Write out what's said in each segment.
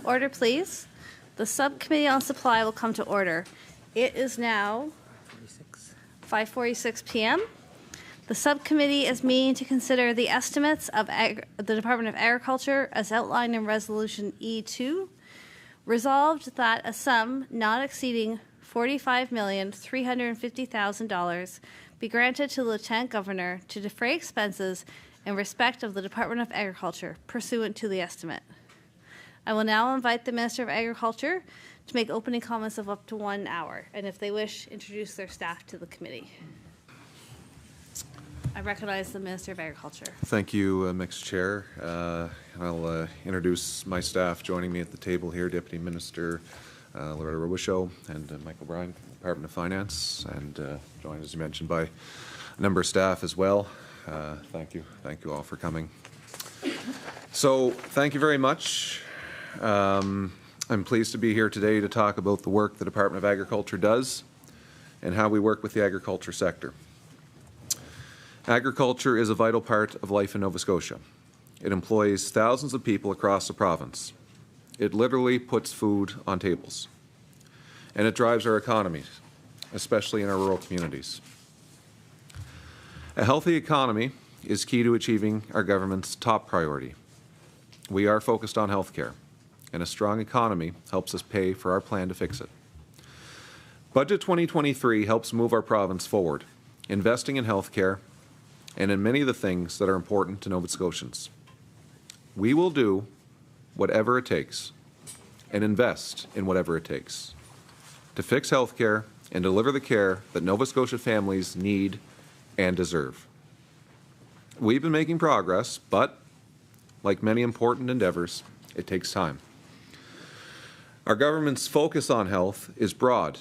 Order, please. The Subcommittee on Supply will come to order. It is now 5:46 p.m. The Subcommittee is meeting to consider the estimates of the Department of Agriculture as outlined in Resolution E2. Resolved that a sum not exceeding $45,350,000 be granted to the Lieutenant Governor to defray expenses in respect of the Department of Agriculture pursuant to the estimate. I will now invite the Minister of Agriculture to make opening comments of up to 1 hour, and if they wish, introduce their staff to the committee. I recognize the Minister of Agriculture. Thank you, Mixed Chair. I'll introduce my staff joining me at the table here, Deputy Minister Loretta Robichaud and Michael Bryan from the Department of Finance, and joined, as you mentioned, by a number of staff as well. Thank you all for coming. So, thank you very much. I'm pleased to be here today to talk about the work the Department of Agriculture does and how we work with the agriculture sector. Agriculture is a vital part of life in Nova Scotia. It employs thousands of people across the province. It literally puts food on tables. And it drives our economies, especially in our rural communities. A healthy economy is key to achieving our government's top priority. We are focused on health care, and a strong economy helps us pay for our plan to fix it. Budget 2023 helps move our province forward, investing in health care and in many of the things that are important to Nova Scotians. We will do whatever it takes and invest in whatever it takes to fix health care and deliver the care that Nova Scotia families need and deserve. We've been making progress, but like many important endeavors, it takes time. Our government's focus on health is broad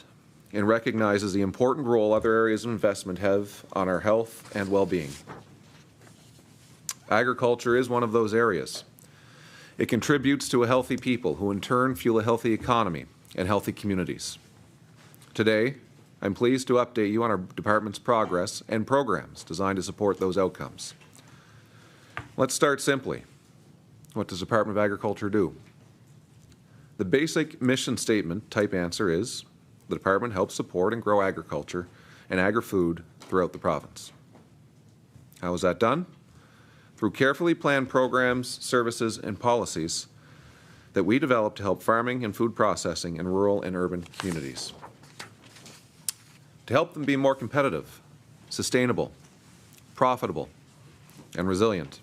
and recognizes the important role other areas of investment have on our health and well-being. Agriculture is one of those areas. It contributes to a healthy people who in turn fuel a healthy economy and healthy communities. Today, I'm pleased to update you on our department's progress and programs designed to support those outcomes. Let's start simply. What does the Department of Agriculture do? The basic mission statement type answer is the department helps support and grow agriculture and agri-food throughout the province. How is that done? Through carefully planned programs, services, and policies that we develop to help farming and food processing in rural and urban communities. To help them be more competitive, sustainable, profitable, and resilient.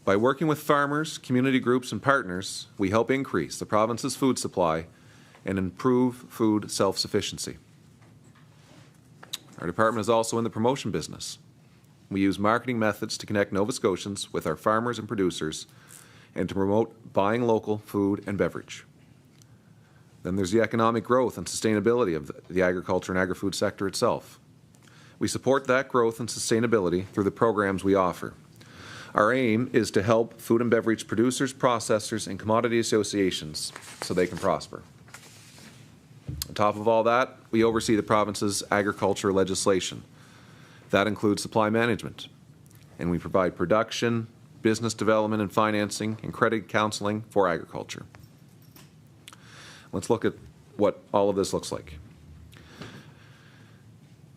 By working with farmers, community groups, and partners, we help increase the province's food supply and improve food self-sufficiency. Our department is also in the promotion business. We use marketing methods to connect Nova Scotians with our farmers and producers and to promote buying local food and beverage. Then there's the economic growth and sustainability of the agriculture and agri-food sector itself. We support that growth and sustainability through the programs we offer. Our aim is to help food and beverage producers, processors, and commodity associations so they can prosper. On top of all that, we oversee the province's agriculture legislation. That includes supply management, and we provide production, business development and financing, and credit counseling for agriculture. Let's look at what all of this looks like.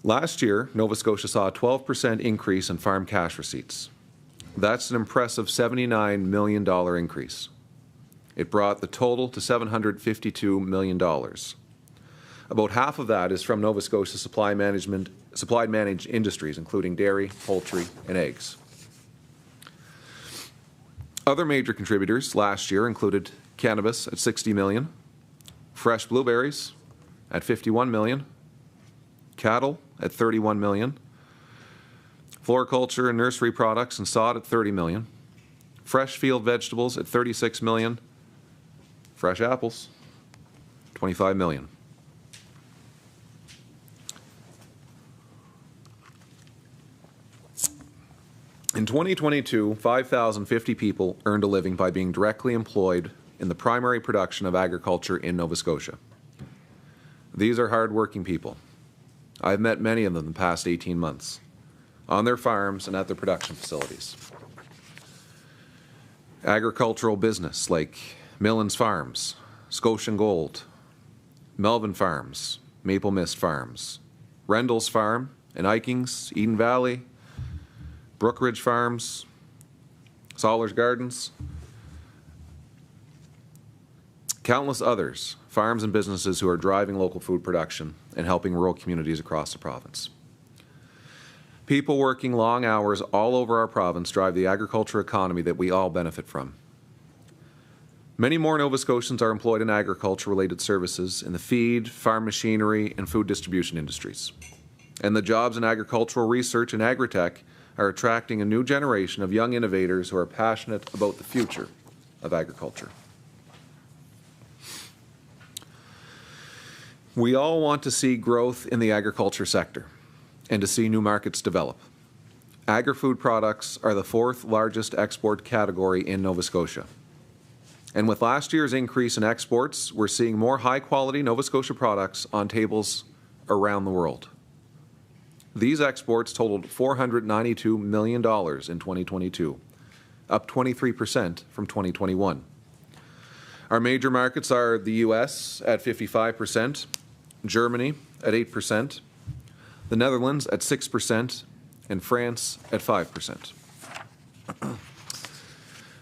Last year, Nova Scotia saw a 12% increase in farm cash receipts. That's an impressive $79 million increase. It brought the total to $752 million. About half of that is from Nova Scotia supply managed industries, including dairy, poultry, and eggs. Other major contributors last year included cannabis at $60 million, fresh blueberries at $51 million, cattle at $31 million, floriculture and nursery products and sod at $30 million, fresh field vegetables at $36 million, fresh apples, $25 million. In 2022, 5,050 people earned a living by being directly employed in the primary production of agriculture in Nova Scotia. These are hard-working people. I've met many of them in the past 18 months, on their farms and at their production facilities. Agricultural business like Millen's Farms, Scotian Gold, Melvin Farms, Maple Mist Farms, Rendell's Farm and Ikings, Eden Valley, Brookridge Farms, Soller's Gardens, countless others, farms and businesses who are driving local food production and helping rural communities across the province. People working long hours all over our province drive the agriculture economy that we all benefit from. Many more Nova Scotians are employed in agriculture-related services in the feed, farm machinery, and food distribution industries. And the jobs in agricultural research and agritech are attracting a new generation of young innovators who are passionate about the future of agriculture. We all want to see growth in the agriculture sector and to see new markets develop. Agri-food products are the fourth largest export category in Nova Scotia. And with last year's increase in exports, we're seeing more high-quality Nova Scotia products on tables around the world. These exports totaled $492 million in 2022, up 23% from 2021. Our major markets are the U.S. at 55%, Germany at 8%, the Netherlands at 6%, and France at 5%.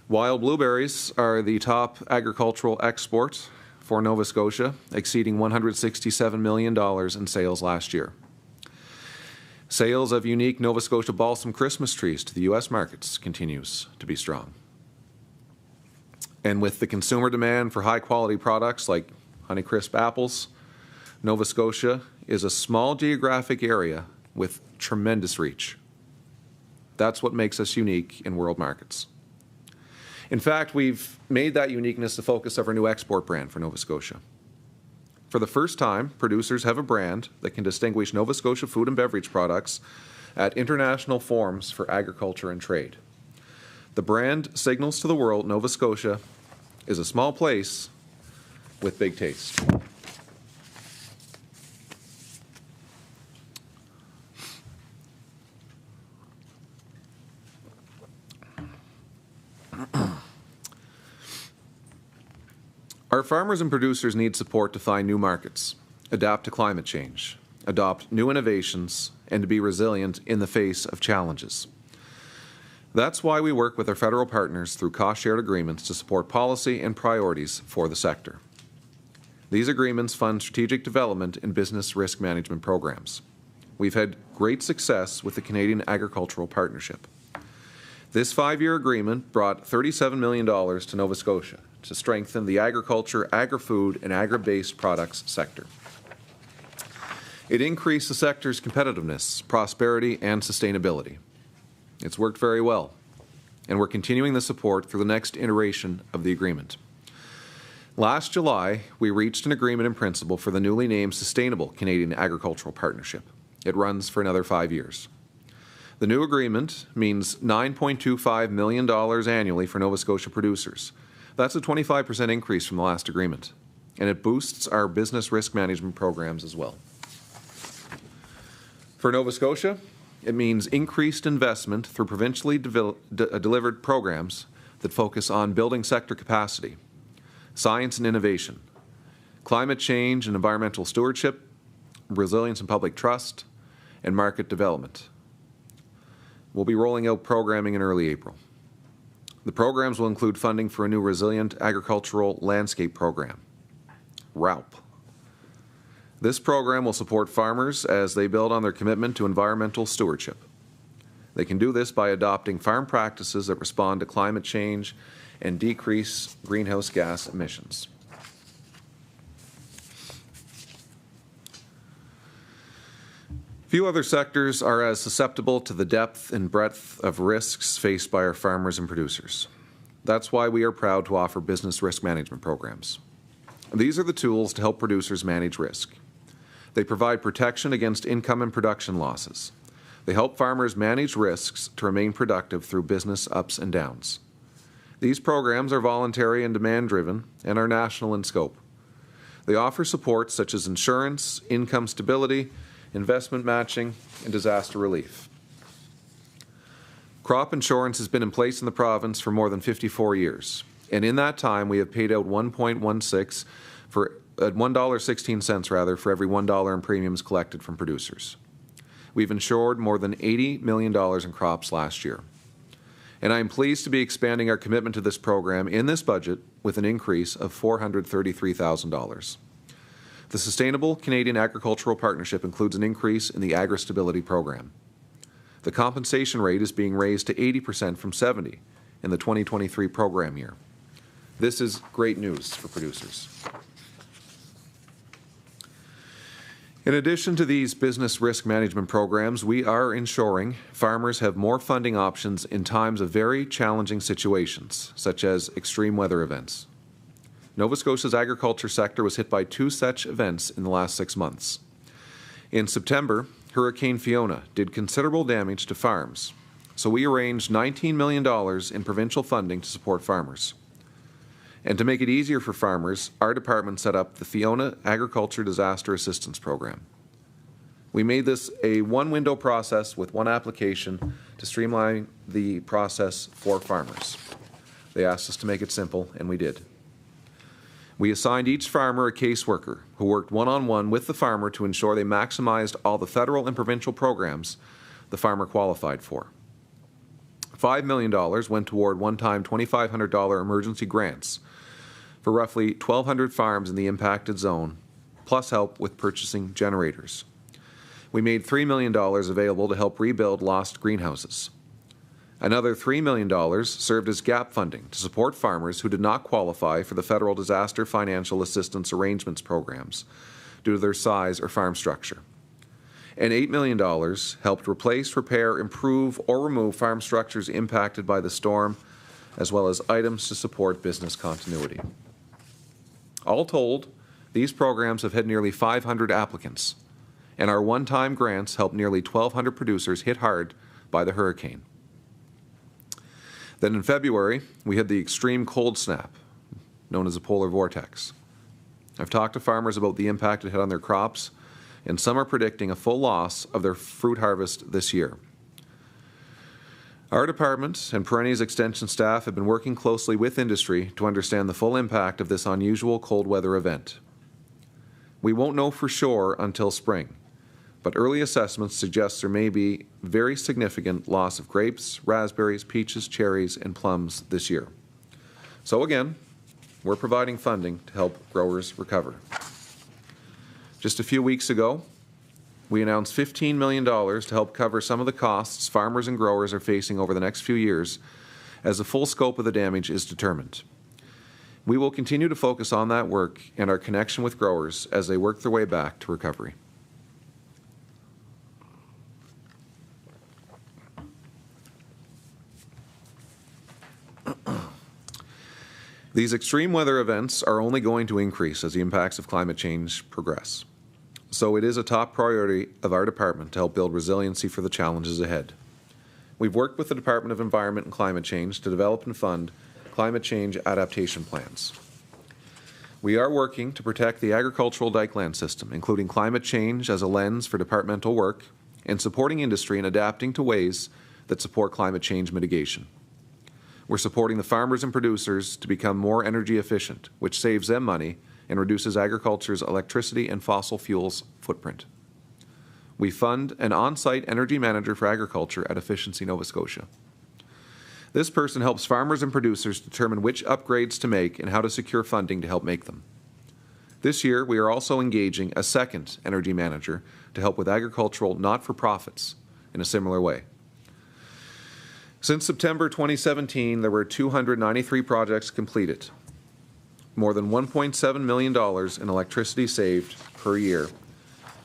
Wild blueberries are the top agricultural export for Nova Scotia, exceeding $167 million in sales last year. Sales of unique Nova Scotia balsam Christmas trees to the U.S. markets continues to be strong. And with the consumer demand for high-quality products like Honeycrisp apples, Nova Scotia is a small geographic area with tremendous reach. That's what makes us unique in world markets. In fact, we've made that uniqueness the focus of our new export brand for Nova Scotia. For the first time, producers have a brand that can distinguish Nova Scotia food and beverage products at international forums for agriculture and trade. The brand signals to the world Nova Scotia is a small place with big taste. Our farmers and producers need support to find new markets, adapt to climate change, adopt new innovations, and to be resilient in the face of challenges. That's why we work with our federal partners through cost-shared agreements to support policy and priorities for the sector. These agreements fund strategic development and business risk management programs. We've had great success with the Canadian Agricultural Partnership. This 5-year agreement brought $37 million to Nova Scotia to strengthen the agriculture, agri-food, and agri-based products sector. It increased the sector's competitiveness, prosperity, and sustainability. It's worked very well, and we're continuing the support through the next iteration of the agreement. Last July, we reached an agreement in principle for the newly named Sustainable Canadian Agricultural Partnership. It runs for another 5 years. The new agreement means $9.25 million annually for Nova Scotia producers. That's a 25% increase from the last agreement, and it boosts our business risk management programs as well. For Nova Scotia, it means increased investment through provincially delivered programs that focus on building sector capacity, science and innovation, climate change and environmental stewardship, resilience and public trust, and market development. We'll be rolling out programming in early April. The programs will include funding for a new Resilient Agricultural Landscape Program, RALP. This program will support farmers as they build on their commitment to environmental stewardship. They can do this by adopting farm practices that respond to climate change and decrease greenhouse gas emissions. Few other sectors are as susceptible to the depth and breadth of risks faced by our farmers and producers. That's why we are proud to offer business risk management programs. These are the tools to help producers manage risk. They provide protection against income and production losses. They help farmers manage risks to remain productive through business ups and downs. These programs are voluntary and demand-driven and are national in scope. They offer support such as insurance, income stability, investment matching, and disaster relief. Crop insurance has been in place in the province for more than 54 years, And in that time, we have paid out $1.16 for $1.16 rather for every $1 in premiums collected from producers. We've insured more than $80 million in crops last year. And I am pleased to be expanding our commitment to this program in this budget with an increase of $433,000. The Sustainable Canadian Agricultural Partnership includes an increase in the Agri-Stability Program. The compensation rate is being raised to 80% from 70% in the 2023 program year. This is great news for producers. In addition to these business risk management programs, we are ensuring farmers have more funding options in times of very challenging situations, such as extreme weather events. Nova Scotia's agriculture sector was hit by 2 such events in the last 6 months. In September, Hurricane Fiona did considerable damage to farms, so we arranged $19 million in provincial funding to support farmers. And to make it easier for farmers, our department set up the Fiona Agriculture Disaster Assistance Program. We made this a one-window process with one application to streamline the process for farmers. They asked us to make it simple, and we did. We assigned each farmer a caseworker who worked one-on-one with the farmer to ensure they maximized all the federal and provincial programs the farmer qualified for. $5 million went toward one-time $2,500 emergency grants for roughly 1,200 farms in the impacted zone, plus help with purchasing generators. We made $3 million available to help rebuild lost greenhouses. Another $3 million served as gap funding to support farmers who did not qualify for the Federal Disaster Financial Assistance Arrangements programs due to their size or farm structure. And $8 million helped replace, repair, improve, or remove farm structures impacted by the storm, as well as items to support business continuity. All told, these programs have had nearly 500 applicants, and our one-time grants helped nearly 1,200 producers hit hard by the hurricane. Then in February, we had the extreme cold snap, known as a polar vortex. I've talked to farmers about the impact it had on their crops, and some are predicting a full loss of their fruit harvest this year. Our department and Perennials Extension staff have been working closely with industry to understand the full impact of this unusual cold weather event. We won't know for sure until spring, but early assessments suggest there may be very significant loss of grapes, raspberries, peaches, cherries, and plums this year. So again, we're providing funding to help growers recover. Just a few weeks ago, we announced $15 million to help cover some of the costs farmers and growers are facing over the next few years as the full scope of the damage is determined. We will continue to focus on that work and our connection with growers as they work their way back to recovery. These extreme weather events are only going to increase as the impacts of climate change progress. So it is a top priority of our department to help build resiliency for the challenges ahead. We've worked with the Department of Environment and Climate Change to develop and fund climate change adaptation plans. We are working to protect the agricultural dikeland system, including climate change as a lens for departmental work and supporting industry in adapting to ways that support climate change mitigation. We're supporting the farmers and producers to become more energy efficient, which saves them money and reduces agriculture's electricity and fossil fuels footprint. We fund an on-site energy manager for agriculture at Efficiency Nova Scotia. This person helps farmers and producers determine which upgrades to make and how to secure funding to help make them. This year, we are also engaging a second energy manager to help with agricultural not-for-profits in a similar way. Since September 2017, there were 293 projects completed, more than $1.7 million in electricity saved per year,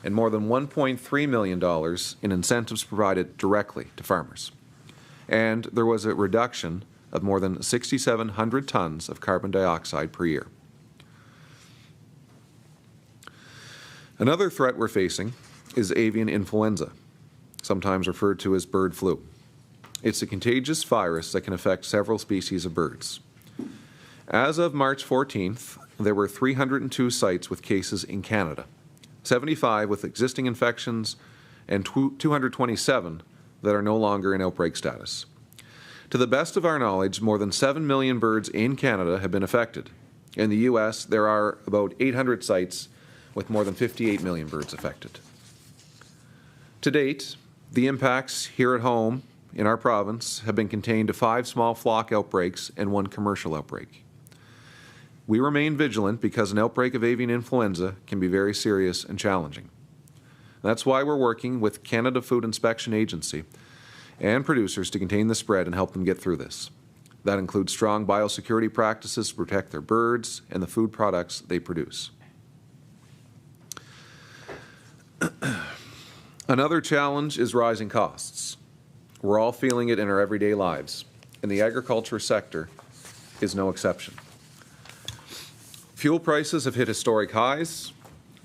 and more than $1.3 million in incentives provided directly to farmers. And there was a reduction of more than 6,700 tons of carbon dioxide per year. Another threat we're facing is avian influenza, sometimes referred to as bird flu. It's a contagious virus that can affect several species of birds. As of March 14th, there were 302 sites with cases in Canada, 75 with existing infections, and 227 that are no longer in outbreak status. To the best of our knowledge, more than 7 million birds in Canada have been affected. In the U.S., there are about 800 sites with more than 58 million birds affected. To date, the impacts here at home in our province have been contained to 5 small flock outbreaks and 1 commercial outbreak. We remain vigilant because an outbreak of avian influenza can be very serious and challenging. That's why we're working with Canada Food Inspection Agency and producers to contain the spread and help them get through this. That includes strong biosecurity practices to protect their birds and the food products they produce. Another challenge is rising costs. We're all feeling it in our everyday lives, and the agriculture sector is no exception. Fuel prices have hit historic highs.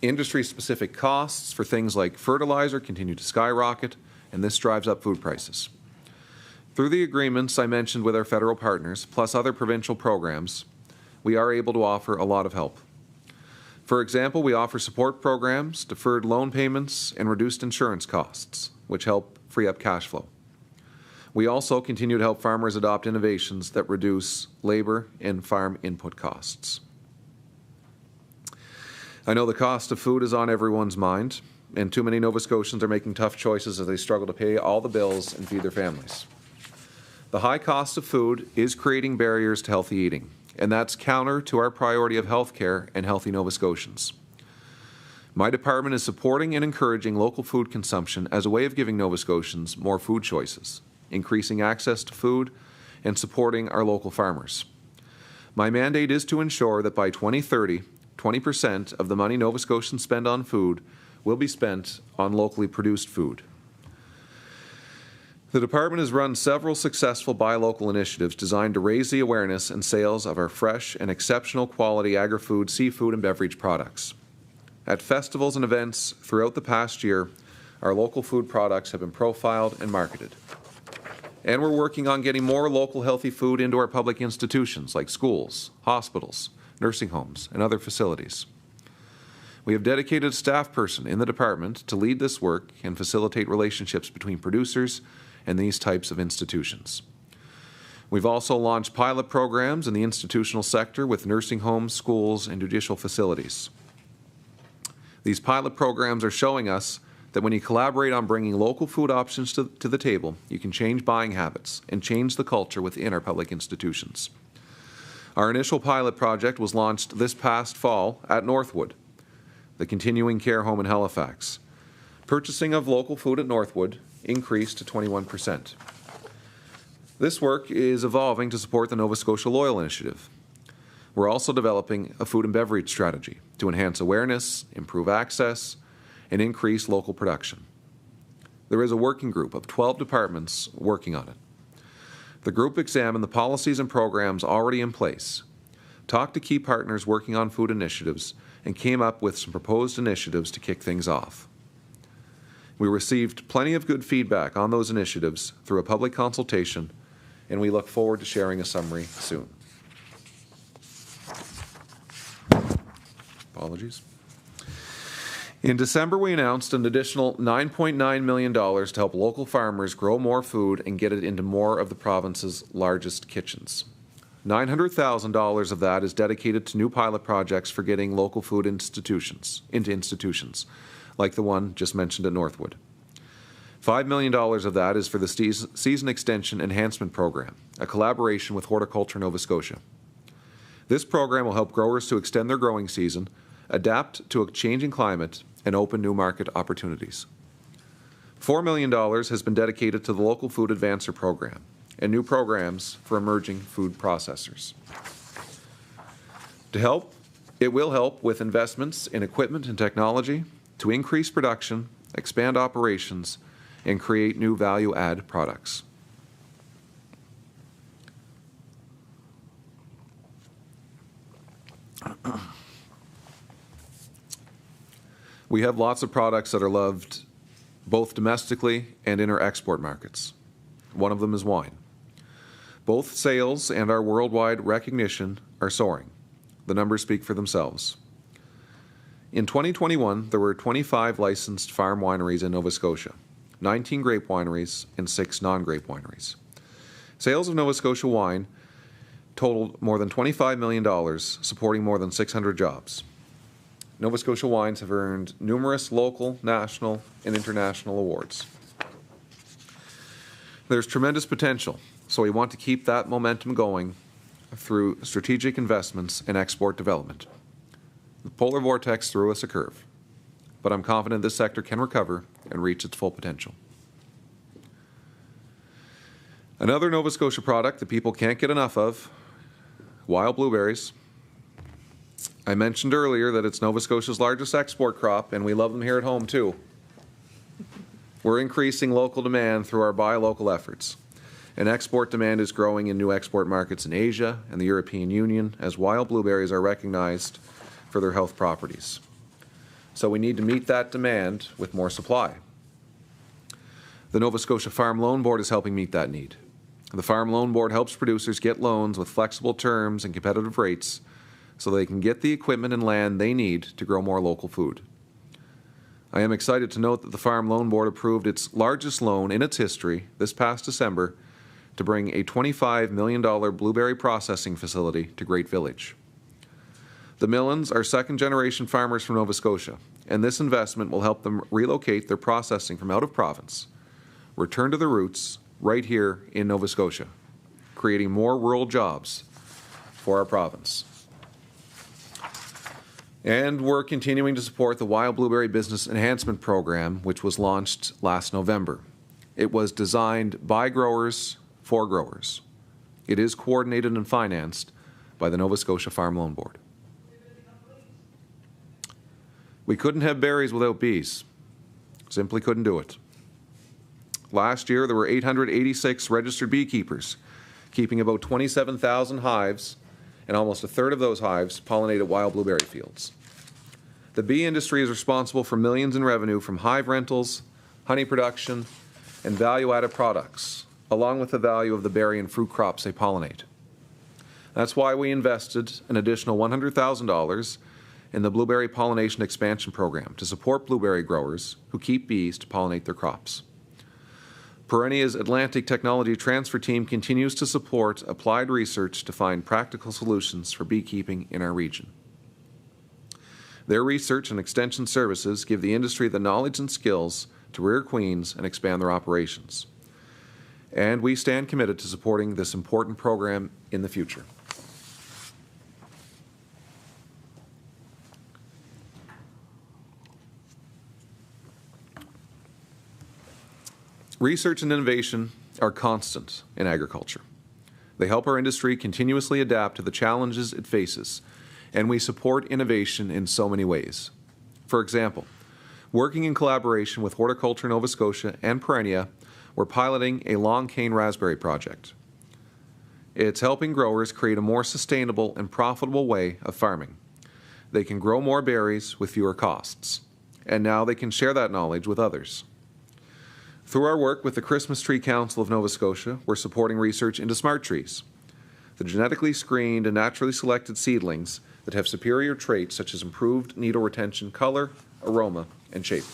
Industry-specific costs for things like fertilizer continue to skyrocket, and this drives up food prices. Through the agreements I mentioned with our federal partners, plus other provincial programs, we are able to offer a lot of help. For example, we offer support programs, deferred loan payments, and reduced insurance costs, which help free up cash flow. We also continue to help farmers adopt innovations that reduce labor and farm input costs. I know the cost of food is on everyone's mind, and too many Nova Scotians are making tough choices as they struggle to pay all the bills and feed their families. The high cost of food is creating barriers to healthy eating, and that's counter to our priority of health care and healthy Nova Scotians. My department is supporting and encouraging local food consumption as a way of giving Nova Scotians more food choices, increasing access to food, and supporting our local farmers. My mandate is to ensure that by 2030, 20% of the money Nova Scotians spend on food will be spent on locally produced food. The department has run several successful buy local initiatives designed to raise the awareness and sales of our fresh and exceptional quality agri-food, seafood, and beverage products. At festivals and events throughout the past year, our local food products have been profiled and marketed. And we're working on getting more local healthy food into our public institutions like schools, hospitals, nursing homes, and other facilities. We have dedicated a staff person in the department to lead this work and facilitate relationships between producers and these types of institutions. We've also launched pilot programs in the institutional sector with nursing homes, schools, and judicial facilities. These pilot programs are showing us that when you collaborate on bringing local food options to the table, you can change buying habits and change the culture within our public institutions. Our initial pilot project was launched this past fall at Northwood, the continuing care home in Halifax. Purchasing of local food at Northwood increased to 21%. This work is evolving to support the Nova Scotia Loyal Initiative. We're also developing a food and beverage strategy to enhance awareness, improve access, and increase local production. There is a working group of 12 departments working on it. The group examined the policies and programs already in place, talked to key partners working on food initiatives, and came up with some proposed initiatives to kick things off. We received plenty of good feedback on those initiatives through a public consultation, and we look forward to sharing a summary soon. Apologies. In December, we announced an additional $9.9 million to help local farmers grow more food and get it into more of the province's largest kitchens. $900,000 of that is dedicated to new pilot projects for getting local food into institutions, like the one just mentioned at Northwood. $5 million of that is for the Season Extension Enhancement Program, a collaboration with Horticulture Nova Scotia. This program will help growers to extend their growing season, adapt to a changing climate, and open new market opportunities. $4 million has been dedicated to the Local Food Advancer Program and new programs for emerging food processors. It will help with investments in equipment and technology to increase production, expand operations, and create new value-add products. We have lots of products that are loved both domestically and in our export markets. One of them is wine. Both sales and our worldwide recognition are soaring. The numbers speak for themselves. In 2021, there were 25 licensed farm wineries in Nova Scotia, 19 grape wineries, and 6 non-grape wineries. Sales of Nova Scotia wine totaled more than $25 million, supporting more than 600 jobs. Nova Scotia wines have earned numerous local, national, and international awards. There's tremendous potential, so we want to keep that momentum going through strategic investments in export development. The polar vortex threw us a curve, but I'm confident this sector can recover and reach its full potential. Another Nova Scotia product that people can't get enough of, wild blueberries. I mentioned earlier that it's Nova Scotia's largest export crop, and we love them here at home too. We're increasing local demand through our buy local efforts, and export demand is growing in new export markets in Asia and the European Union as wild blueberries are recognized for their health properties. So we need to meet that demand with more supply. The Nova Scotia Farm Loan Board is helping meet that need. The Farm Loan Board helps producers get loans with flexible terms and competitive rates so they can get the equipment and land they need to grow more local food. I am excited to note that the Farm Loan Board approved its largest loan in its history this past December to bring a $25 million blueberry processing facility to Great Village. The Millens are second-generation farmers from Nova Scotia, and this investment will help them relocate their processing from out of province, return to their roots right here in Nova Scotia, creating more rural jobs for our province. And we're continuing to support the Wild Blueberry Business Enhancement Program, which was launched last November. It was designed by growers for growers. It is coordinated and financed by the Nova Scotia Farm Loan Board. We couldn't have berries without bees. Simply couldn't do it. Last year, there were 886 registered beekeepers, keeping about 27,000 hives, and almost a third of those hives pollinated wild blueberry fields. The bee industry is responsible for millions in revenue from hive rentals, honey production, and value-added products, along with the value of the berry and fruit crops they pollinate. That's why we invested an additional $100,000 in the Blueberry Pollination Expansion Program to support blueberry growers who keep bees to pollinate their crops. Perennia's Atlantic Technology Transfer Team continues to support applied research to find practical solutions for beekeeping in our region. Their research and extension services give the industry the knowledge and skills to rear queens and expand their operations. And we stand committed to supporting this important program in the future. Research and innovation are constant in agriculture. They help our industry continuously adapt to the challenges it faces, and we support innovation in so many ways. For example, working in collaboration with Horticulture Nova Scotia and Perennia, we're piloting a long cane raspberry project. It's helping growers create a more sustainable and profitable way of farming. They can grow more berries with fewer costs, and now they can share that knowledge with others. Through our work with the Christmas Tree Council of Nova Scotia, we're supporting research into smart trees, the genetically screened and naturally selected seedlings that have superior traits such as improved needle retention, color, aroma, and shape.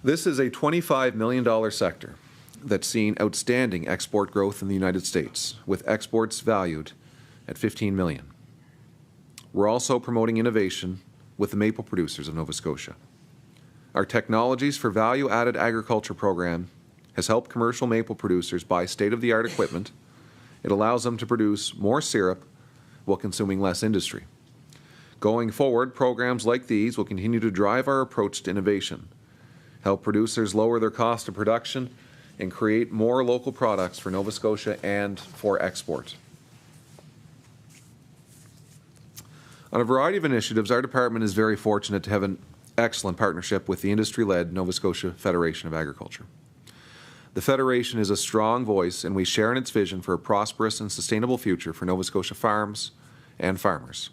This is a $25 million sector that's seen outstanding export growth in the United States, with exports valued at $15 million. We're also promoting innovation with the maple producers of Nova Scotia. Our Technologies for Value-Added Agriculture program has helped commercial maple producers buy state-of-the-art equipment. It allows them to produce more syrup while consuming less industry. Going forward, programs like these will continue to drive our approach to innovation, help producers lower their cost of production, and create more local products for Nova Scotia and for export. On a variety of initiatives, our department is very fortunate to have an excellent partnership with the industry-led Nova Scotia Federation of Agriculture. The Federation is a strong voice, and we share in its vision for a prosperous and sustainable future for Nova Scotia farms and farmers.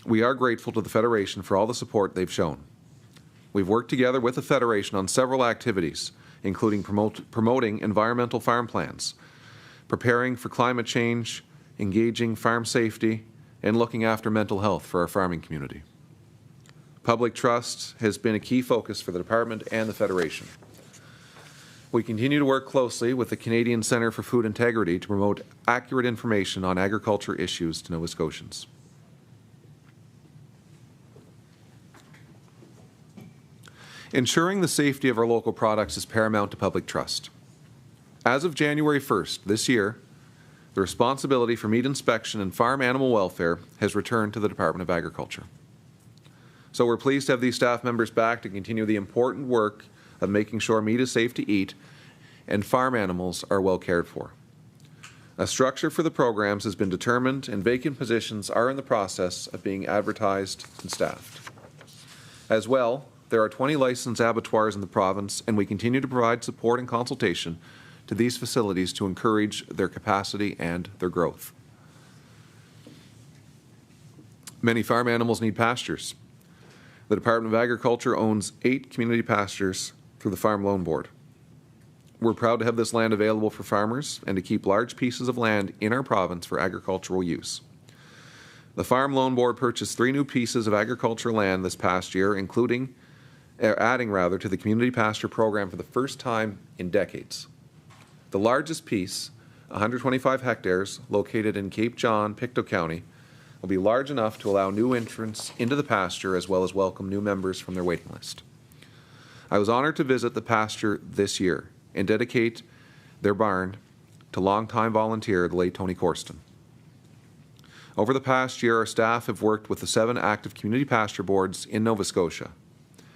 We are grateful to the Federation for all the support they've shown. We've worked together with the Federation on several activities, including promoting environmental farm plans, preparing for climate change, engaging farm safety, and looking after mental health for our farming community. Public trust has been a key focus for the department and the Federation. We continue to work closely with the Canadian Centre for Food Integrity to promote accurate information on agriculture issues to Nova Scotians. Ensuring the safety of our local products is paramount to public trust. As of January 1st this year, the responsibility for meat inspection and farm animal welfare has returned to the Department of Agriculture. So we're pleased to have these staff members back to continue the important work of making sure meat is safe to eat and farm animals are well cared for. A structure for the programs has been determined and vacant positions are in the process of being advertised and staffed. As well, there are 20 licensed abattoirs in the province, and we continue to provide support and consultation to these facilities to encourage their capacity and their growth. Many farm animals need pastures. The Department of Agriculture owns 8 community pastures through the Farm Loan Board. We're proud to have this land available for farmers and to keep large pieces of land in our province for agricultural use. The Farm Loan Board purchased 3 new pieces of agricultural land this past year, adding to the community pasture program for the first time in decades. The largest piece, 125 hectares, located in Cape John, Pictou County, will be large enough to allow new entrants into the pasture as well as welcome new members from their waiting list. I was honored to visit the pasture this year and dedicate their barn to longtime volunteer, the late Tony Corston. Over the past year, our staff have worked with the 7 active community pasture boards in Nova Scotia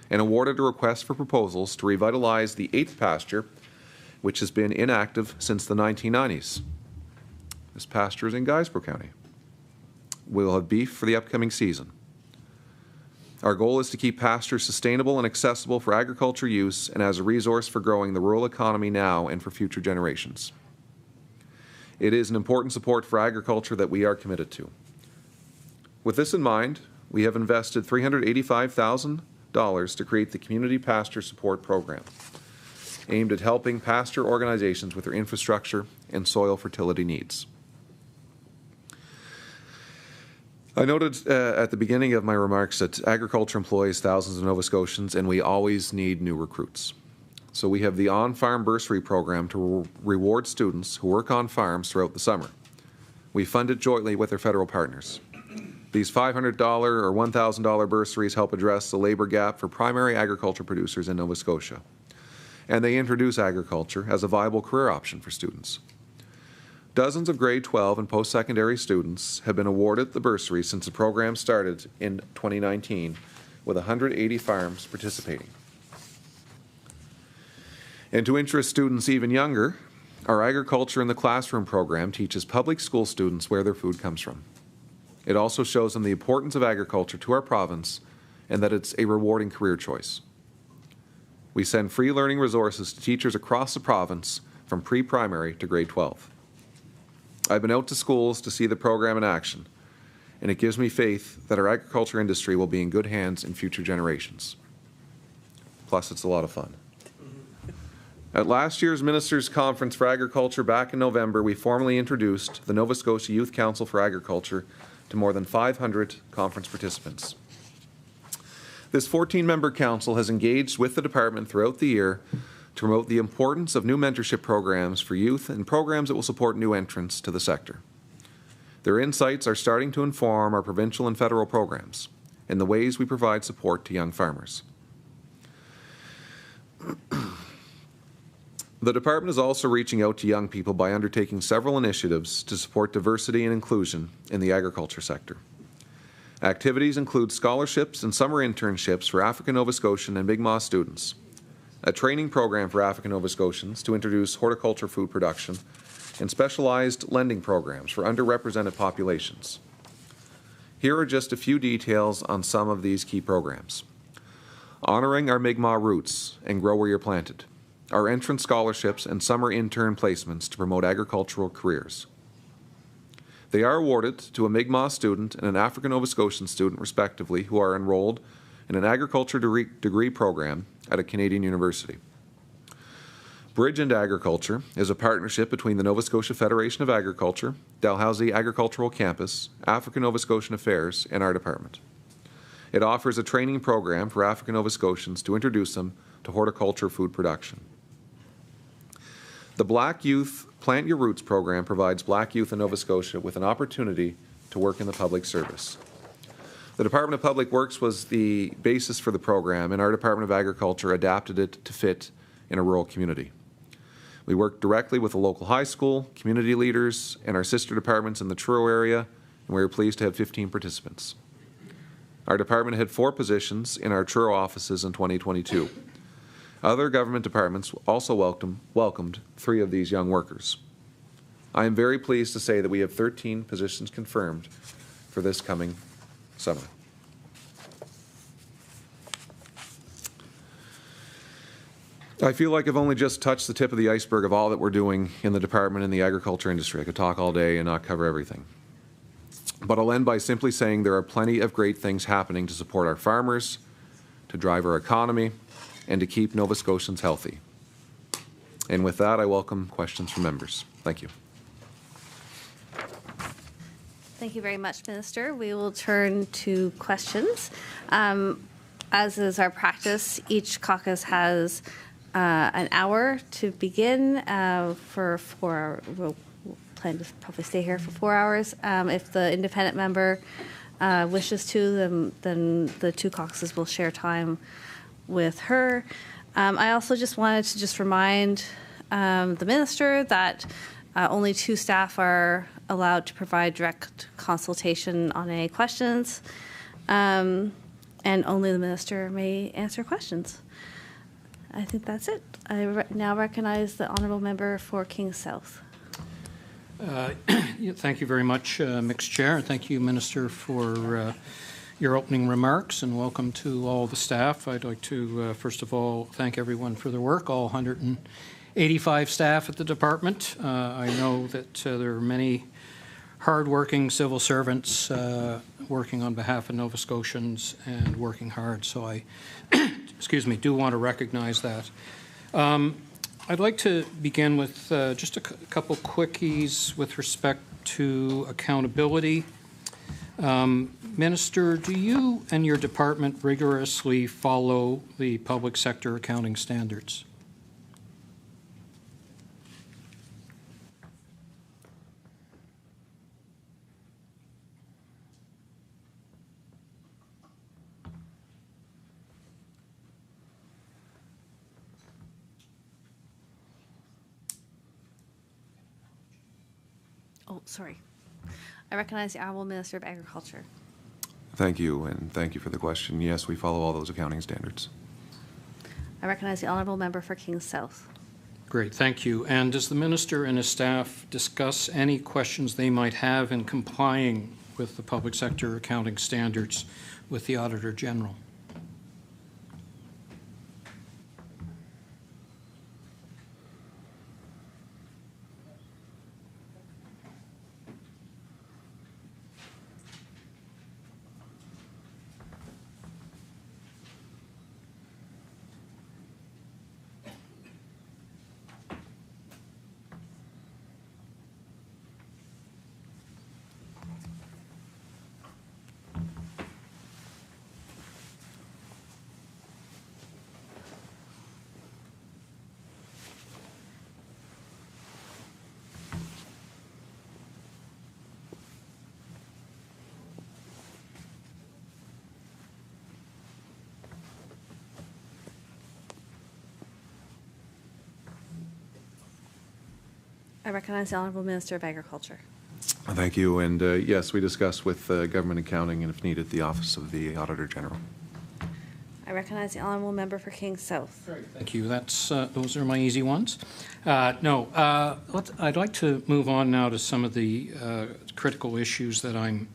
and awarded a request for proposals to revitalize the 8th pasture, which has been inactive since the 1990s. This pasture is in Guysborough County. We will have beef for the upcoming season. Our goal is to keep pastures sustainable and accessible for agriculture use and as a resource for growing the rural economy now and for future generations. It is an important support for agriculture that we are committed to. With this in mind, we have invested $385,000 to create the Community Pasture Support Program, aimed at helping pasture organizations with their infrastructure and soil fertility needs. I noted at the beginning of my remarks that agriculture employs thousands of Nova Scotians and we always need new recruits. So we have the on-farm bursary program to reward students who work on farms throughout the summer. We fund it jointly with our federal partners. These $500 or $1,000 bursaries help address the labor gap for primary agriculture producers in Nova Scotia. And they introduce agriculture as a viable career option for students. Dozens of grade 12 and post-secondary students have been awarded the bursary since the program started in 2019, with 180 farms participating. And to interest students even younger, our Agriculture in the Classroom program teaches public school students where their food comes from. It also shows them the importance of agriculture to our province and that it's a rewarding career choice. We send free learning resources to teachers across the province from pre-primary to grade 12. I've been out to schools to see the program in action, and it gives me faith that our agriculture industry will be in good hands in future generations. Plus, it's a lot of fun. At last year's Ministers' Conference for Agriculture back in November, we formally introduced the Nova Scotia Youth Council for Agriculture to more than 500 conference participants. This 14-member council has engaged with the department throughout the year to promote the importance of new mentorship programs for youth and programs that will support new entrants to the sector. Their insights are starting to inform our provincial and federal programs and the ways we provide support to young farmers. The department is also reaching out to young people by undertaking several initiatives to support diversity and inclusion in the agriculture sector. Activities include scholarships and summer internships for African Nova Scotian and Mi'kmaq students, a training program for African Nova Scotians to introduce horticulture food production, and specialized lending programs for underrepresented populations. Here are just a few details on some of these key programs. Honoring our Mi'kmaq roots and grow where you're planted. Our entrance scholarships and summer intern placements to promote agricultural careers. They are awarded to a Mi'kmaq student and an African Nova Scotian student, respectively, who are enrolled in an agriculture degree program at a Canadian university. Bridge into Agriculture is a partnership between the Nova Scotia Federation of Agriculture, Dalhousie Agricultural Campus, African Nova Scotian Affairs, and our department. It offers a training program for African Nova Scotians to introduce them to horticulture food production. The Black Youth Plant Your Roots program provides Black youth in Nova Scotia with an opportunity to work in the public service. The Department of Public Works was the basis for the program, and our Department of Agriculture adapted it to fit in a rural community. We worked directly with the local high school, community leaders, and our sister departments in the Truro area, and we were pleased to have 15 participants. Our department had 4 positions in our Truro offices in 2022. Other government departments also welcomed 3 of these young workers. I am very pleased to say that we have 13 positions confirmed for this coming summer. I feel like I've only just touched the tip of the iceberg of all that we're doing in the department in the agriculture industry. I could talk all day and not cover everything. But I'll end by simply saying there are plenty of great things happening to support our farmers, to drive our economy, and to keep Nova Scotians healthy. And with that, I welcome questions from members. Thank you. Thank you very much, Minister. We will turn to questions. As is our practice, each caucus has an hour to begin for 4 hours. We'll plan to probably stay here for 4 hours. If the independent member wishes to, then the 2 caucuses will share time with her. I also just wanted to remind the minister that only 2 staff are allowed to provide direct consultation on any questions, and only the minister may answer questions. I think that's it. I now recognize the honourable member for Kings South. Thank you very much, Mixed Chair, and thank you, Minister, for your opening remarks, and welcome to all the staff. I'd like to, first of all, thank everyone for their work, all 185 staff at the department. I know that there are many hard-working civil servants working on behalf of Nova Scotians and working hard, so I excuse me, do want to recognize that. I'd like to begin with just a couple quickies with respect to accountability. Minister, do you and your department rigorously follow the public sector accounting standards? Oh, sorry. I recognize the Honourable Minister of Agriculture. Thank you, and thank you for the question. Yes, we follow all those accounting standards. I recognize the Honourable Member for Kings South. Great, thank you. And does the Minister and his staff discuss any questions they might have in complying with the public sector accounting standards with the Auditor General? I recognize the Honourable Minister of Agriculture. Thank you, and yes, we discuss with government accounting and, if needed, the Office of the Auditor General. I recognize the Honourable Member for Kings South. Thank you. That's those are my easy ones. I'd like to move on now to some of the critical issues that I'm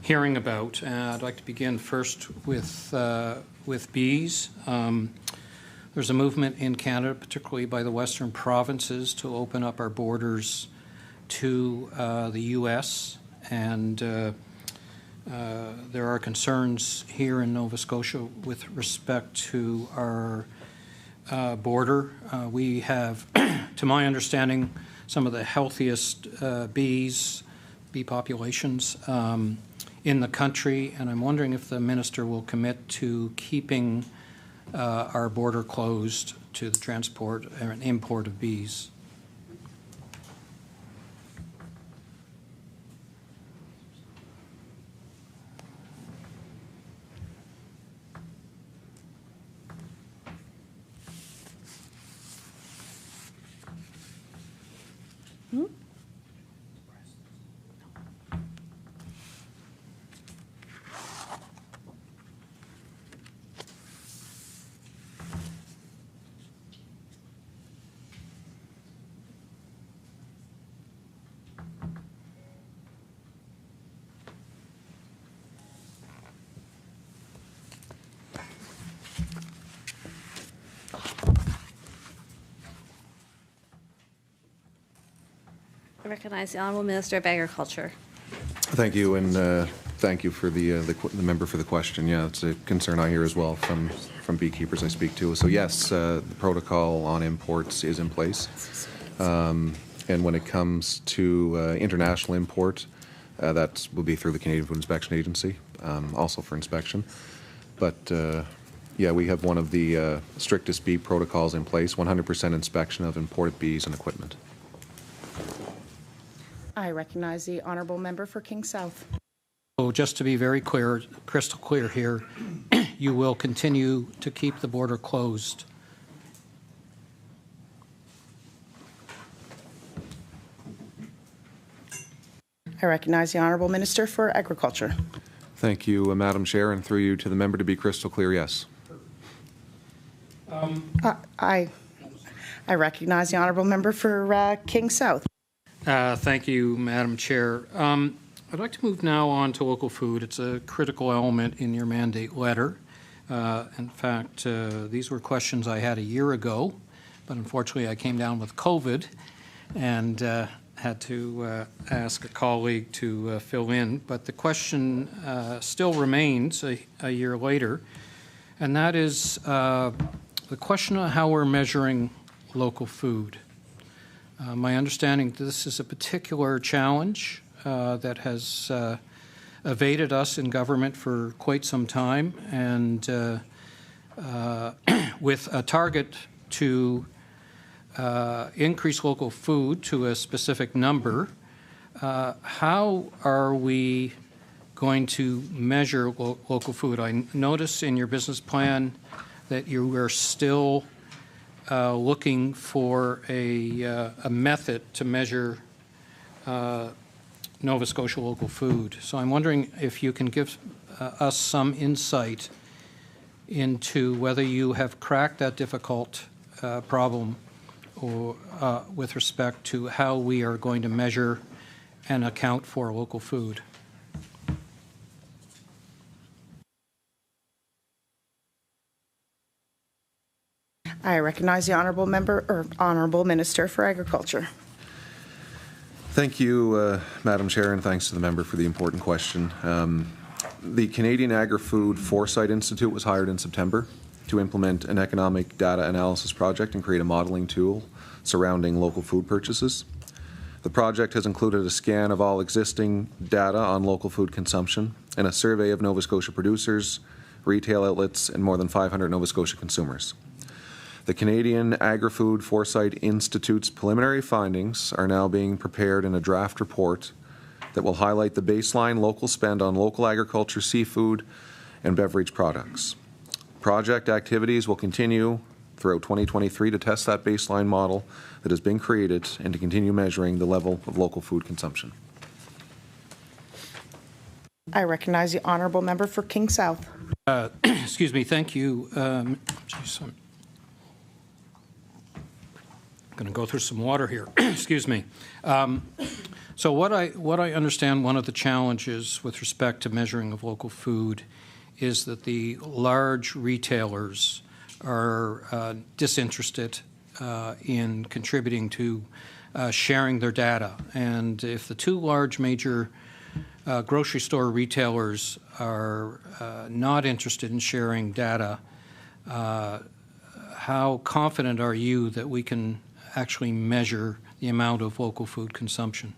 hearing about. I'd like to begin first with bees. There's a movement in Canada, particularly by the Western provinces, to open up our borders to the U.S. and there are concerns here in Nova Scotia with respect to our border. We have, to my understanding, some of the healthiest bee populations in the country, and I'm wondering if the minister will commit to keeping our border closed to the transport and import of bees. I recognize the Honourable Minister of Agriculture. Thank you, and thank you for the member for the question. Yeah, it's a concern I hear as well from beekeepers I speak to. So yes, the protocol on imports is in place, and when it comes to international import, that will be through the Canadian Food Inspection Agency, also for inspection. But yeah, we have one of the strictest bee protocols in place: 100% inspection of imported bees and equipment. I recognize the honourable member for King South. So just to be very clear, crystal clear here, you will continue to keep the border closed. I recognize the honourable minister for Agriculture. Thank you, Madam Chair, and through you to the member to be crystal clear, yes. I recognize the honourable member for King South. Thank you, Madam Chair. I'd like to move now on to local food. It's a critical element in your mandate letter. In fact, these were questions I had a year ago, but unfortunately I came down with COVID and had to ask a colleague to fill in. But the question still remains a year later, and that is the question of how we're measuring local food. My understanding, this is a particular challenge that has evaded us in government for quite some time, and with a target to increase local food to a specific number, how are we going to measure local food? I notice in your business plan that you are still looking for a method to measure Nova Scotia local food. So I'm wondering if you can give us some insight into whether you have cracked that difficult problem or with respect to how we are going to measure and account for local food. I recognize the honourable member or honourable minister for Agriculture. Thank you, Madam Chair, and thanks to the member for the important question. The Canadian Agri-Food Foresight Institute was hired in September to implement an economic data analysis project and create a modeling tool surrounding local food purchases. The project has included a scan of all existing data on local food consumption and a survey of Nova Scotia producers, retail outlets, and more than 500 Nova Scotia consumers. The Canadian Agri-Food Foresight Institute's preliminary findings are now being prepared in a draft report that will highlight the baseline local spend on local agriculture, seafood, and beverage products. Project activities will continue throughout 2023 to test that baseline model that has been created and to continue measuring the level of local food consumption. I recognize the honourable member for King South. Excuse me, thank you. Going to go through some water here. Excuse me. So what I understand, one of the challenges with respect to measuring of local food is that the large retailers are disinterested in contributing to sharing their data. And if the two large major grocery store retailers are not interested in sharing data, how confident are you that we can actually measure the amount of local food consumption?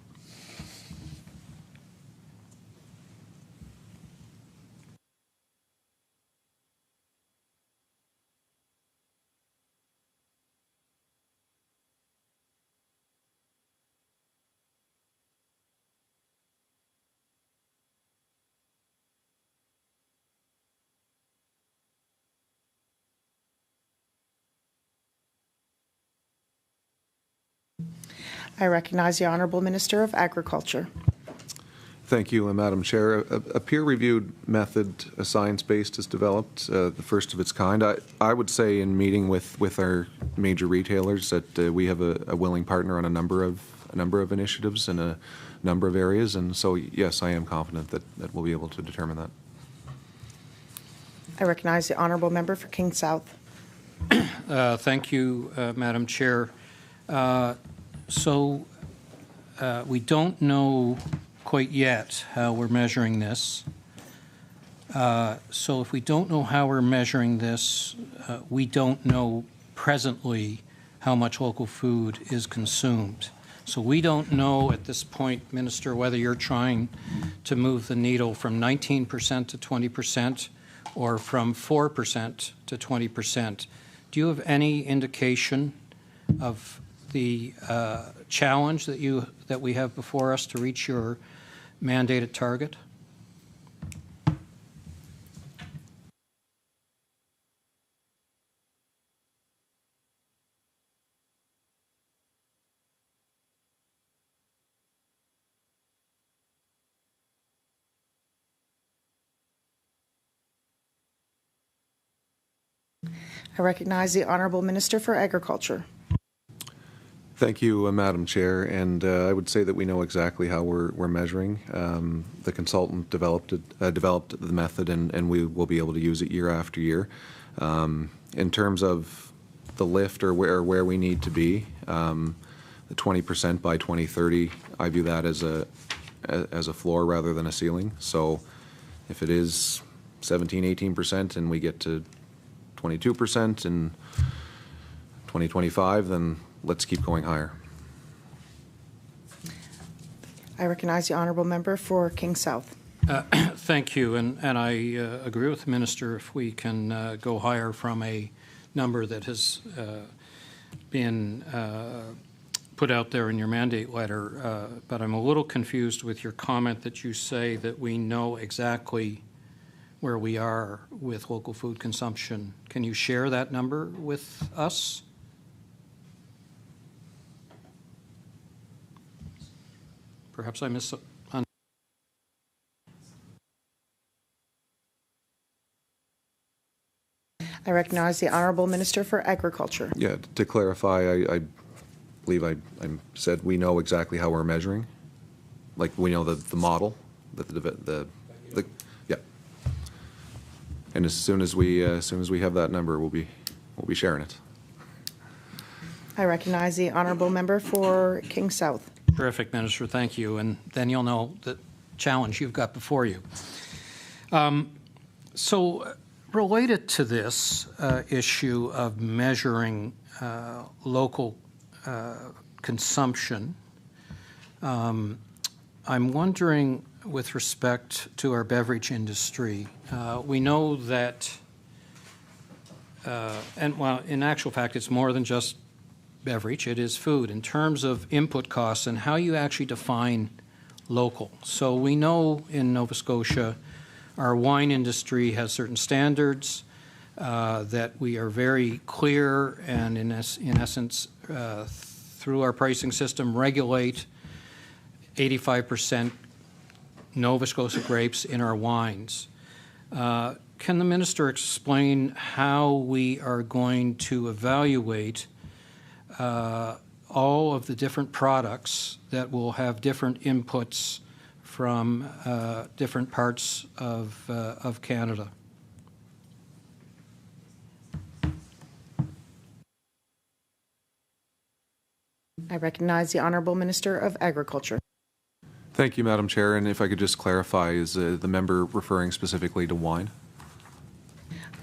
I recognize the Honourable Minister of Agriculture. Thank you, Madam Chair. A peer-reviewed method, a science-based, is developed, the first of its kind. I would say in meeting with our major retailers that we have a willing partner on a number of initiatives in a number of areas, and so yes, I am confident that we'll be able to determine that. I recognize the Honourable Member for King South. Thank you, Madam Chair. We don't know quite yet how we're measuring this. So if we don't know how we're measuring this, we don't know presently how much local food is consumed. So we don't know at this point, Minister, whether you're trying to move the needle from 19% to 20% or from 4% to 20%. Do you have any indication of the challenge that we have before us to reach your mandated target? I recognize the Honourable Minister for Agriculture. Thank you, Madam Chair, and I would say that we know exactly how we're measuring. The consultant developed the method, and we will be able to use it year after year. In terms of the lift or where we need to be, the 20% by 2030, I view that as a floor rather than a ceiling. So if it is 17, 18%, and we get to 22% in 2025, then let's keep going higher. I recognize the Honourable Member for King South. Thank you, and I agree with the Minister if we can go higher from a number that has been put out there in your mandate letter, but I'm a little confused with your comment that you say that we know exactly where we are with local food consumption. Can you share that number with us? Perhaps I missed. I recognize the Honourable Minister for Agriculture. Yeah, to clarify, I believe I said we know exactly how we're measuring. Like we know the model, the yeah. And as soon as we have that number, we'll be sharing it. I recognize the Honourable Member for King South. Terrific, Minister. Thank you. And then you'll know the challenge you've got before you. So related to this issue of measuring local consumption, I'm wondering with respect to our beverage industry, we know that, and well, in actual fact, it's more than just beverage, it is food, in terms of input costs and how you actually define local. So we know in Nova Scotia our wine industry has certain standards that we are very clear and in essence through our pricing system regulate 85% Nova Scotia grapes in our wines. Can the Minister explain how we are going to evaluate all of the different products that will have different inputs from different parts of Canada? I recognize the Honourable Minister of Agriculture. Thank you, Madam Chair. And if I could just clarify, is the member referring specifically to wine?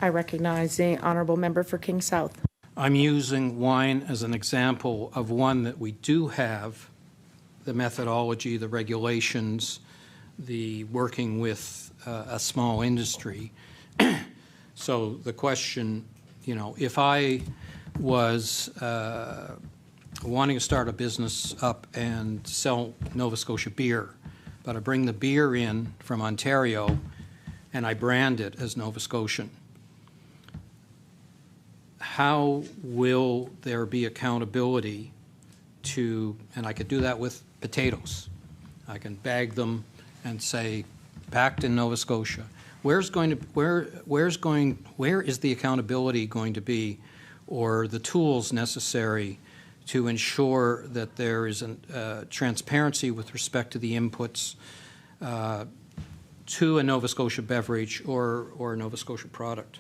I recognize the Honourable Member for King South. I'm using wine as an example of one that we do have the methodology, the regulations, the working with a small industry. So the question, you know, if I was wanting to start a business up and sell Nova Scotia beer, but I bring the beer in from Ontario and I brand it as Nova Scotian, how will there be accountability to, and I could do that with potatoes. I can bag them and say, packed in Nova Scotia. Where is the accountability going to be, or the tools necessary to ensure that there is transparency with respect to the inputs to a Nova Scotia beverage or a Nova Scotia product?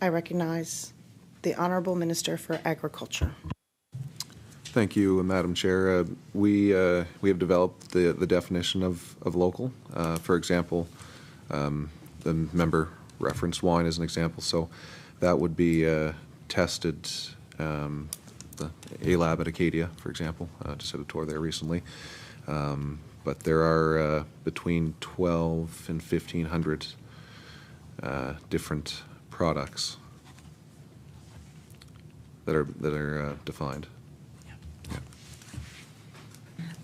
I recognize the Honourable Minister for Agriculture. Thank you, Madam Chair. We have developed the definition of local. For example, the member referenced wine as an example, so that would be tested. The A-Lab at Acadia, for example, just had a tour there recently. But there are between 12 and 1,500 different products that are defined. Yeah.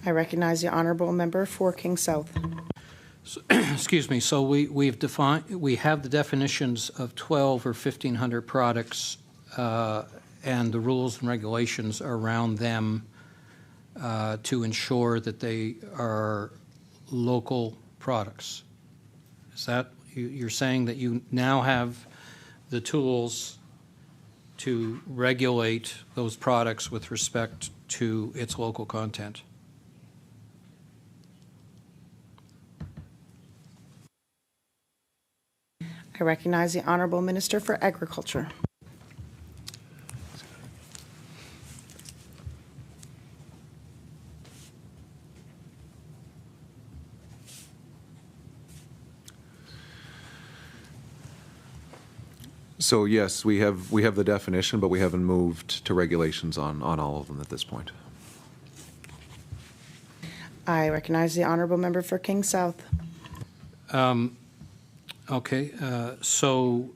I recognize the Honourable Member for King South. So, excuse me. So we have the definitions of 12 or 1,500 products, and the rules and regulations around them to ensure that they are local products. Is that you're saying that you now have the tools to regulate those products with respect to its local content? I recognize the Honourable Minister for Agriculture. So yes, we have the definition, but we haven't moved to regulations on all of them at this point. I recognize the Honourable Member for King South. Okay, so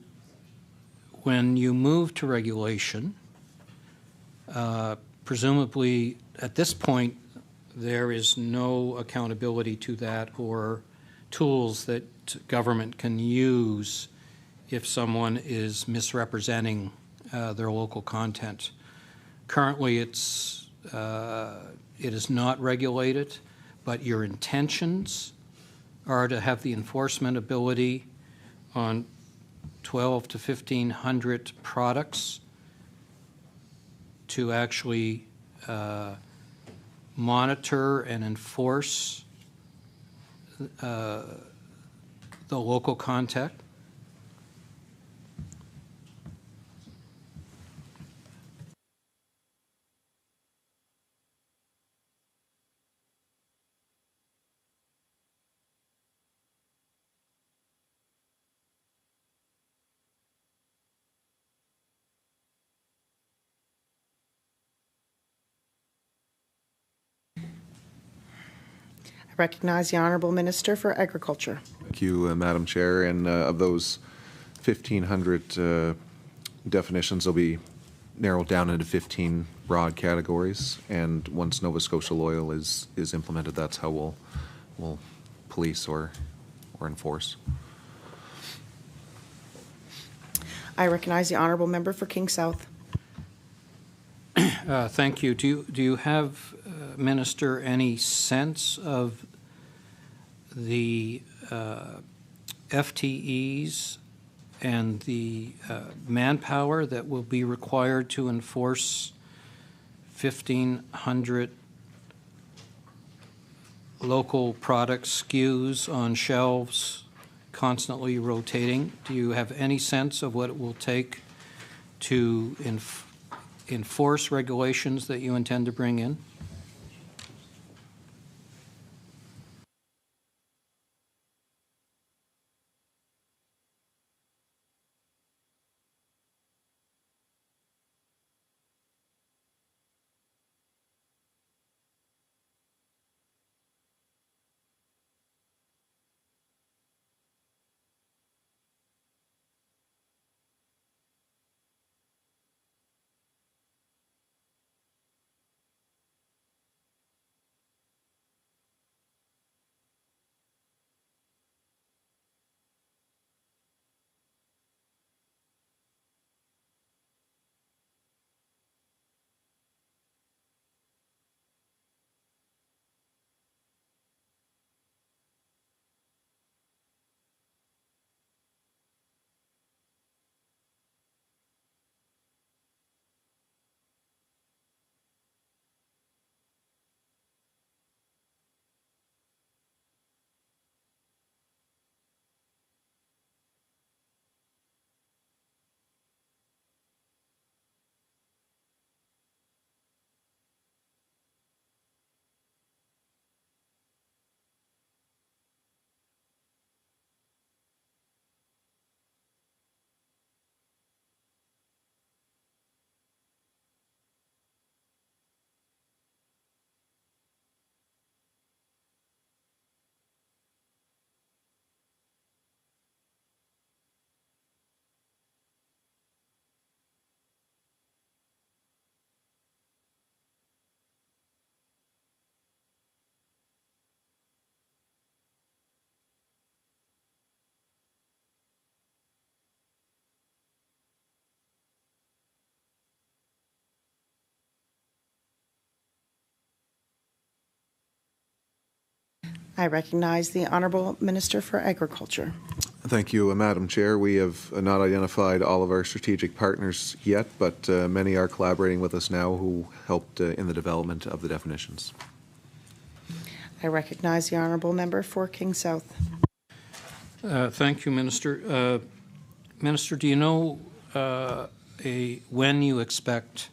when you move to regulation, presumably at this point there is no accountability to that or tools that government can use if someone is misrepresenting their local content. Currently it is not regulated, but your intentions are to have the enforcement ability on 12 to 1,500 products to actually monitor and enforce the local content. I recognize the Honourable Minister for Agriculture. Thank you, Madam Chair. And of those 1,500 definitions, they'll be narrowed down into 15 broad categories. And once Nova Scotia Loyal is implemented, that's how we'll police or enforce. I recognize the Honourable Member for King South. Thank you. Do you have, Minister, any sense of the FTEs and the manpower that will be required to enforce 1,500 local product SKUs on shelves constantly rotating. Do you have any sense of what it will take to enforce regulations that you intend to bring in? I recognize the Honourable Minister for Agriculture. Thank you, Madam Chair. We have not identified all of our strategic partners yet, but many are collaborating with us now who helped in the development of the definitions. I recognize the Honourable Member for King South. Thank you, Minister. Minister, do you know when you expect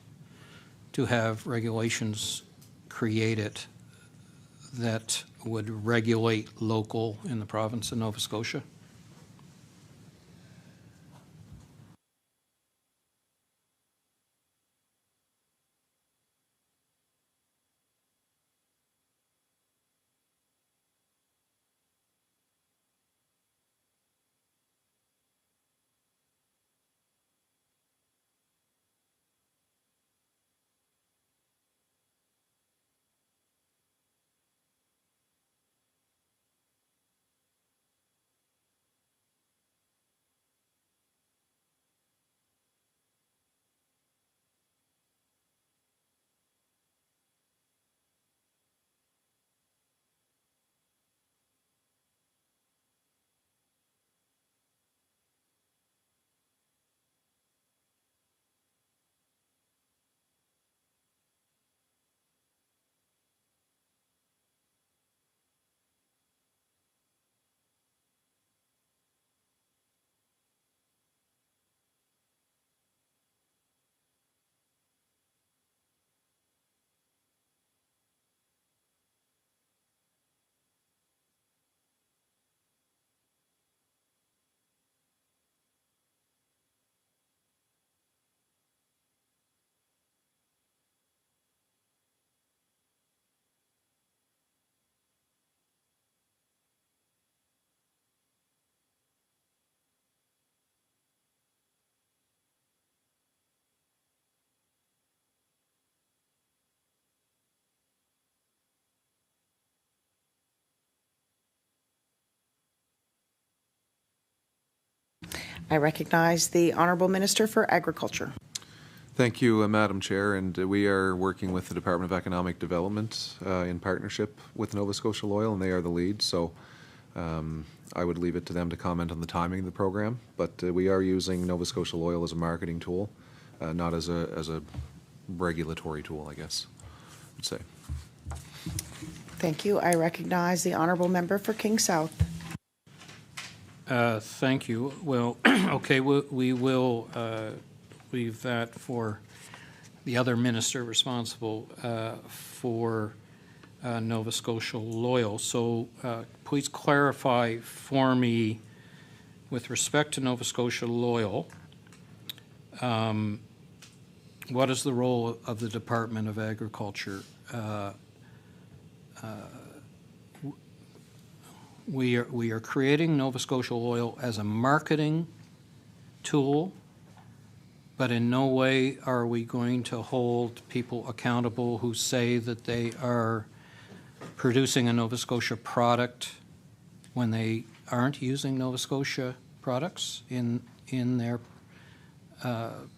to have regulations created that would regulate local in the province of Nova Scotia? I recognize the Honourable Minister for Agriculture. Thank you, Madam Chair, and we are working with the Department of Economic Development in partnership with Nova Scotia Loyal, and they are the lead. So I would leave it to them to comment on the timing of the program, but we are using Nova Scotia Loyal as a marketing tool, not as a regulatory tool, I guess I would say. Thank you. I recognize the honourable member for King South. Thank you. Well, okay, we will leave that for the other minister responsible for Nova Scotia Loyal. So please clarify for me, with respect to Nova Scotia Loyal, what is the role of the Department of Agriculture? We are creating Nova Scotia Loyal as a marketing tool, but in no way are we going to hold people accountable who say that they are producing a Nova Scotia product when they aren't using Nova Scotia products in their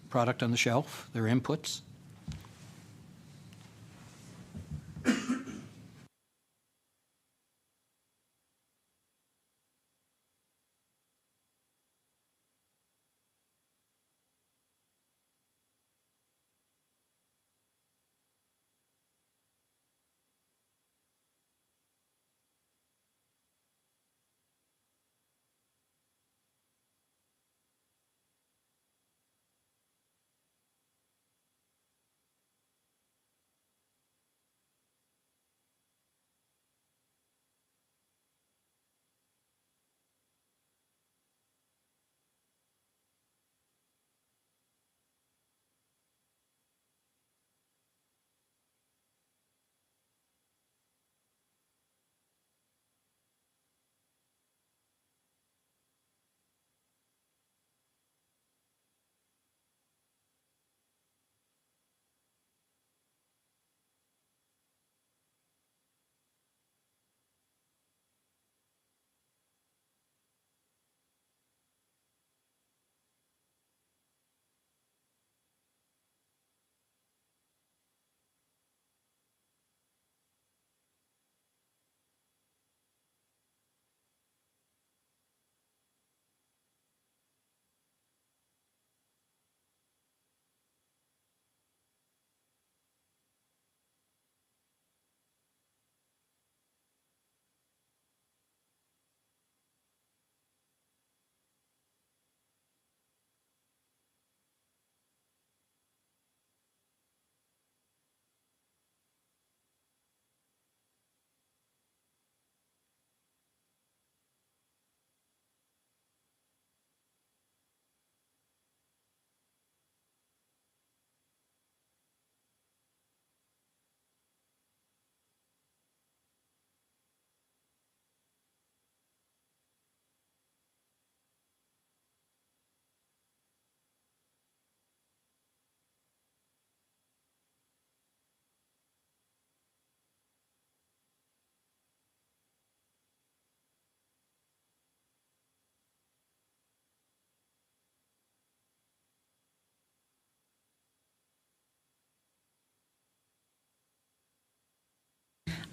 product on the shelf, their inputs.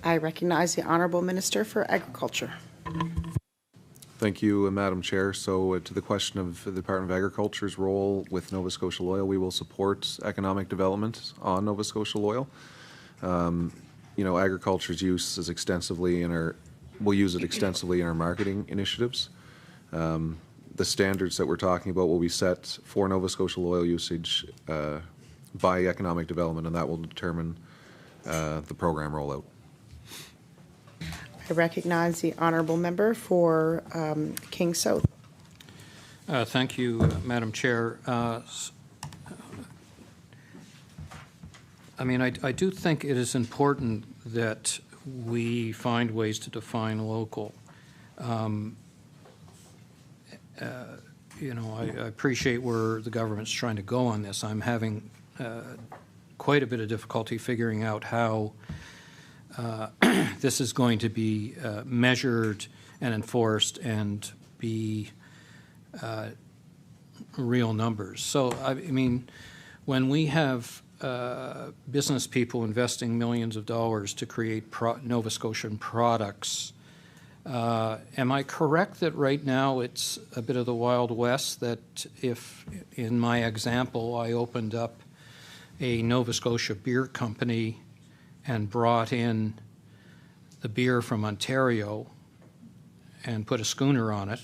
I recognize the honourable minister for Agriculture. Thank you, Madam Chair. So to the question of the Department of Agriculture's role with Nova Scotia Loyal, we will support economic development on Nova Scotia Loyal. You know, agriculture's use is extensively in our, we'll use it extensively in our marketing initiatives. The standards that we're talking about will be set for Nova Scotia Loyal usage by economic development, and that will determine the program rollout. I recognize the honourable member for King South. Thank you, Madam Chair. I mean, I do think it is important that we find ways to define local. You know, I appreciate where the government's trying to go on this. I'm having quite a bit of difficulty figuring out how this is going to be measured and enforced and be real numbers. So, I mean, when we have business people investing millions of dollars to create Nova Scotian products, Am I correct that right now it's a bit of the Wild West, that if, in my example, I opened up a Nova Scotia beer company and brought in the beer from Ontario and put a schooner on it,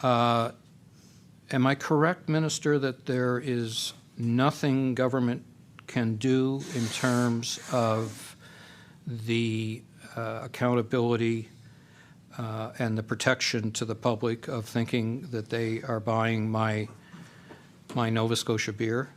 am I correct, Minister, that there is nothing government can do in terms of the accountability and the protection to the public of thinking that they are buying my Nova Scotia beer?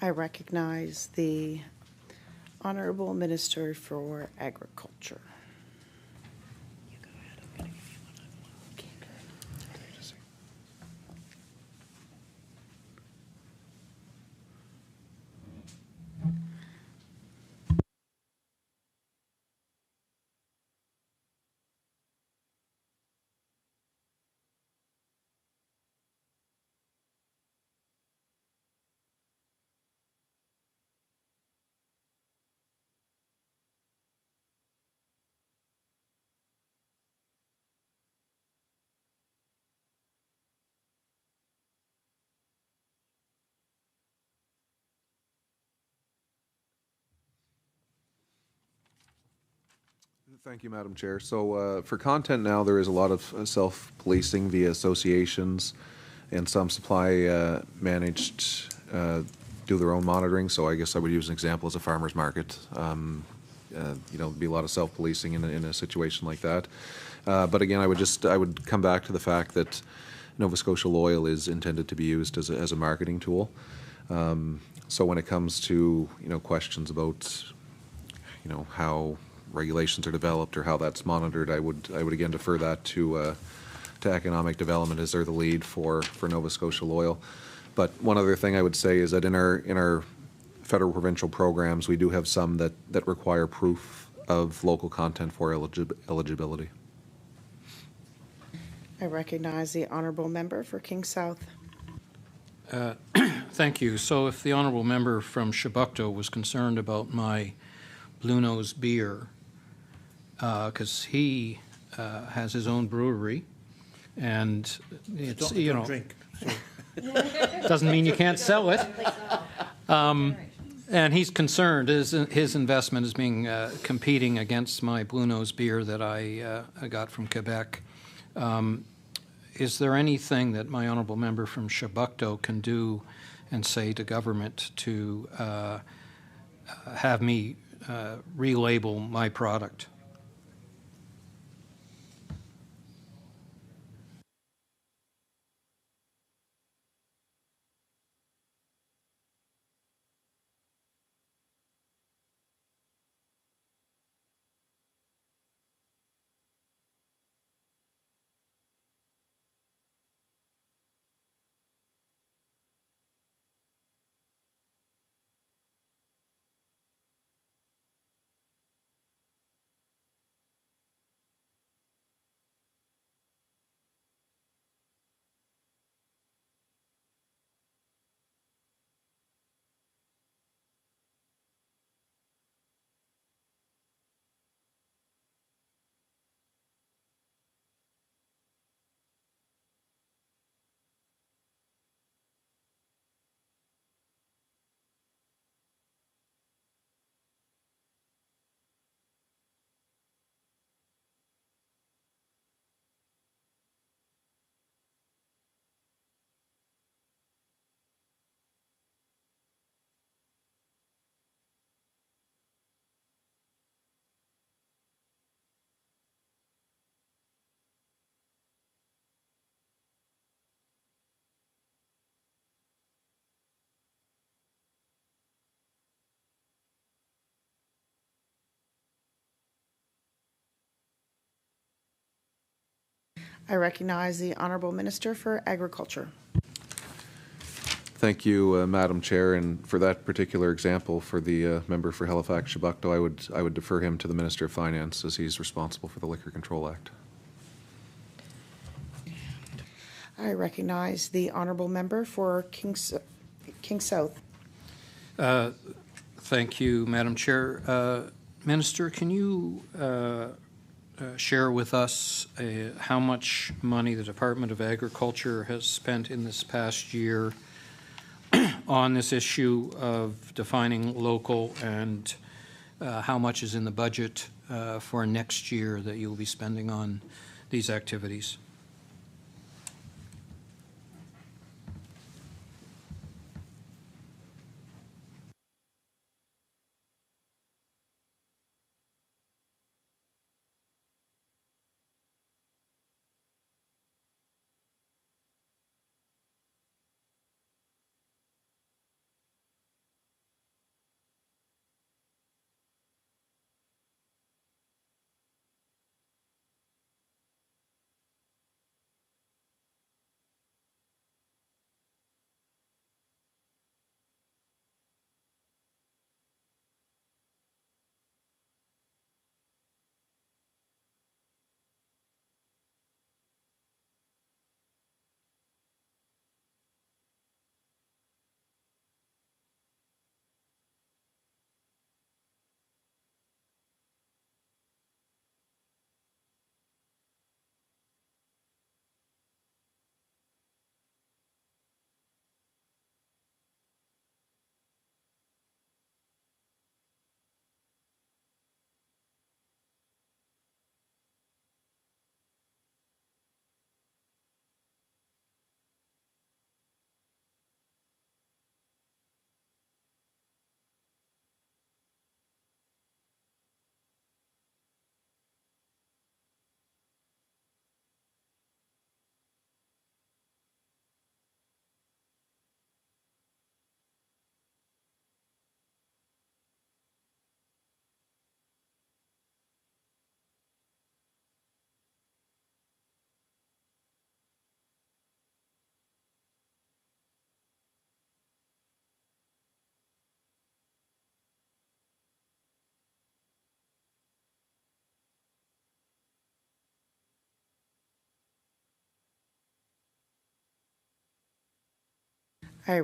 I recognize the Honorable Minister for Agriculture. Thank you, Madam Chair. So for content now, there is a lot of self-policing via associations, and some supply managed do their own monitoring. So I guess I would use an example as a farmer's market. You know, be a lot of self-policing in a situation like that. But again, I would come back to the fact that Nova Scotia Loyal is intended to be used as a marketing tool. So when it comes to questions about how regulations are developed or how that's monitored, I would again defer that to economic development, as they're the lead for Nova Scotia Loyal. But one other thing I would say is that in our federal provincial programs, we do have some that require proof of local content for eligibility. I recognize the honourable member for King South. Thank you. So if the honourable member from Chebucto was concerned about my Blue Nose beer, because he has his own brewery, and it's, you know, Drink. doesn't mean you can't sell it. And he's concerned his investment is being competing against my Blue Nose beer that I got from Quebec. Is there anything that my honourable member from Chebucto can do and say to government to have me relabel my product? I recognize the honourable minister for Agriculture. Thank you, Madam Chair, and for that particular example, for the member for Halifax Chebucto, I would defer him to the Minister of Finance, as he's responsible for the Liquor Control Act. I recognize the honourable member for King South. Thank you, Madam Chair. Minister, can you share with us how much money the Department of Agriculture has spent in this past year on this issue of defining local, and how much is in the budget for next year that you'll be spending on these activities? I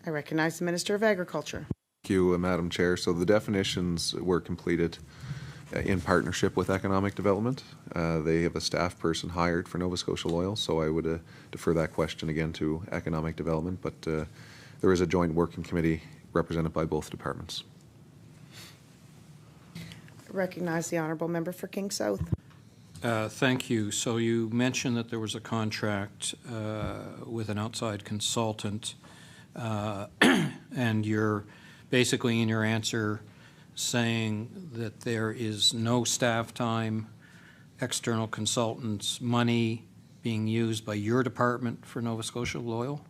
recognize the Minister of Agriculture. Thank you, Madam Chair. So the definitions were completed in partnership with Economic Development. They have a staff person hired for Nova Scotia Loyal, so I would defer that question again to Economic Development, but there is a joint working committee represented by both departments. I recognize the Honourable Member for King South. Thank you. So you mentioned that there was a contract with an outside consultant, and you're basically in your answer saying that there is no staff time, external consultants, money being used by your department for Nova Scotia Loyal?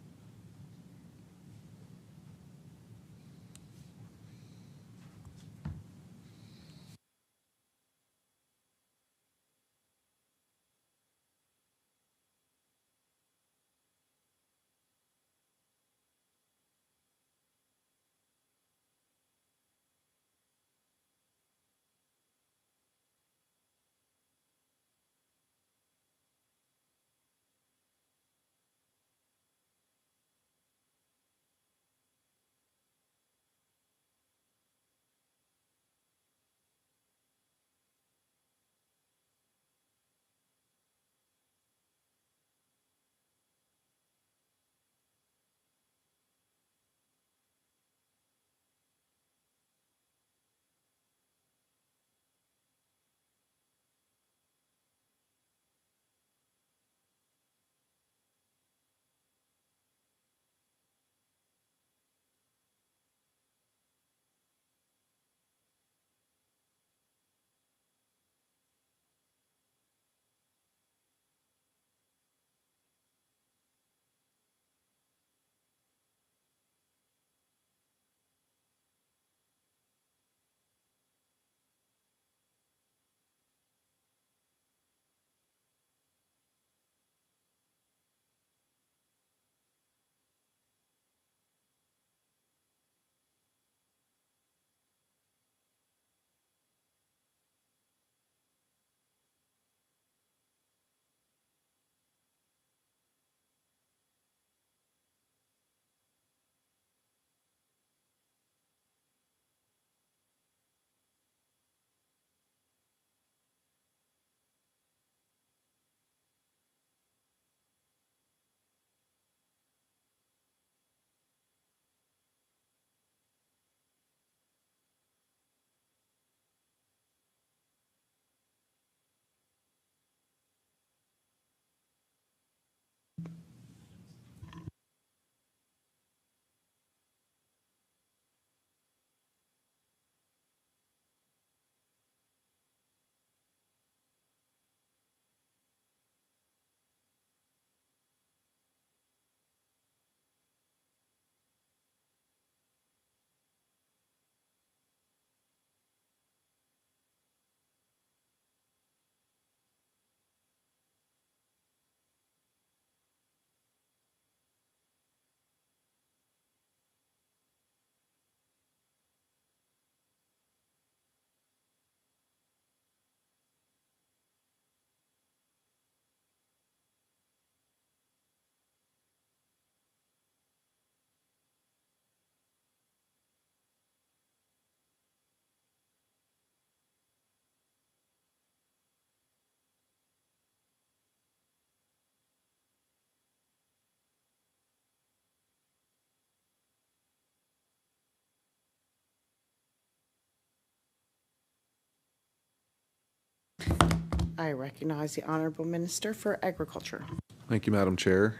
I recognize the Honourable Minister for Agriculture. Thank you, Madam Chair.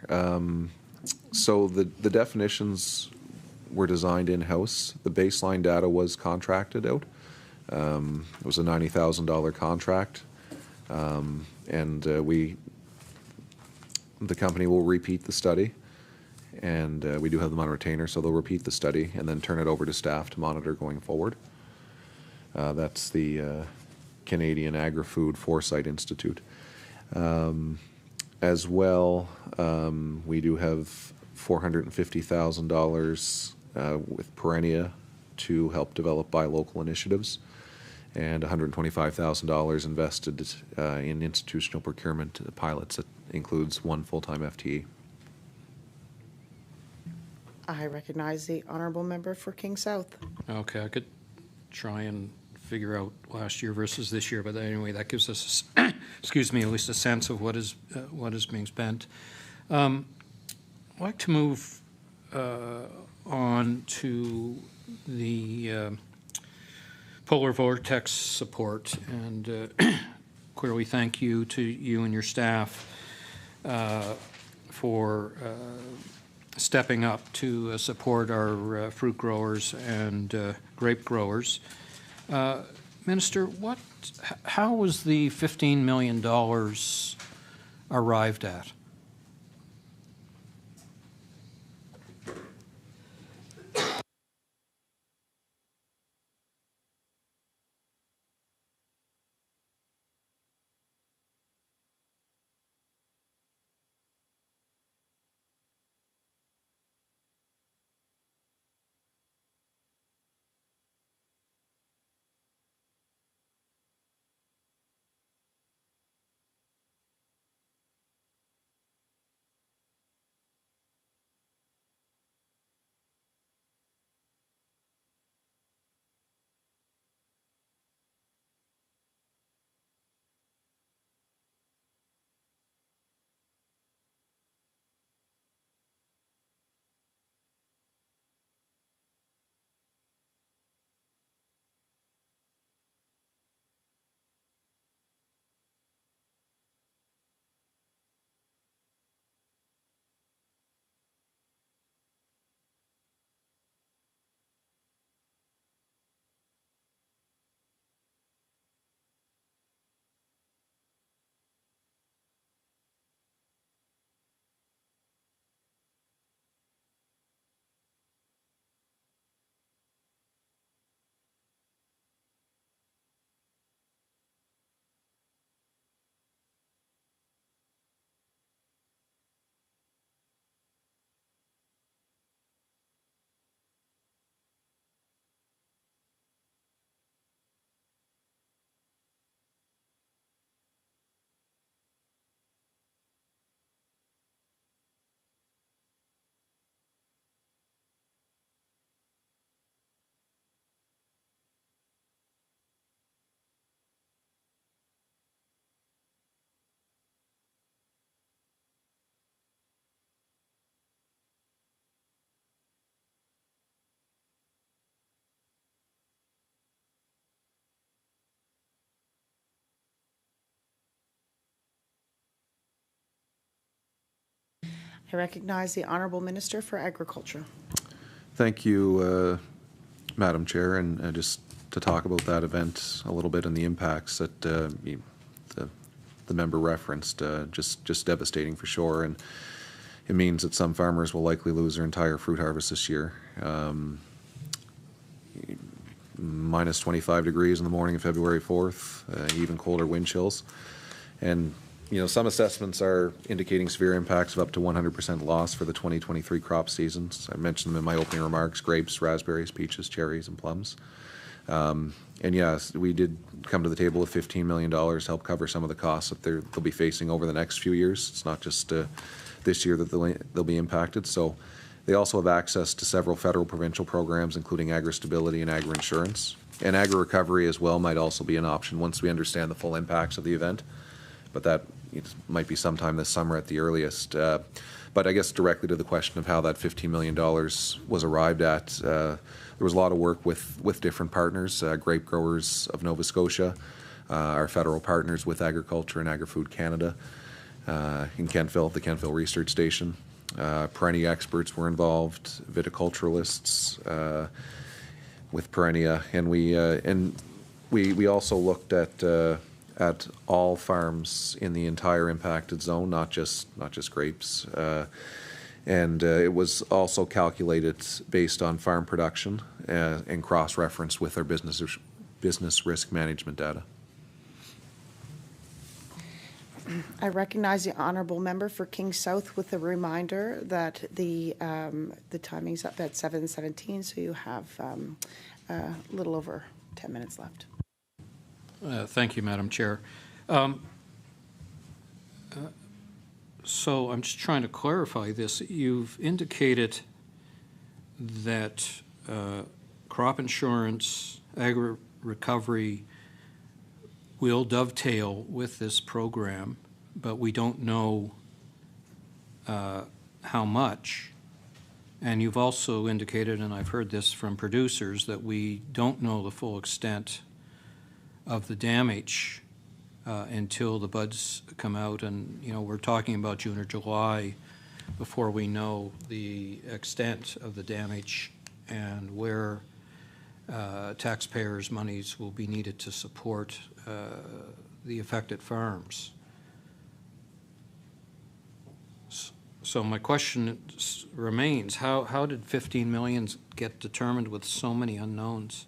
So the definitions were designed in-house. The baseline data was contracted out. It was a $90,000 contract, and the company will repeat the study, and we do have them on retainer, so they'll repeat the study and then turn it over to staff to monitor going forward. That's the Canadian Agri-Food Foresight Institute. As well, we do have $450,000 with Perennia to help develop buy local initiatives, and $125,000 invested in institutional procurement pilots. That includes one full-time FTE. I recognize the honourable member for King South. Okay, I could try and figure out last year versus this year, but anyway, that gives us, excuse me, at least a sense of what is being spent. I'd like to move on to the polar vortex support, and clearly thank you to you and your staff for stepping up to support our fruit growers and grape growers. Minister, how was the $15 million arrived at? I recognize the honourable minister for Agriculture. Thank you, Madam Chair, and just to talk about that event a little bit and the impacts that the member referenced, just devastating for sure, and it means that some farmers will likely lose their entire fruit harvest this year. Minus 25 degrees in the morning of February 4th, even colder wind chills, and some assessments are indicating severe impacts of up to 100% loss for the 2023 crop seasons. I mentioned them in my opening remarks: grapes, raspberries, peaches, cherries, and plums. And yes, we did come to the table with $15 million to help cover some of the costs that they'll be facing over the next few years. It's not just this year that they'll be impacted. So they also have access to several federal provincial programs, including agri-stability and agri-insurance. And agri-recovery as well might also be an option once we understand the full impacts of the event. But that might be sometime this summer at the earliest. But I guess directly to the question of how that $15 million was arrived at, there was a lot of work with different partners, grape growers of Nova Scotia, our federal partners with Agriculture and Agri-Food Canada, in Kentville, the Kentville Research Station. Perennia experts were involved, viticulturalists with Perennia, and we also looked at all farms in the entire impacted zone, not just grapes. And it was also calculated based on farm production and cross-referenced with our business risk management data. I recognize the honourable member for King South with a reminder that the timing's up at 7:17, so you have a little over 10 minutes left. Thank you, Madam Chair. So I'm just trying to clarify this. You've indicated that crop insurance, agri-recovery will dovetail with this program, but we don't know how much. And you've also indicated, and I've heard this from producers, that we don't know the full extent of the damage until the buds come out. And, you know, we're talking about June or July before we know the extent of the damage and where taxpayers' monies will be needed to support the affected farms. So my question remains, how did 15 million get determined with so many unknowns?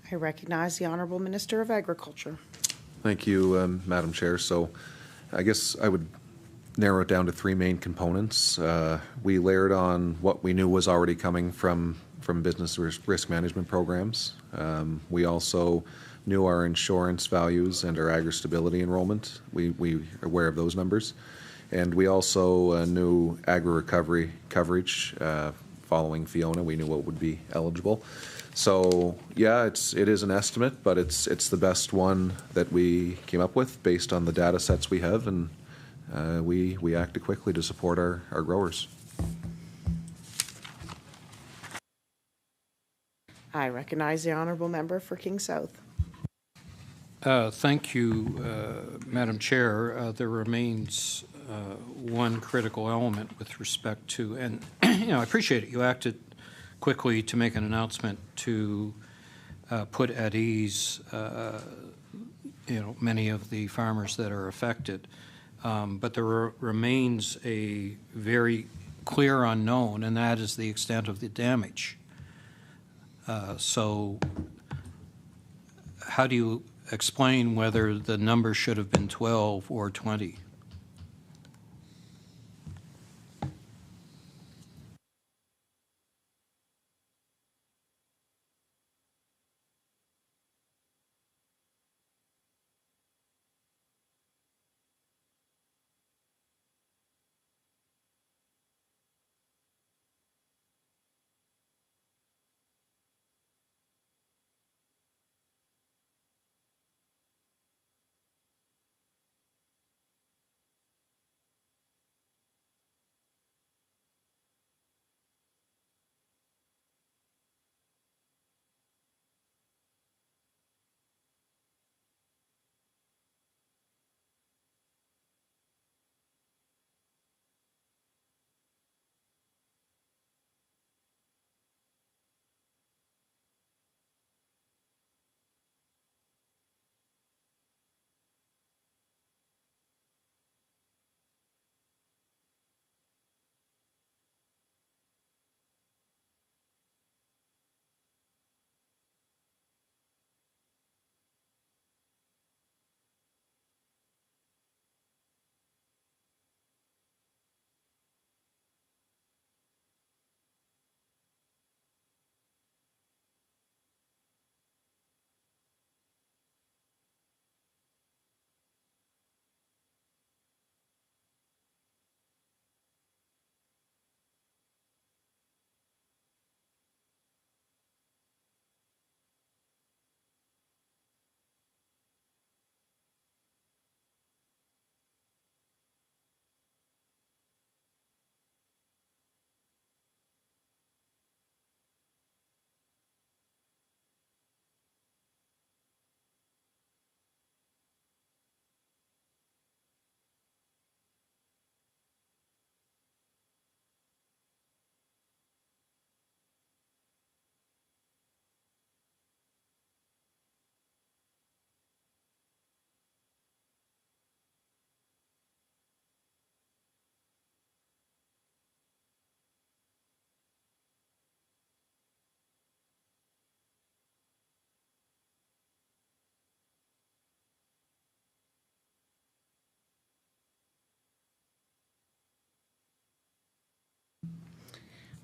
I recognize the Honourable Minister of Agriculture. Thank you, Madam Chair. So I guess I would narrow it down to three main components. We layered on what we knew was already coming from business risk management programs. We also knew our insurance values and our agri-stability enrollment. We are aware of those numbers. And we also knew agri-recovery coverage following Fiona. We knew what would be eligible. So yeah, it is an estimate, but it's the best one that we came up with based on the data sets we have, and we acted quickly to support our growers. I recognize the honourable member for King South. Thank you, Madam Chair. There remains one critical element with respect to, and I appreciate it. You acted quickly to make an announcement to put at ease, many of the farmers that are affected. But there remains a very clear unknown, and that is the extent of the damage. So how do you explain whether the number should have been 12 or 20?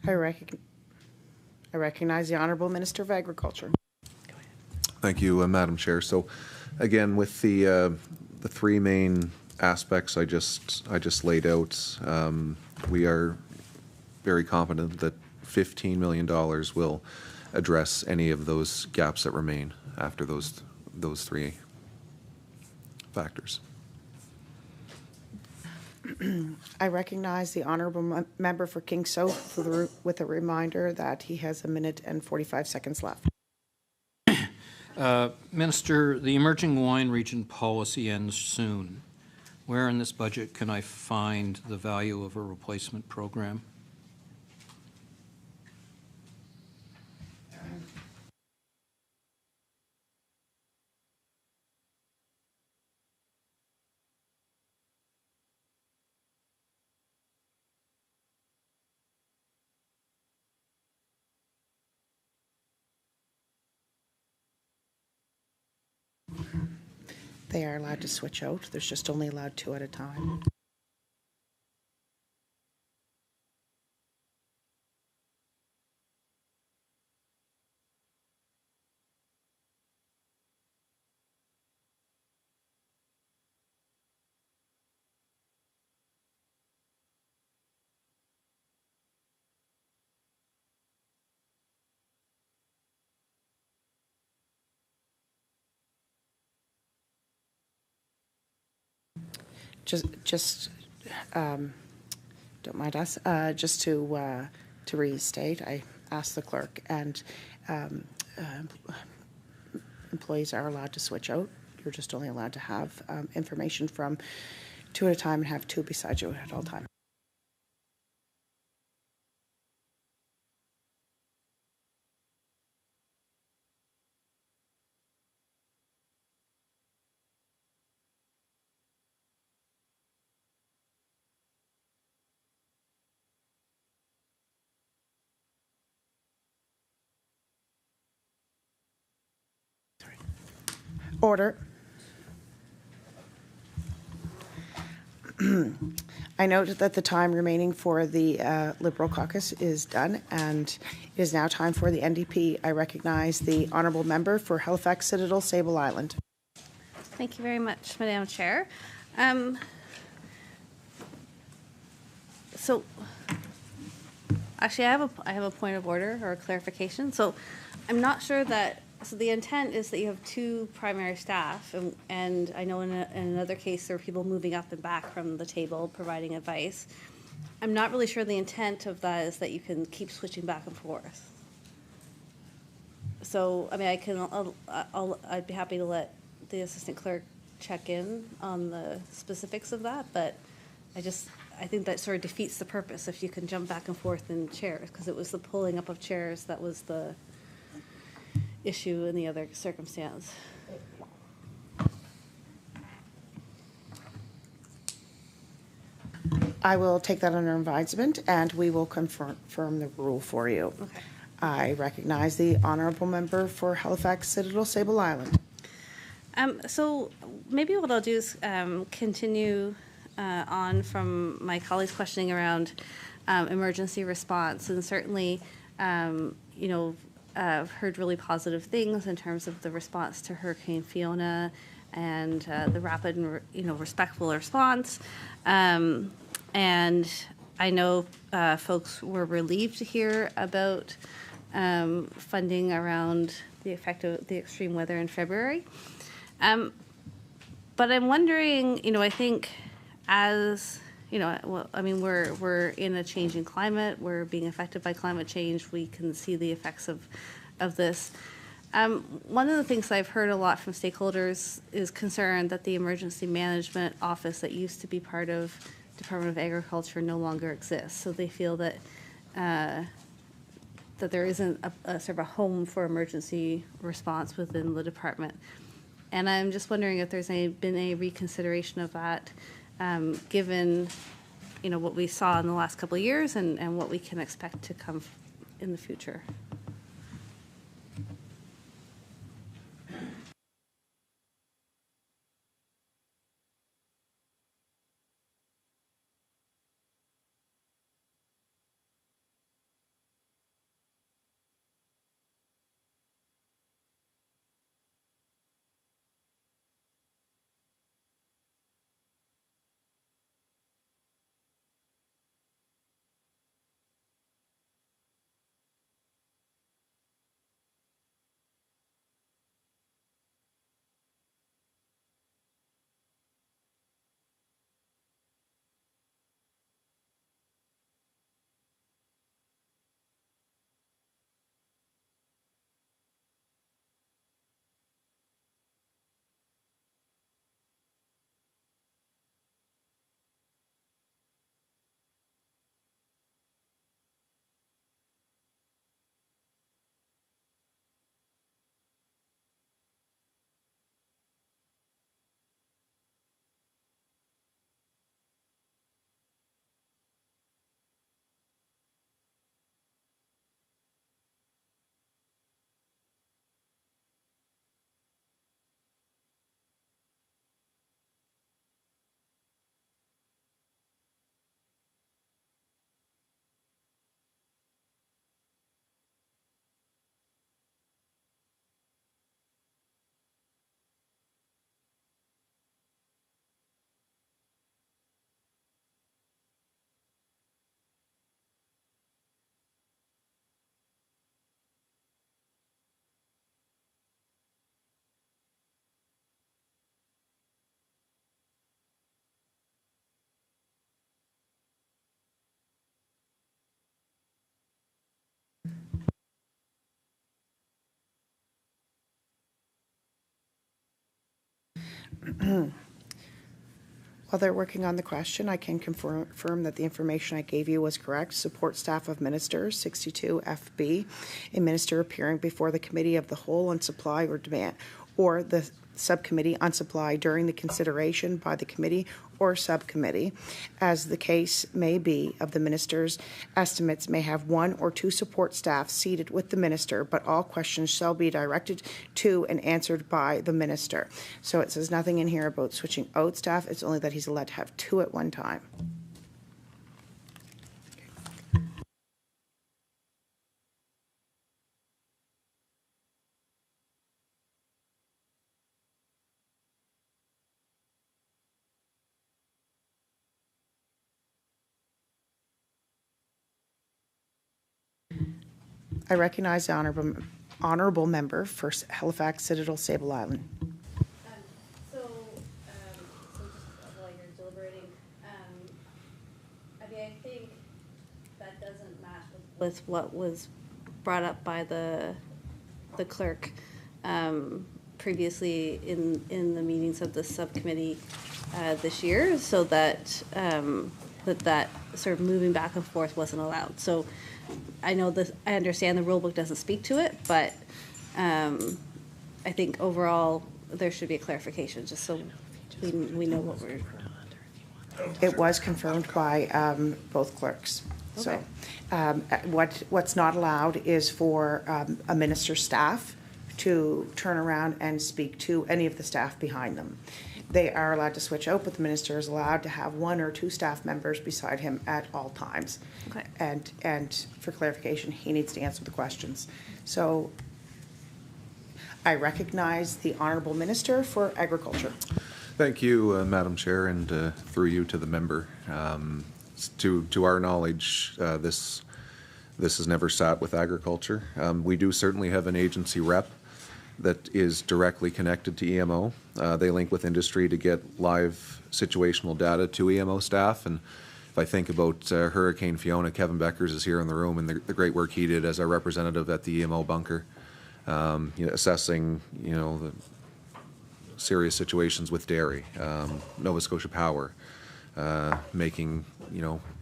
I recognize the Honourable Minister of Agriculture. Thank you, Madam Chair. So, again, with the three main aspects I just laid out, we are very confident that $15 million will address any of those gaps that remain after those three factors. I recognize the honourable member for King South with a reminder that he has 1 minute and 45 seconds left. Minister, the emerging wine region policy ends soon. Where in this budget can I find the value of a replacement program? They are allowed to switch out. There's just only allowed 2 at a time. Don't mind us. Just to restate, I asked the clerk, and employees are allowed to switch out. You're just only allowed to have information from 2 at a time and have 2 beside you at all times. Order. I note that the time remaining for the Liberal caucus is done, and it is now time for the NDP. I recognize the honourable member for Halifax Citadel, Sable Island. Thank you very much, Madam Chair. So, actually, I have a point of order or a clarification. So, I'm not sure that. So the intent is that you have 2 primary staff, and I know in another case there are people moving up and back from the table providing advice. I'm not really sure the intent of that is that you can keep switching back and forth. So, I mean, I'd be happy to let the assistant clerk check in on the specifics of that, but I think that sort of defeats the purpose if you can jump back and forth in chairs, because it was the pulling up of chairs that was the issue in the other circumstance. I will take that under advisement, and we will confirm the rule for you. Okay. I recognize the honourable member for Halifax Citadel, Sable Island. So maybe what I'll do is continue on from my colleagues' questioning around emergency response, and certainly, you know, I've heard really positive things in terms of the response to Hurricane Fiona and the rapid and respectful response. And I know folks were relieved to hear about funding around the effect of the extreme weather in February. But I'm wondering, I think as well, I mean, we're in a changing climate. We're being affected by climate change. We can see the effects of this. One of the things I've heard a lot from stakeholders is concern that the emergency management office that used to be part of Department of Agriculture no longer exists. So they feel that that there isn't a sort of a home for emergency response within the department. And I'm just wondering if there's been a reconsideration of that, given what we saw in the last couple of years and what we can expect to come in the future. While they're working on the question, I can confirm that the information I gave you was correct. Support staff of ministers, 62 FB, a minister appearing before the Committee of the Whole on supply or demand, or the Subcommittee on supply during the consideration by the committee or subcommittee, as the case may be of the minister's estimates, may have one or two support staff seated with the minister, but all questions shall be directed to and answered by the minister. So it says nothing in here about switching out staff. It's only that he's allowed to have two at one time. I recognize the honorable member for Halifax Citadel Sable Island. So just while you're deliberating, I mean, I think that doesn't match with what was brought up by the clerk previously in the meetings of the subcommittee this year, so that that sort of moving back and forth wasn't allowed. So I know this, I understand the rule book doesn't speak to it, but I think overall there should be a clarification, just so we know what we're. It was confirmed by both clerks. Okay. So what's not allowed is for a minister's staff to turn around and speak to any of the staff behind them. They are allowed to switch out, but the minister is allowed to have one or two staff members beside him at all times. Okay. And for clarification, he needs to answer the questions. So I recognize the Honourable Minister for Agriculture. Thank you, Madam Chair, and through you to the member. To our knowledge, this has never sat with agriculture. We do certainly have an agency rep that is directly connected to EMO. They link with industry to get live situational data to EMO staff. And if I think about Hurricane Fiona, Kevin Beckers is here in the room, and the great work he did as our representative at the EMO bunker, assessing, the serious situations with dairy, Nova Scotia Power, making,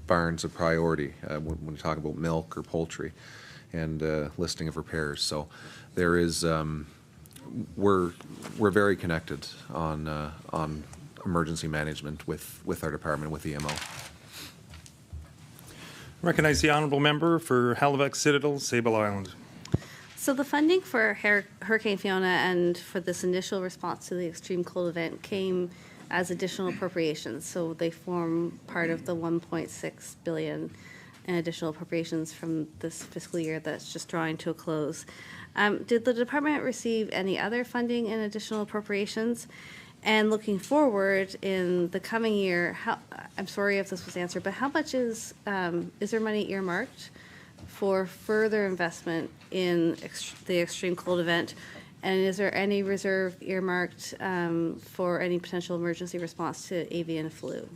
barns a priority when we talk about milk or poultry, and listing of repairs. So there is, we're very connected on emergency management with our department, with EMO. Recognize the honourable member for Halifax Citadel, Sable Island. So the funding for Hurricane Fiona and for this initial response to the extreme cold event came as additional appropriations. So they form part of the 1.6 billion in additional appropriations from this fiscal year that's just drawing to a close. Did the department receive any other funding in additional appropriations? And looking forward in the coming year, I'm sorry if this was answered, but how much is there money earmarked for further investment in the extreme cold event? And is there any reserve earmarked for any potential emergency response to avian flu?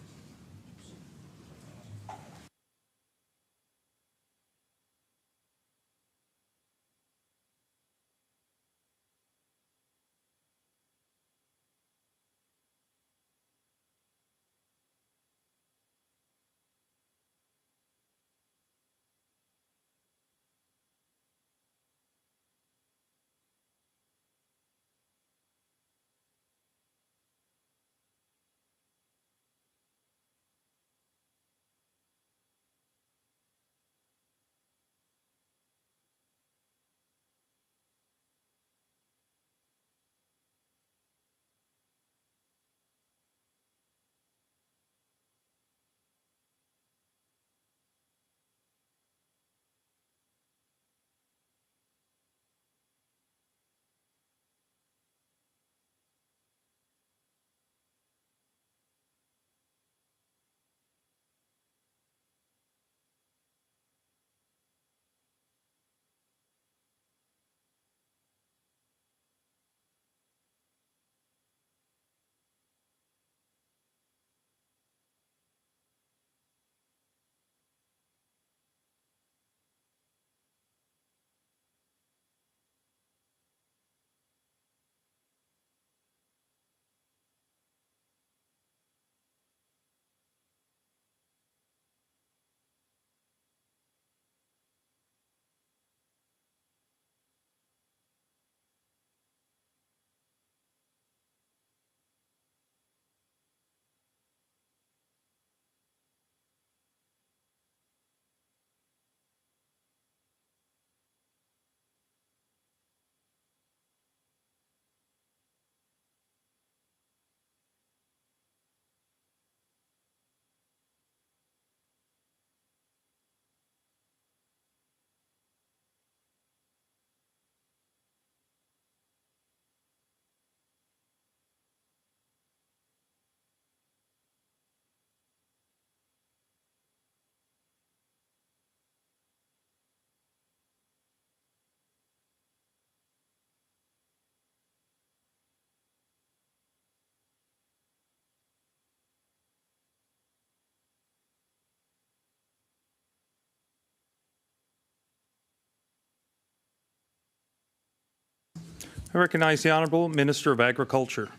I recognize the Honourable Minister of Agriculture.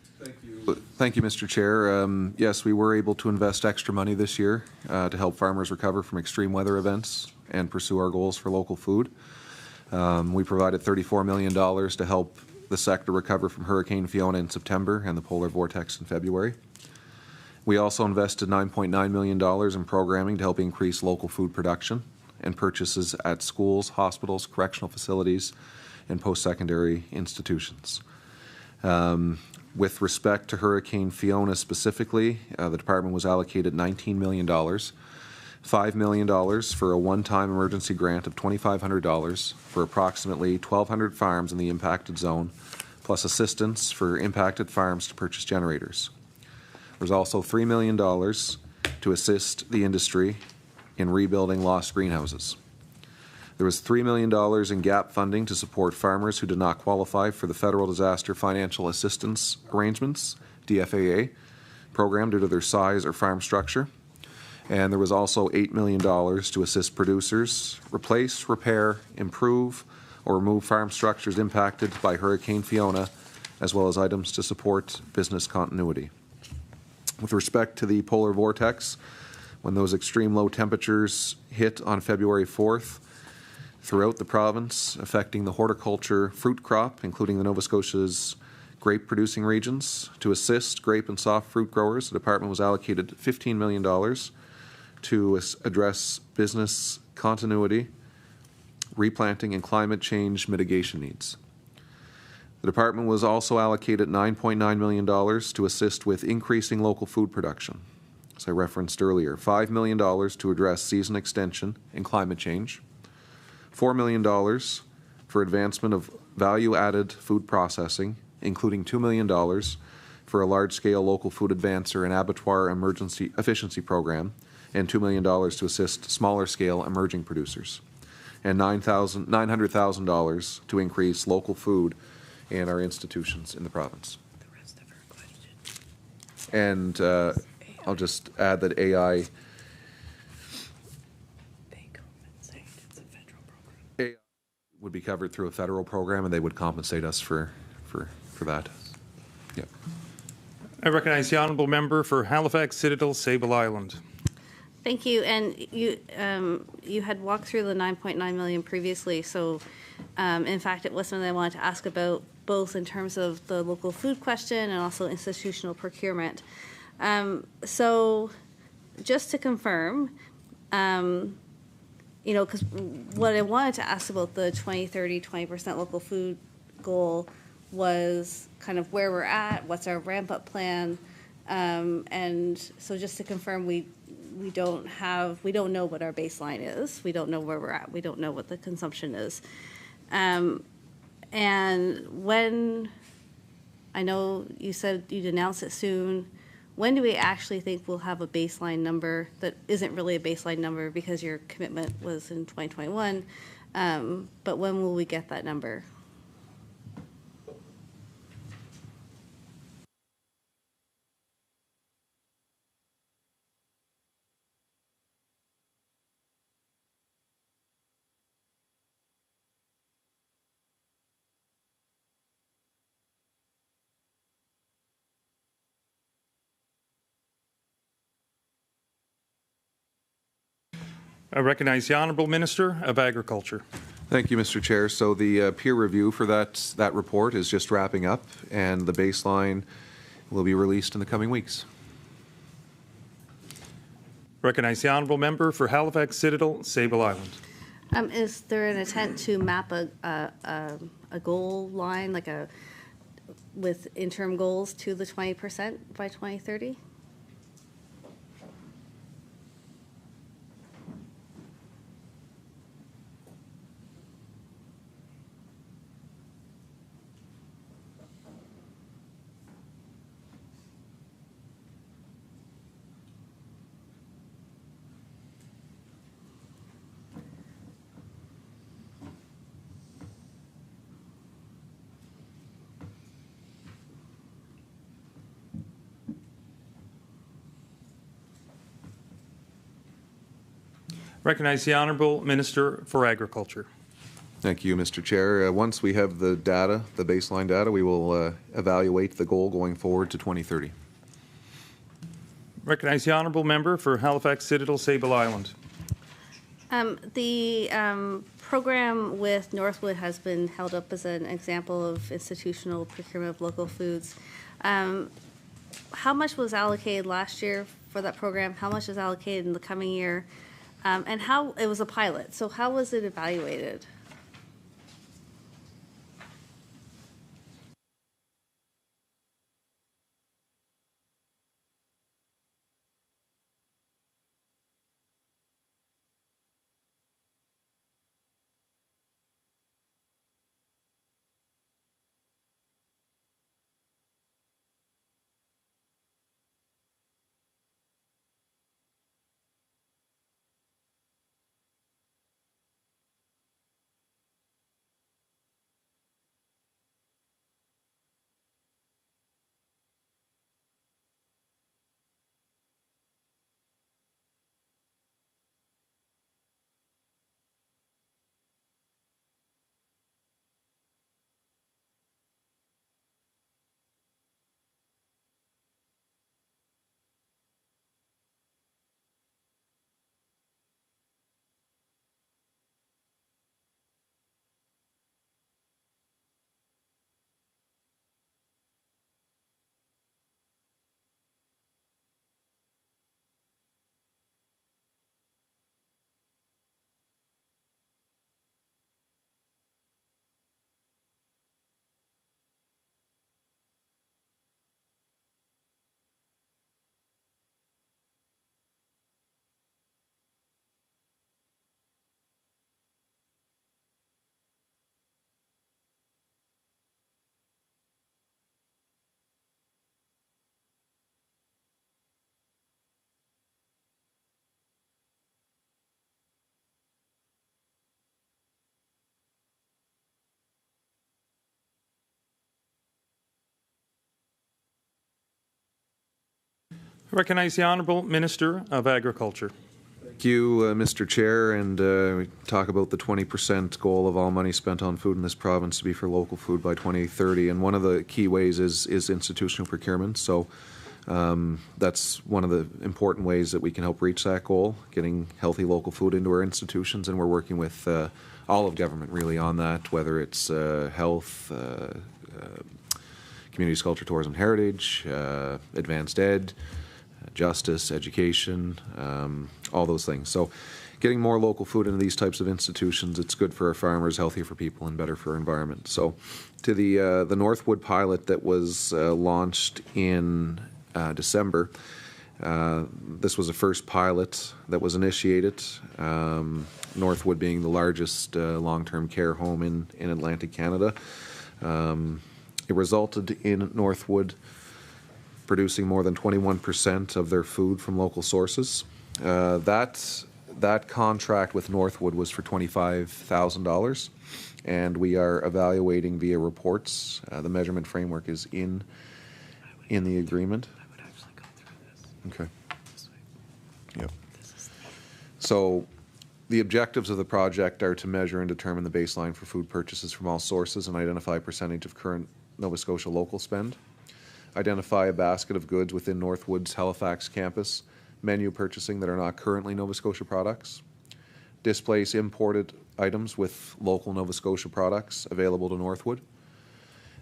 Thank you, Mr. Chair. Yes, we were able to invest extra money this year to help farmers recover from extreme weather events and pursue our goals for local food. We provided $34 million to help the sector recover from Hurricane Fiona in September and the polar vortex in February. We also invested $9.9 million in programming to help increase local food production and purchases at schools, hospitals, correctional facilities, and post-secondary institutions. With respect to Hurricane Fiona specifically, the department was allocated $19 million, $5 million for a one-time emergency grant of $2,500 for approximately 1,200 farms in the impacted zone, plus assistance for impacted farms to purchase generators. There's also $3 million to assist the industry in rebuilding lost greenhouses. There was $3 million in gap funding to support farmers who did not qualify for the Federal Disaster Financial Assistance Arrangements, DFAA, program due to their size or farm structure. And there was also $8 million to assist producers replace, repair, improve, or remove farm structures impacted by Hurricane Fiona, as well as items to support business continuity. With respect to the polar vortex, when those extreme low temperatures hit on February 4th, throughout the province, affecting the horticulture fruit crop, including the Nova Scotia's grape-producing regions. To assist grape and soft fruit growers, the department was allocated $15 million to address business continuity, replanting, and climate change mitigation needs. The department was also allocated $9.9 million to assist with increasing local food production. As I referenced earlier, $5 million to address season extension and climate change, $4 million for advancement of value-added food processing, including $2 million for a large-scale local food advancer and abattoir emergency efficiency program, and $2 million to assist smaller-scale emerging producers, and $900,000 to increase local food in our institutions in the province. The rest of her question. And I'll just add that AI would be covered through a federal program, and they would compensate us for that. Yeah. I recognize the Honourable Member for Halifax Citadel, Sable Island. Thank you. And you had walked through the $9.9 million previously, so in fact, it was something I wanted to ask about, both in terms of the local food question and also institutional procurement. So just to confirm, you know, because what I wanted to ask about the 2030, 20% local food goal was kind of where we're at, what's our ramp-up plan, and so just to confirm, we don't know what our baseline is, we don't know where we're at, we don't know what the consumption is, and when, I know you said you'd announce it soon. When do we actually think we'll have a baseline number that isn't really a baseline number because your commitment was in 2021, but when will we get that number? I recognize the Honourable Minister of Agriculture. Thank you, Mr. Chair. So the peer review for that report is just wrapping up, and the baseline will be released in the coming weeks. Recognize the Honourable Member for Halifax Citadel, Sable Island. Is there an intent to map a goal line, like with interim goals to the 20% by 2030? Recognize the Honourable Minister for Agriculture. Thank you, Mr. Chair. Once we have the data, the baseline data, we will evaluate the goal going forward to 2030. Recognize the honourable member for Halifax Citadel Sable Island. The program with Northwood has been held up as an example of institutional procurement of local foods. How much was allocated last year for that program? How much is allocated in the coming year? And how, it was a pilot, so how was it evaluated? I recognize the honourable Minister of Agriculture. Thank you, Mr. Chair, and we talk about the 20% goal of all money spent on food in this province to be for local food by 2030, and one of the key ways is institutional procurement. So that's one of the important ways that we can help reach that goal, getting healthy local food into our institutions, and we're working with all of government really on that, whether it's health, communities, culture, tourism, heritage, advanced ed, justice, education, all those things. So getting more local food into these types of institutions, it's good for our farmers, healthier for people, and better for our environment. So to the Northwood pilot that was launched in December, this was the first pilot that was initiated, Northwood being the largest long-term care home in Atlantic Canada. It resulted in Northwood producing more than 21% of their food from local sources. That contract with Northwood was for $25,000, and we are evaluating via reports. The measurement framework is in the agreement. Okay. Yep. So the objectives of the project are to measure and determine the baseline for food purchases from all sources and identify a percentage of current Nova Scotia local spend. Identify a basket of goods within Northwood's Halifax campus menu purchasing that are not currently Nova Scotia products. Displace imported items with local Nova Scotia products available to Northwood.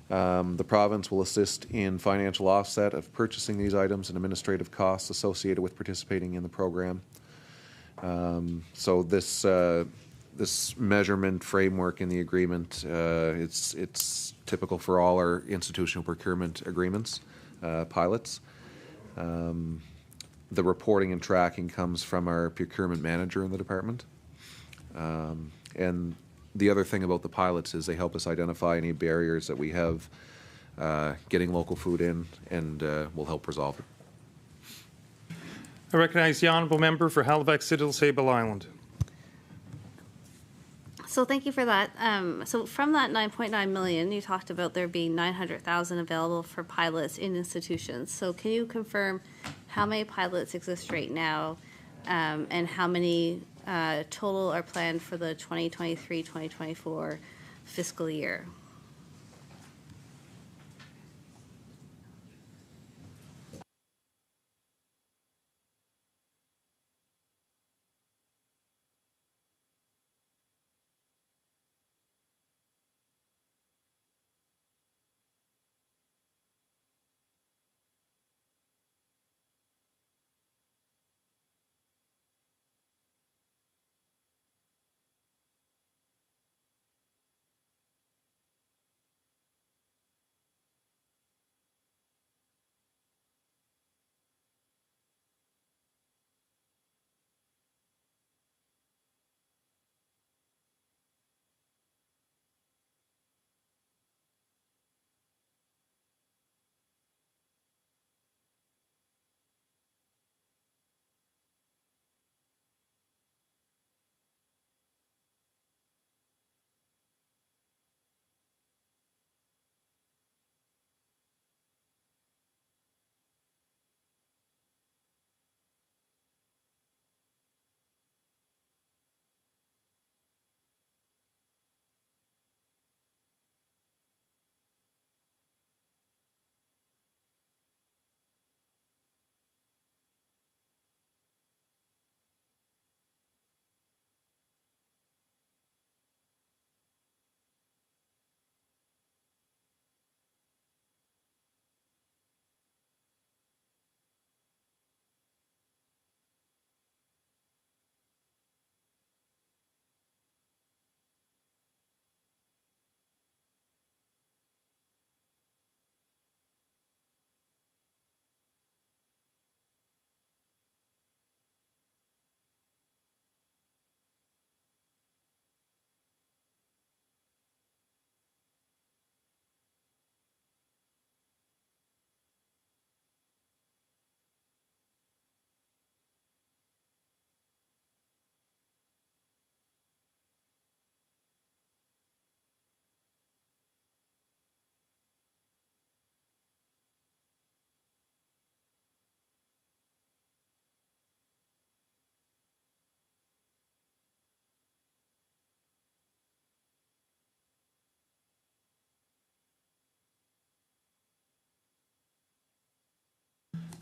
The province will assist in financial offset of purchasing these items and administrative costs associated with participating in the program. So this measurement framework in the agreement, it's typical for all our institutional procurement agreements, pilots. The reporting and tracking comes from our procurement manager in the department. And the other thing about the pilots is they help us identify any barriers that we have getting local food in, and will help resolve it. I recognize the honourable member for Halifax Citadel Sable Island. So thank you for that. So from that 9.9 million, you talked about there being 900,000 available for pilots in institutions. So can you confirm how many pilots exist right now, and how many total are planned for the 2023-2024 fiscal year.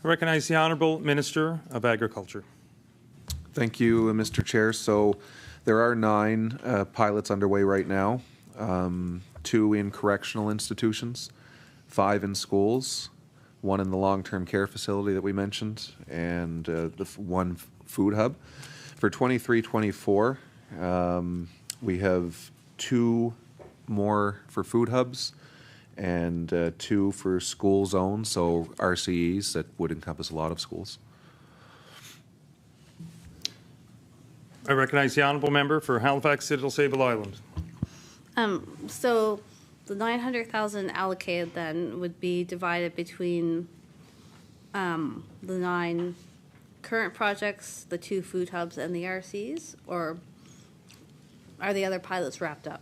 I recognize the Honourable Minister of Agriculture. Thank you, Mr. Chair. So there are 9 pilots underway right now, 2 in correctional institutions, 5 in schools, 1 in the long-term care facility that we mentioned, and the 1 food hub. For 23-24, we have 2 more for food hubs and 2 for school zones, so RCEs that would encompass a lot of schools. I recognize the Honourable Member for Halifax, Citadel, Sable Island. So the 900,000 allocated then would be divided between the 9 current projects, the 2 food hubs, and the RCs, or are the other pilots wrapped up?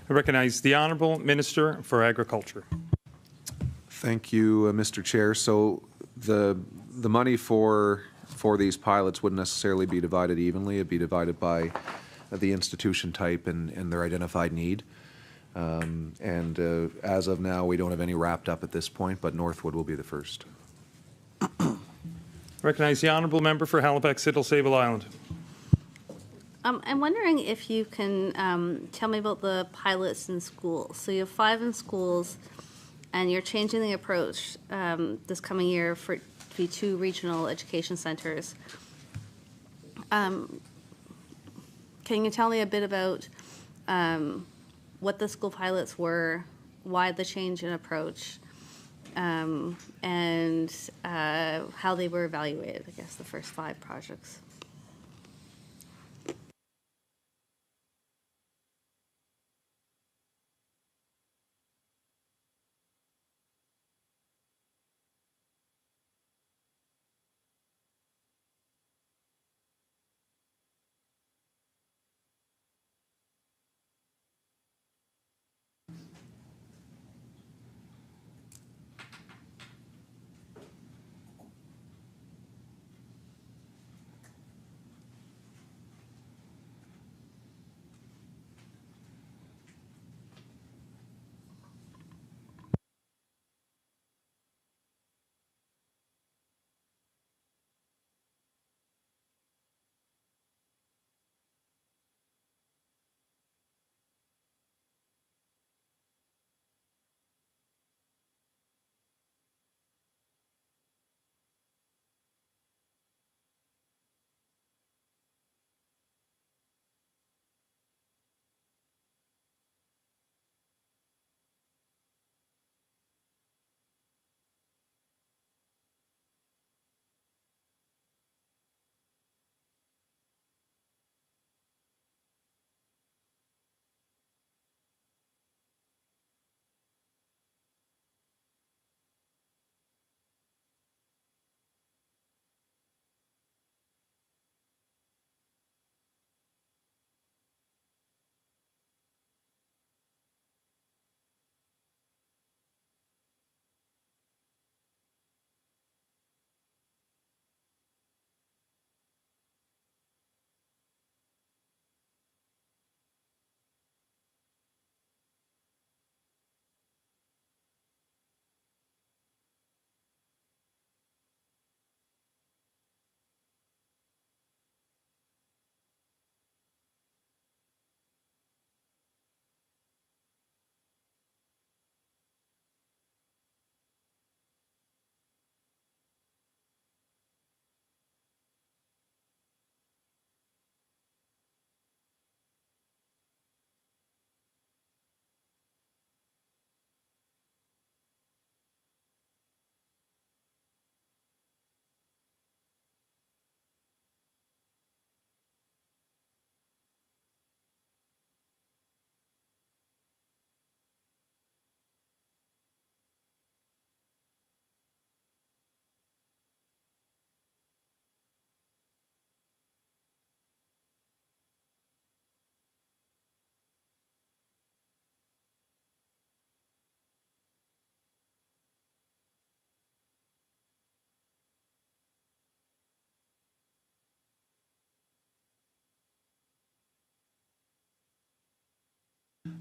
I recognize the Honourable Minister for Agriculture. Thank you, Mr. Chair. So the money for these pilots wouldn't necessarily be divided evenly. It'd be divided by the institution type and their identified need. As of now, we don't have any wrapped up at this point, but Northwood will be the first. Recognize the honourable member for Halifax, Siddle, Sable Island. I'm wondering if you can tell me about the pilots in schools. So you have 5 in schools, and you're changing the approach this coming year for to be 2 regional education centres. Can you tell me a bit about what the school pilots were, why the change in approach, and how they were evaluated, I guess, the first 5 projects?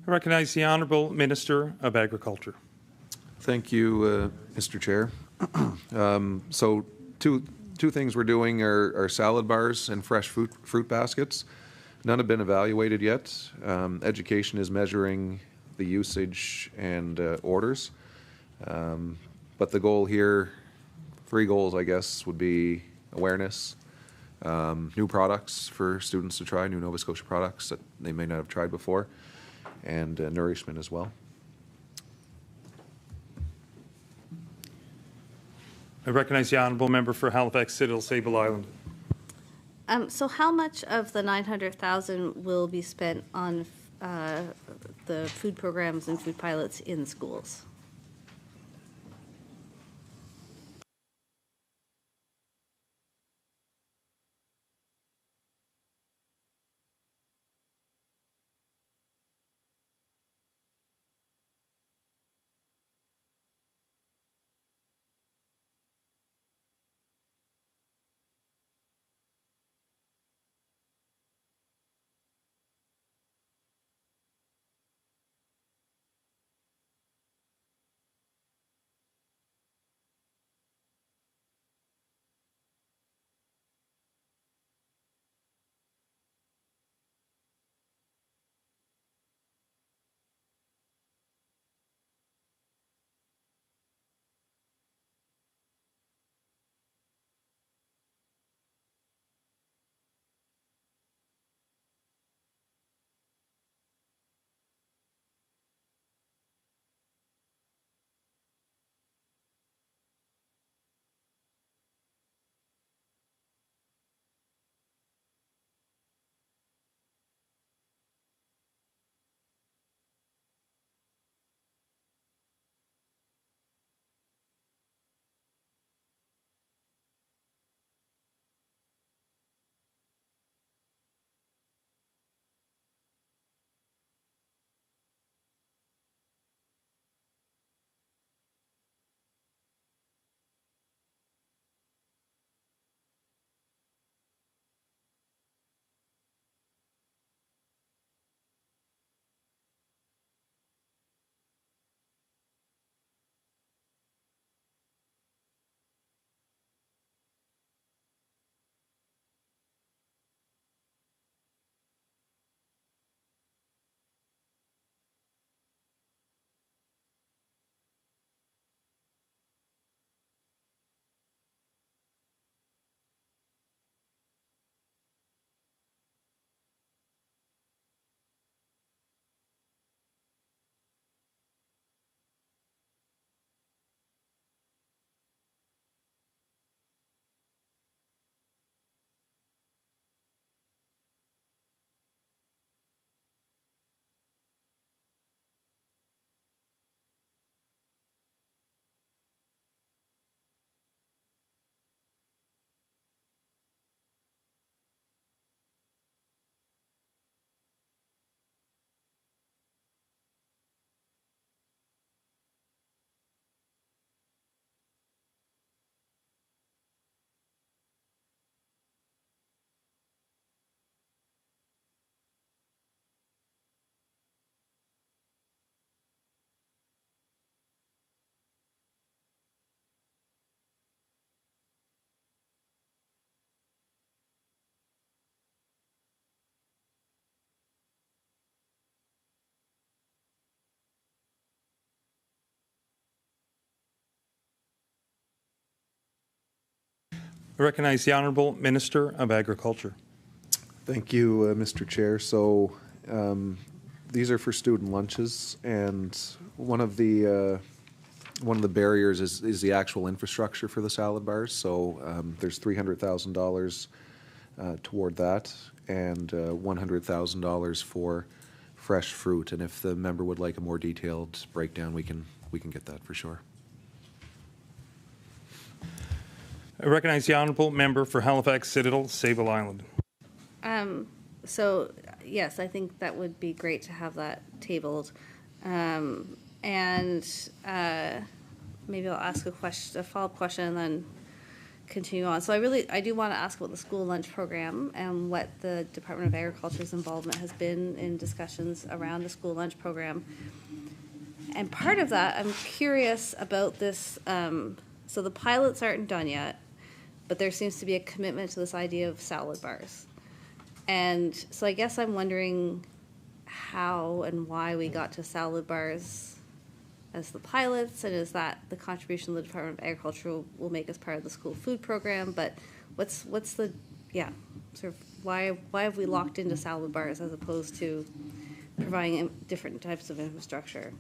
I recognize the honourable Minister of Agriculture. Thank you, Mr. Chair. So two things we're doing are salad bars and fresh fruit baskets. None have been evaluated yet. Education is measuring the usage and orders. But the goal here, 3 goals, I guess, would be awareness, new products for students to try, new Nova Scotia products that they may not have tried before, and nourishment as well. I recognize the honourable member for Halifax, Siddle, Sable Island. So how much of the 900,000 will be spent on the food programs and food pilots in schools? I recognize the Honourable Minister of Agriculture. Thank you, Mr. Chair. So these are for student lunches, and one of the barriers is the actual infrastructure for the salad bars. So there's $300,000 toward that, and $100,000 for fresh fruit. And if the member would like a more detailed breakdown, we can get that for sure. I recognize the Honourable Member for Halifax Citadel, Sable Island. So, yes, I think that would be great to have that tabled. And maybe I'll ask a follow-up question, and then continue on. So I do want to ask about the school lunch program and what the Department of Agriculture's involvement has been in discussions around the school lunch program. And part of that, I'm curious about this. So the pilots aren't done yet, but there seems to be a commitment to this idea of salad bars. And so I guess I'm wondering how and why we got to salad bars as the pilots, and is that the contribution the Department of Agriculture will make as part of the school food program? But what's the, sort of why have we locked into salad bars as opposed to providing different types of infrastructure?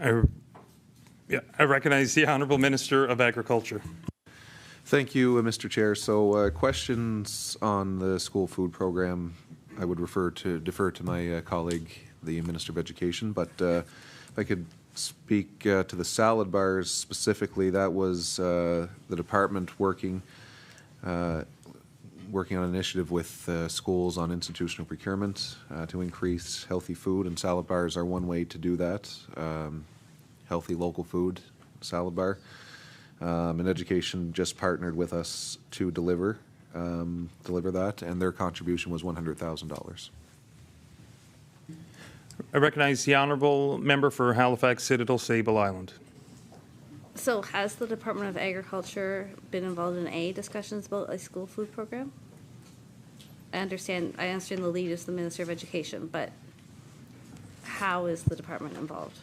I recognize the Honourable Minister of Agriculture. Thank you, Mr. Chair. So questions on the school food program, I would defer to my colleague, the Minister of Education. But if I could speak to the salad bars specifically, that was the department working on an initiative with schools on institutional procurement to increase healthy food, and salad bars are one way to do that. Healthy local food salad bar. And Education just partnered with us to deliver that, and their contribution was $100,000. I recognize the Honourable Member for Halifax Citadel, Sable Island. So has the Department of Agriculture been involved in discussions about a school food program? I understand the lead is the Minister of Education, but how is the department involved?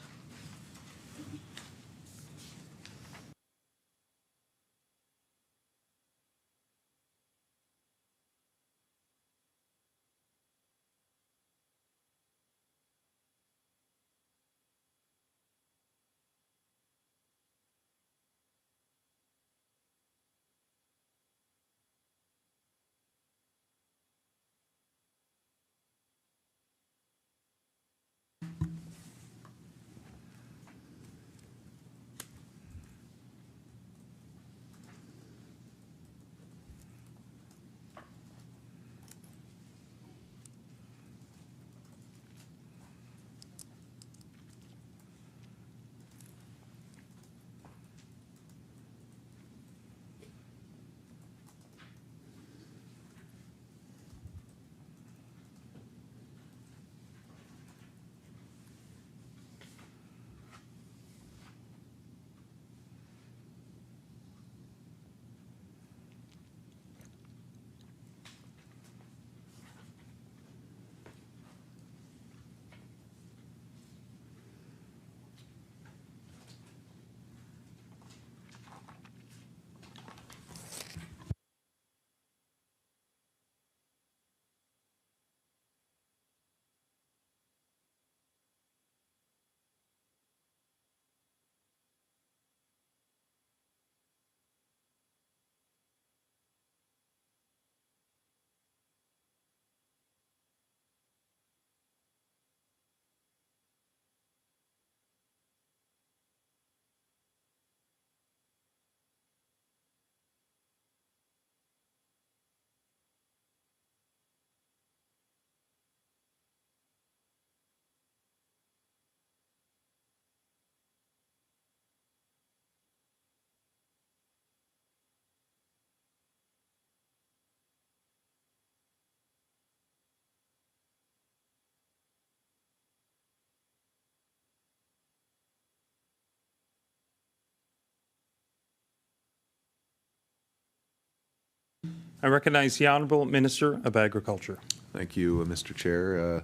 I recognize the Honourable Minister of Agriculture. Thank you, Mr. Chair.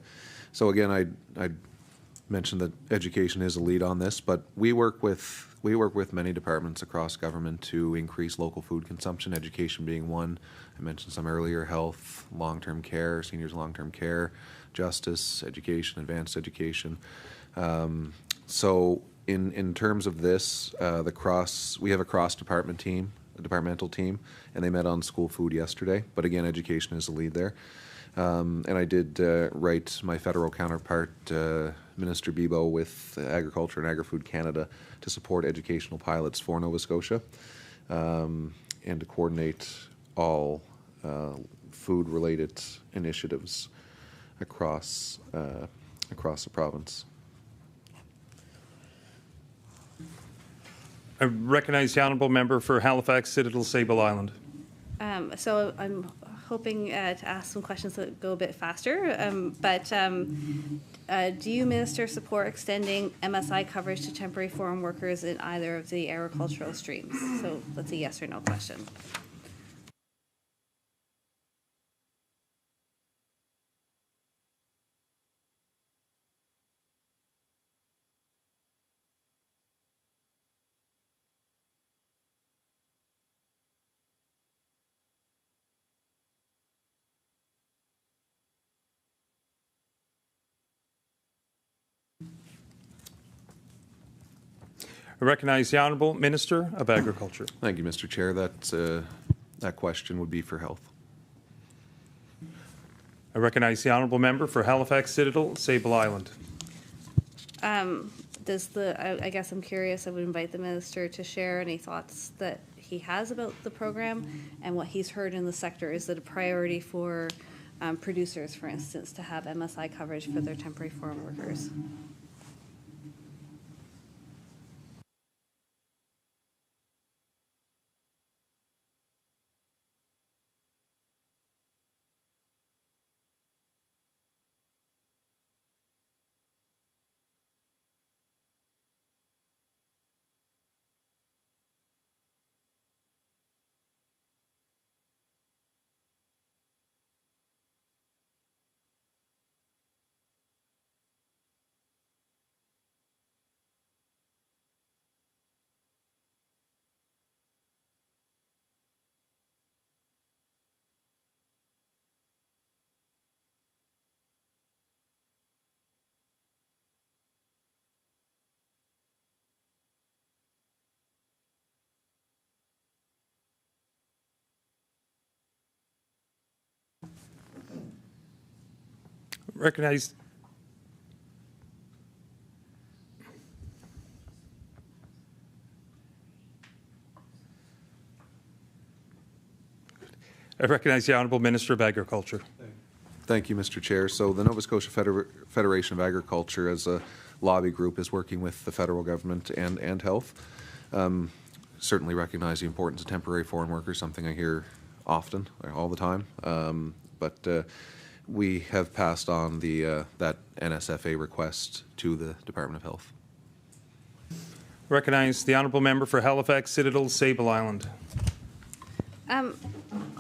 So again, I mentioned that education is a lead on this, but we work with many departments across government to increase local food consumption, education being one. I mentioned some earlier: health, long-term care, seniors long-term care, justice, education, advanced education. So in terms of this, we have a cross-department team, a departmental team, and they met on school food yesterday. But again, education is a lead there. And I did write my federal counterpart, Minister Bibeau, with Agriculture and Agri-Food Canada to support educational pilots for Nova Scotia and to coordinate all food-related initiatives across the province. I recognize the Honourable Member for Halifax Citadel Sable Island. So I'm hoping to ask some questions that go a bit faster. Do you, Minister, support extending MSI coverage to temporary foreign workers in either of the agricultural streams? So that's a yes or no question. I recognize the Honourable Minister of Agriculture. Thank you, Mr. Chair. That question would be for health. I recognize the Honourable Member for Halifax Citadel Sable Island. I guess I'm curious, I would invite the Minister to share any thoughts that he has about the program and what he's heard in the sector. Is it a priority for producers, for instance, to have MSI coverage for their temporary foreign workers? Recognize I recognize the Honourable Minister of Agriculture. Thank you, Mr. Chair. So the Nova Scotia Federation of Agriculture as a lobby group is working with the federal government and health. Certainly recognize the importance of temporary foreign workers, something I hear often, all the time. But we have passed on that NSFA request to the Department of Health. Recognize the Honourable Member for Halifax, Citadel, Sable Island.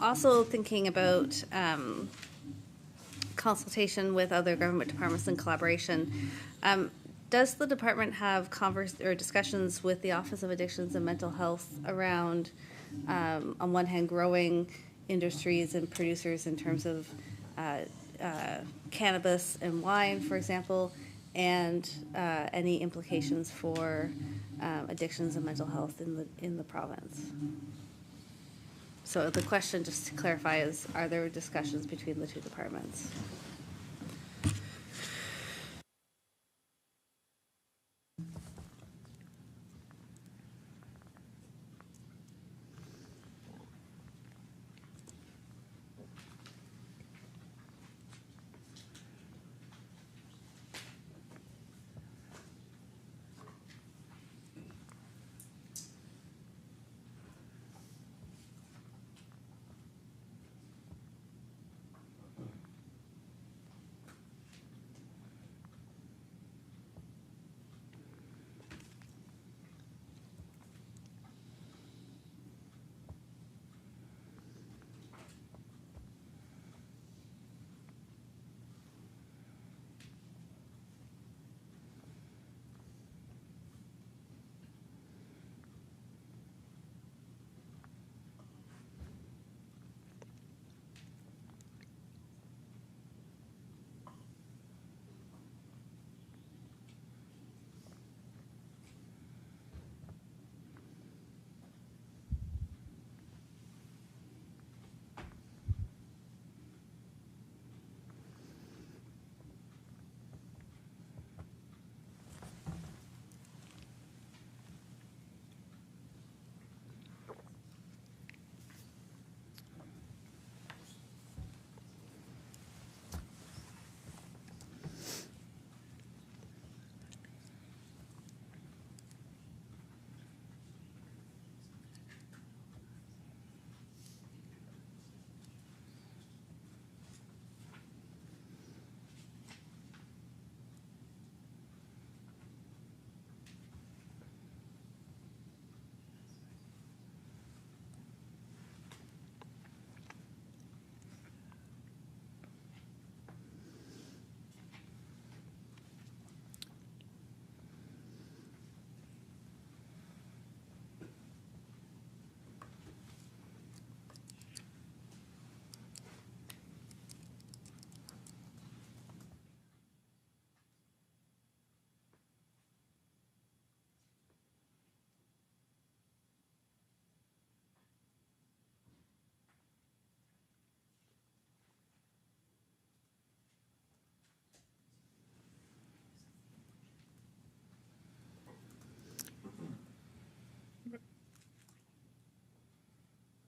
Also thinking about consultation with other government departments and collaboration. Does the department have discussions with the Office of Addictions and Mental Health around, on one hand, growing industries and producers in terms of cannabis and wine, for example, and any implications for addictions and mental health in the province? So the question, just to clarify, is are there discussions between the two departments?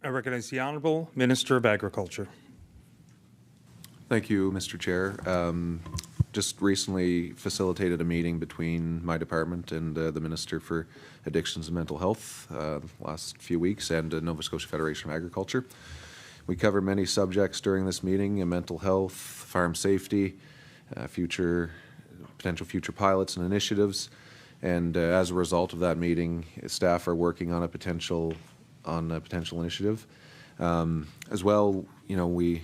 I recognize the Honourable Minister of Agriculture. Thank you, Mr. Chair. Just recently facilitated a meeting between my department and the Minister for Addictions and Mental Health last few weeks, and Nova Scotia Federation of Agriculture. We covered many subjects during this meeting: mental health, farm safety, potential future pilots and initiatives. And as a result of that meeting, staff are working on a potential initiative. As well, you know, we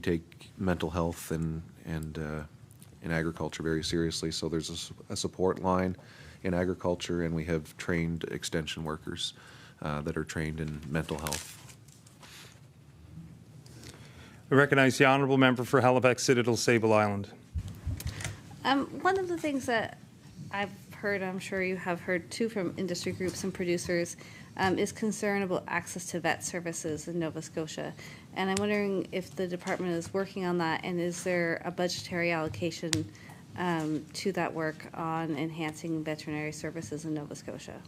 take mental health and in agriculture very seriously. So there's a support line in agriculture, and we have trained extension workers that are trained in mental health. I recognize the Honourable Member for Halifax, Citadel, Sable Island. One of the things that I've heard, I'm sure you have heard too, from industry groups and producers, is concerned about access to vet services in Nova Scotia. And I'm wondering if the department is working on that, and is there a budgetary allocation to that work on enhancing veterinary services in Nova Scotia?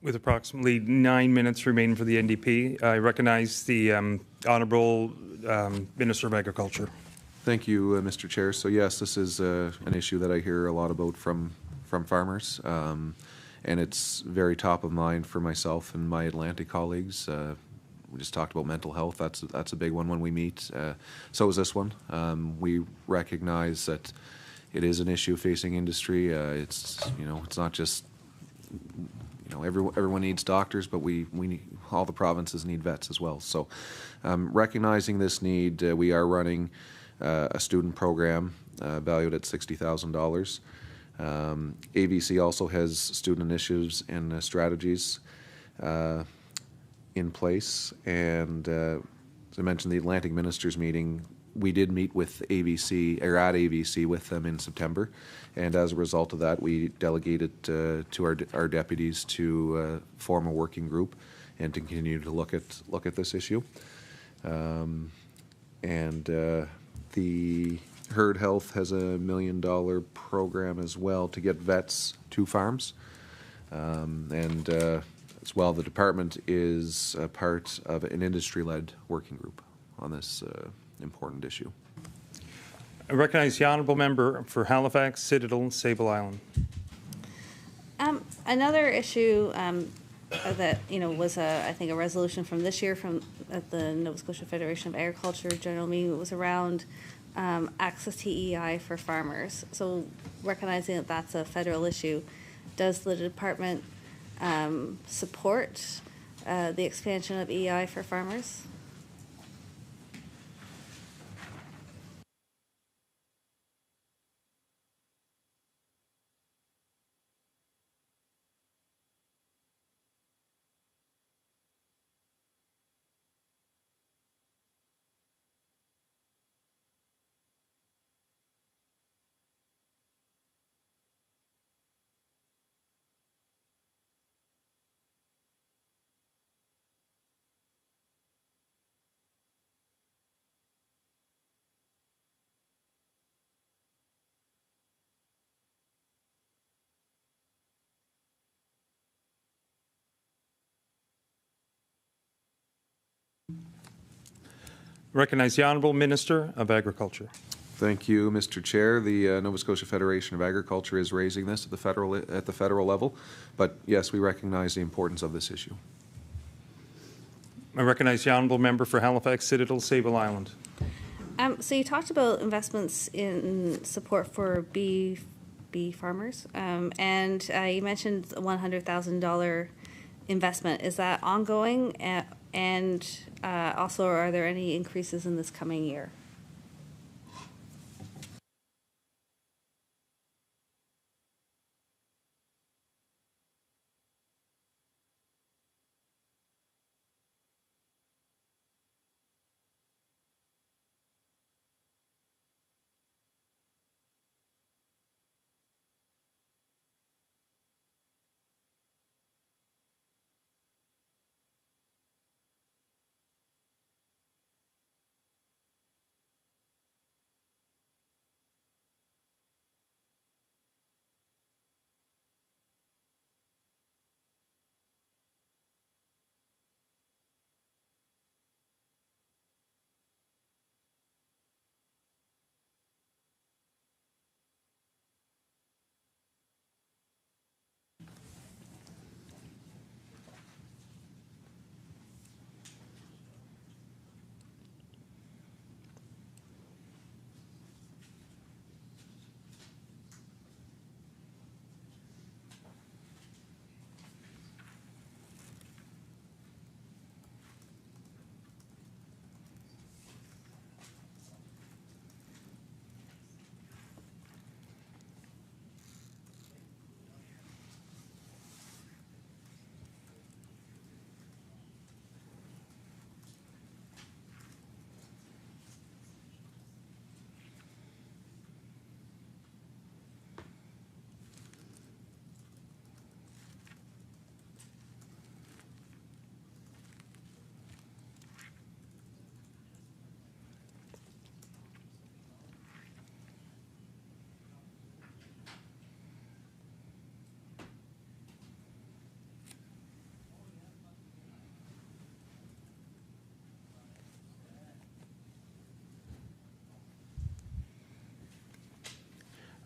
With approximately 9 minutes remaining for the NDP, I recognize the Honourable Minister of Agriculture. Thank you, Mr. Chair. So yes, this is an issue that I hear a lot about from farmers, and it's very top of mind for myself and my Atlantic colleagues. We just talked about mental health. That's a big one when we meet. So is this one. We recognize that it is an issue facing industry. It's not just everyone needs doctors, but we need, all the provinces need vets as well. So recognizing this need, we are running a student program valued at $60,000. AVC also has student initiatives and strategies in place. And as I mentioned, the Atlantic Ministers meeting, we did meet with AVC, or at AVC with them in September. And as a result of that, we delegated to our deputies to form a working group and to continue to look at this issue. The Herd Health has $1 million program as well to get vets to farms. As well, the department is a part of an industry-led working group on this important issue. I recognize the Honourable Member for Halifax, Citadel, Sable Island. Another issue that was I think a resolution from this year at the Nova Scotia Federation of Agriculture General Meeting was around access to EI for farmers. So recognizing that that's a federal issue, does the department support the expansion of EI for farmers? Recognize the Honourable Minister of Agriculture. Thank you, Mr. Chair. The Nova Scotia Federation of Agriculture is raising this at the federal level, but yes, we recognize the importance of this issue. I recognize the honourable member for Halifax Citadel, Sable Island. So you talked about investments in support for bee farmers, and you mentioned a $100,000 investment. Is that ongoing? And also, are there any increases in this coming year?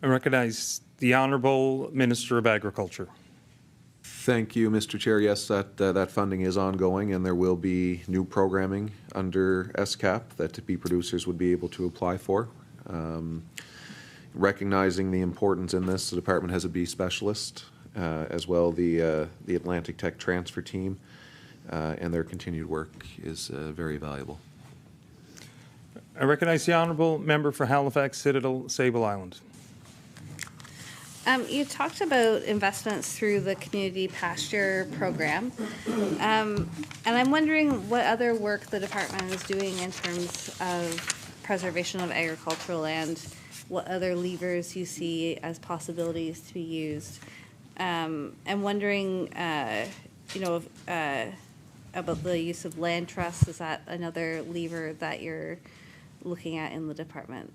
I recognize the Honourable Minister of Agriculture. Thank you, Mr. Chair. Yes, that funding is ongoing, and there will be new programming under SCAP that bee producers would be able to apply for. Recognizing the importance in this, the department has a bee specialist, as well the Atlantic Tech transfer team, and their continued work is very valuable. I recognize the Honourable Member for Halifax Citadel, Sable Island. You talked about investments through the community pasture program, and I'm wondering what other work the department is doing in terms of preservation of agricultural land, what other levers you see as possibilities to be used. I'm wondering, about the use of land trusts. Is that another lever that you're looking at in the department?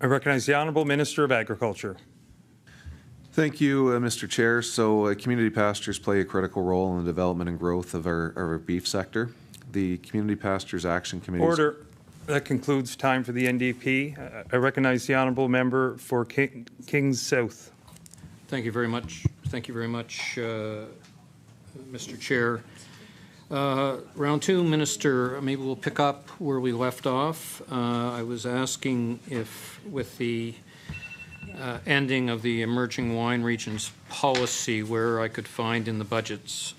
I recognize the Honourable Minister of Agriculture. Thank you, Mr. Chair. So community pastures play a critical role in the development and growth of our beef sector. The Community Pastures Action Committee. Order. That concludes time for the NDP. I recognize the Honourable Member for Kings South. Thank you very much. Thank you very much, Mr. Chair. Round two, Minister, maybe we'll pick up where we left off. I was asking if, with the ending of the emerging wine regions policy, where I could find in the budgets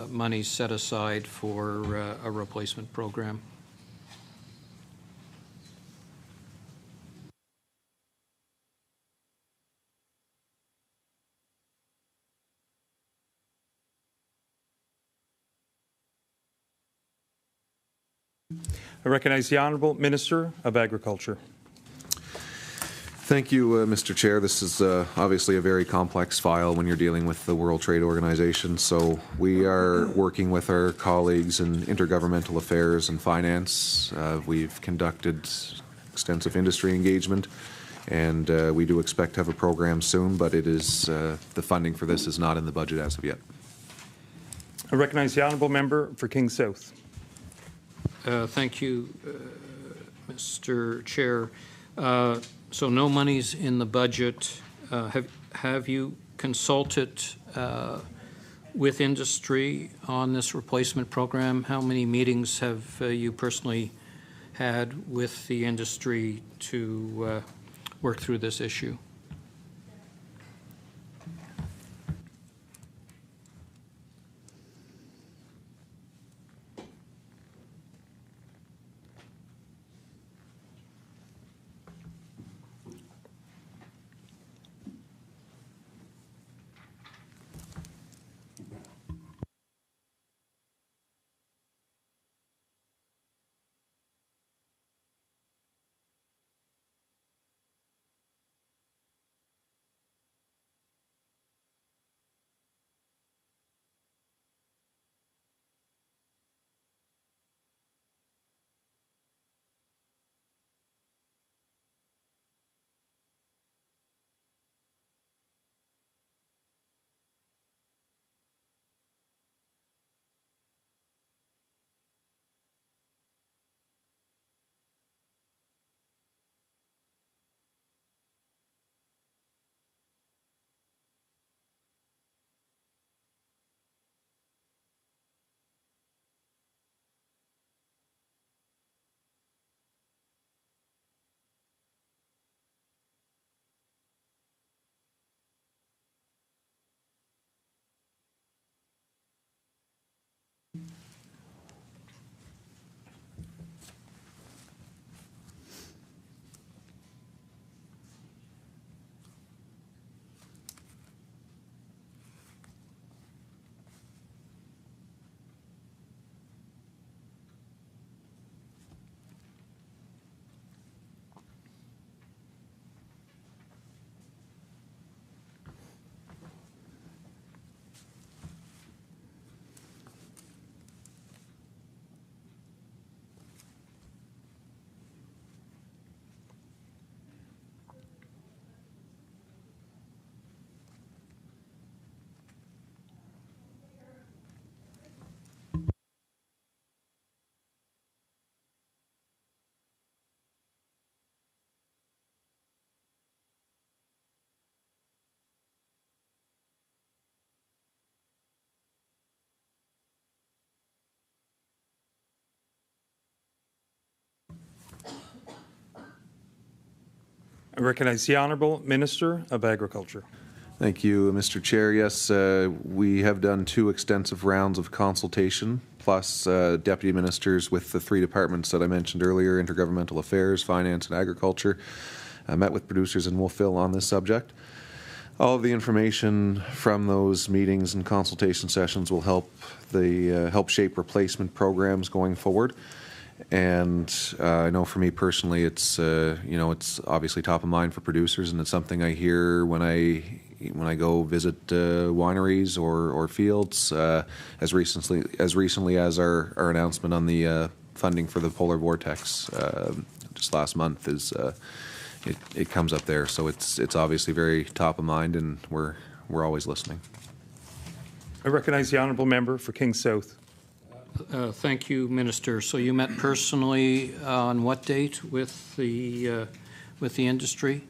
money set aside for a replacement program. I recognize the Honourable Minister of Agriculture. Thank you, Mr. Chair. This is obviously a very complex file when you're dealing with the World Trade Organization. So we are working with our colleagues in intergovernmental affairs and finance. We've conducted extensive industry engagement, and we do expect to have a program soon, but it is the funding for this is not in the budget as of yet. I recognize the Honourable Member for Kings South. Thank you, Mr. Chair. So no money's in the budget. Have you consulted with industry on this replacement program? How many meetings have you personally had with the industry to work through this issue? I recognize the Honourable Minister of Agriculture. Thank you, Mr. Chair. Yes, we have done 2 extensive rounds of consultation, plus deputy ministers with the 3 departments that I mentioned earlier, intergovernmental affairs, finance, and agriculture. I met with producers in Wolfville on this subject. All of the information from those meetings and consultation sessions will help shape replacement programs going forward. And I know for me personally, it's it's obviously top of mind for producers, and it's something I hear when I go visit wineries or fields. As recently as our announcement on the funding for the polar vortex just last month is it comes up there. So it's obviously very top of mind, and we're always listening. I recognize the honourable member for King South. Thank you, Minister. So you met personally on what date with the industry?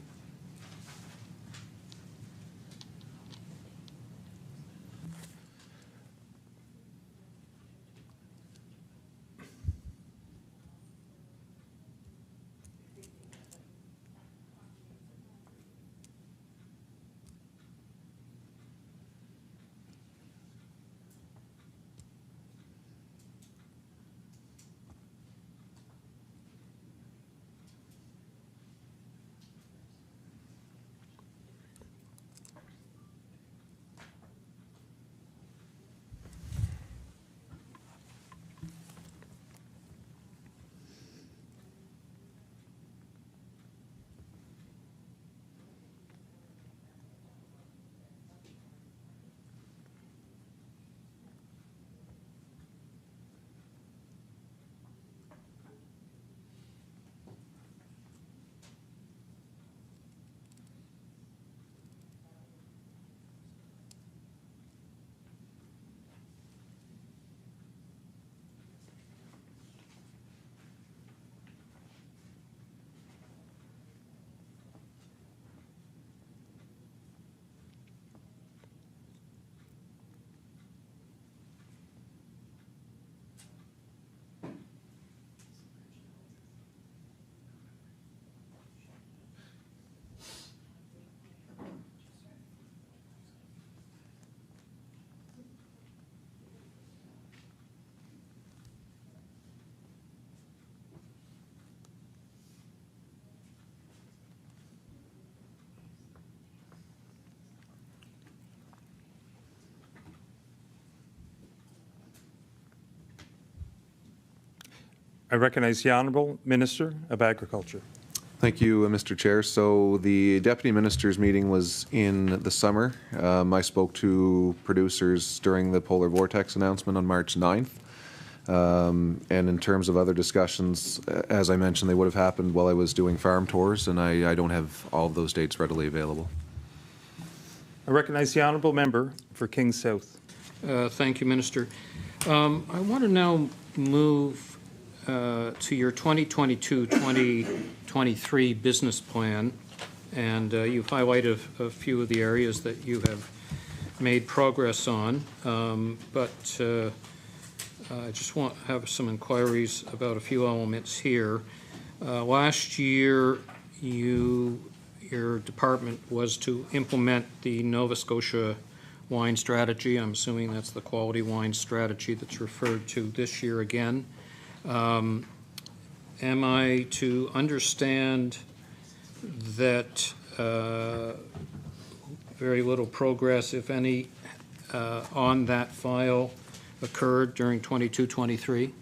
I recognize the Honourable Minister of Agriculture. Thank you, Mr. Chair. So the Deputy Minister's meeting was in the summer. I spoke to producers during the polar vortex announcement on March 9th. And in terms of other discussions, as I mentioned, they would have happened while I was doing farm tours, and I don't have all of those dates readily available. I recognize the Honourable Member for King South. Thank you, Minister. I want to now move to your 2022-2023 business plan, and you've highlighted a few of the areas that you have made progress on, but I just want to have some inquiries about a few elements here. Last year, your department was to implement the Nova Scotia wine strategy. I'm assuming that's the quality wine strategy that's referred to this year again. Am I to understand that very little progress, if any, on that file occurred during 22-23?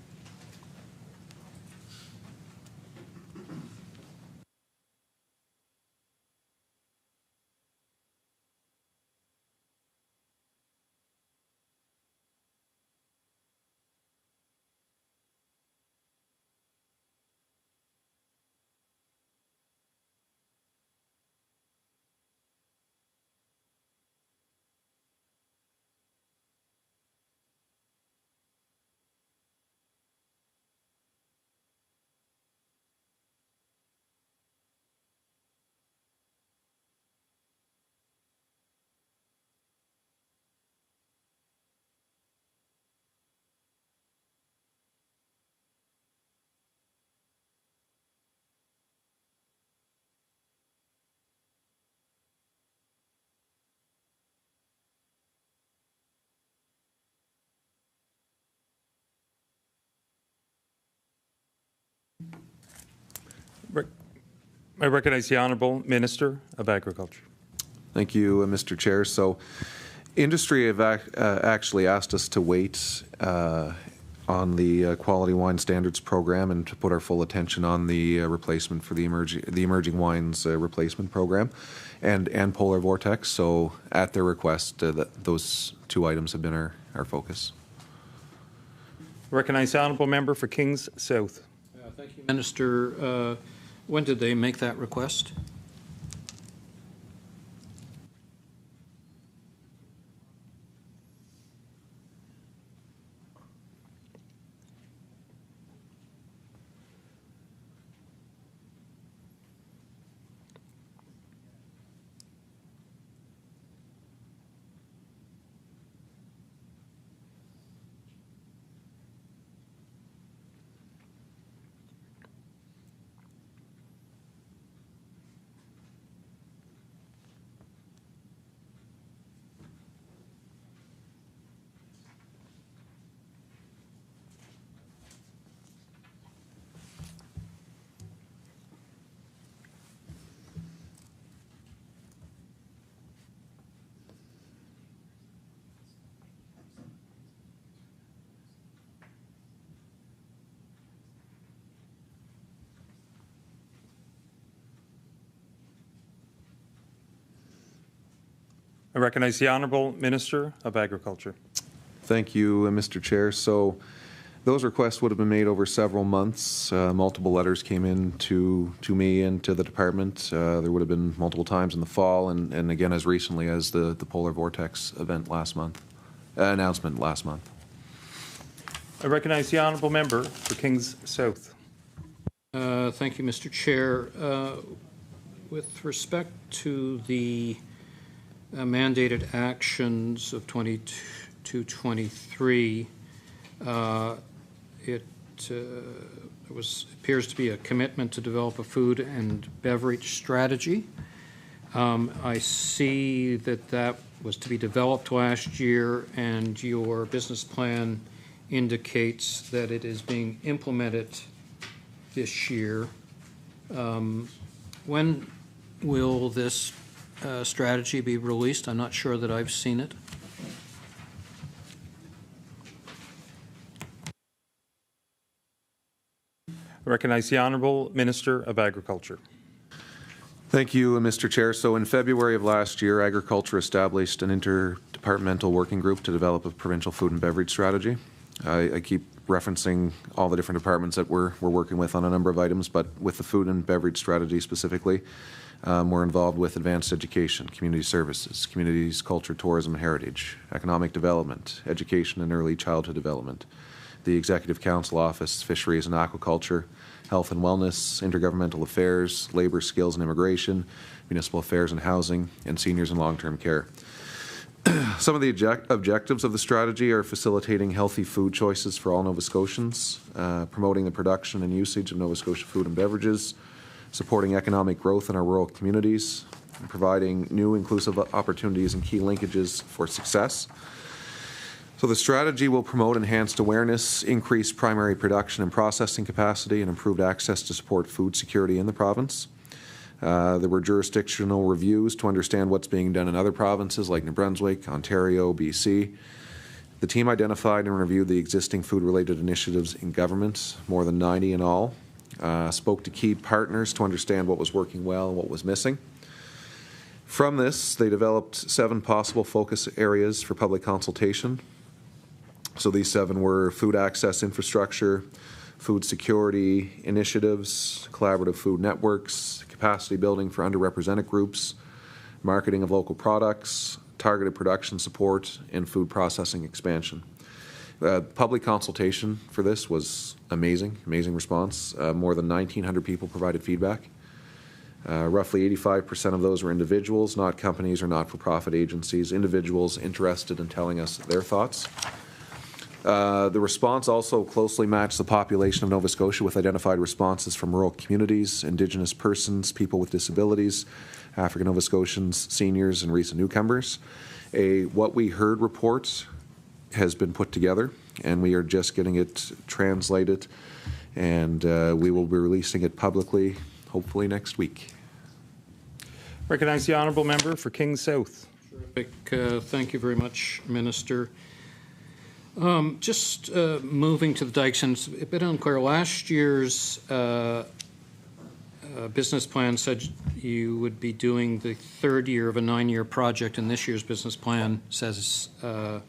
I recognize the Honourable Minister of Agriculture. Thank you, Mr. Chair. So industry have actually asked us to wait on the Quality Wine Standards Program and to put our full attention on the replacement for the Emerging Wines Replacement Program and Polar Vortex. So at their request, those two items have been our focus. I recognize the Honourable Member for Kings South. Thank you, Minister. When did they make that request? I recognize the Honourable Minister of Agriculture. Thank you, Mr. Chair. So those requests would have been made over several months. Multiple letters came in to me and to the department. There would have been multiple times in the fall and again as recently as the polar vortex event last month, announcement last month. I recognize the Honourable Member for Kings South. Thank you, Mr. Chair. With respect to the mandated actions of 22-23, it appears to be a commitment to develop a food and beverage strategy. I see that was to be developed last year, and your business plan indicates that it is being implemented this year. When will this strategy be released? I'm not sure that I've seen it. I recognize the Honourable Minister of Agriculture. Thank you, Mr. Chair. So in February of last year, Agriculture established an interdepartmental working group to develop a provincial food and beverage strategy. I keep referencing all the different departments that we're working with on a number of items, but with the food and beverage strategy specifically, we're involved with advanced education, community services, communities, culture, tourism, and heritage, economic development, education and early childhood development, the Executive Council Office, Fisheries and Aquaculture, Health and Wellness, Intergovernmental Affairs, Labor, Skills and Immigration, Municipal Affairs and Housing, and Seniors and Long-Term Care. Some of the objectives of the strategy are facilitating healthy food choices for all Nova Scotians, promoting the production and usage of Nova Scotia food and beverages, supporting economic growth in our rural communities, and providing new inclusive opportunities and key linkages for success. So the strategy will promote enhanced awareness, increased primary production and processing capacity, and improved access to support food security in the province. There were jurisdictional reviews to understand what's being done in other provinces like New Brunswick, Ontario, BC. The team identified and reviewed the existing food-related initiatives in government, more than 90 in all, spoke to key partners to understand what was working well and what was missing. From this, they developed 7 possible focus areas for public consultation. So these 7 were food access infrastructure, food security initiatives, collaborative food networks, capacity building for underrepresented groups, marketing of local products, targeted production support, and food processing expansion. Public consultation for this was amazing response. More than 1,900 people provided feedback. Roughly 85% of those were individuals, not companies or not-for-profit agencies, individuals interested in telling us their thoughts. The response also closely matched the population of Nova Scotia with identified responses from rural communities, Indigenous persons, people with disabilities, African Nova Scotians, seniors, and recent newcomers. A What We Heard report has been put together, and we are just getting it translated, and we will be releasing it publicly, hopefully next week. Recognize the Honourable Member for Kings South. Thank you very much, Minister. Just moving to the dikes, and it's a bit unclear. Last year's business plan said you would be doing the 3rd year of a 9-year project, and this year's business plan says the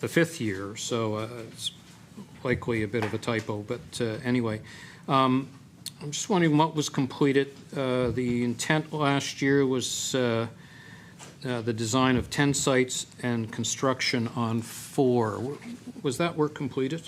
5th year, so it's likely a bit of a typo, but anyway. I'm just wondering what was completed. The intent last year was the design of 10 sites and construction on 4. Was that work completed?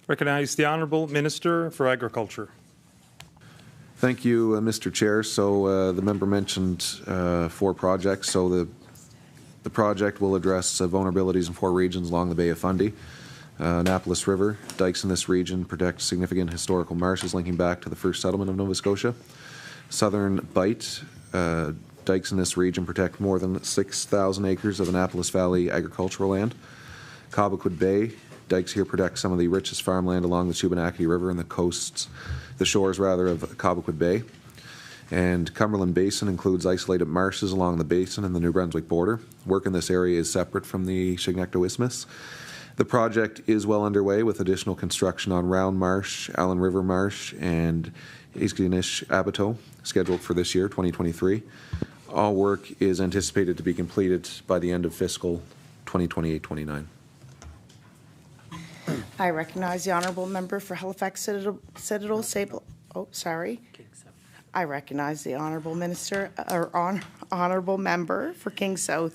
Recognize the Honourable Minister for Agriculture. Thank you, Mr. Chair. So the member mentioned 4 projects. So the project will address vulnerabilities in 4 regions along the Bay of Fundy. Annapolis River, dikes in this region protect significant historical marshes linking back to the first settlement of Nova Scotia. Southern Bight, dikes in this region protect more than 6,000 acres of Annapolis Valley agricultural land. Cobequid Bay, dikes here protect some of the richest farmland along the Shubenacadie River and the shores of Cobequid Bay. And Cumberland Basin includes isolated marshes along the basin and the New Brunswick border. Work in this area is separate from the Chignecto Isthmus. The project is well underway with additional construction on Round Marsh, Allen River Marsh, and Iskanish Abateau scheduled for this year, 2023. All work is anticipated to be completed by the end of fiscal 2028-29. I recognize the honourable member for Halifax Citadel Sable. Oh, sorry. I recognize the honourable minister or honourable member for King South.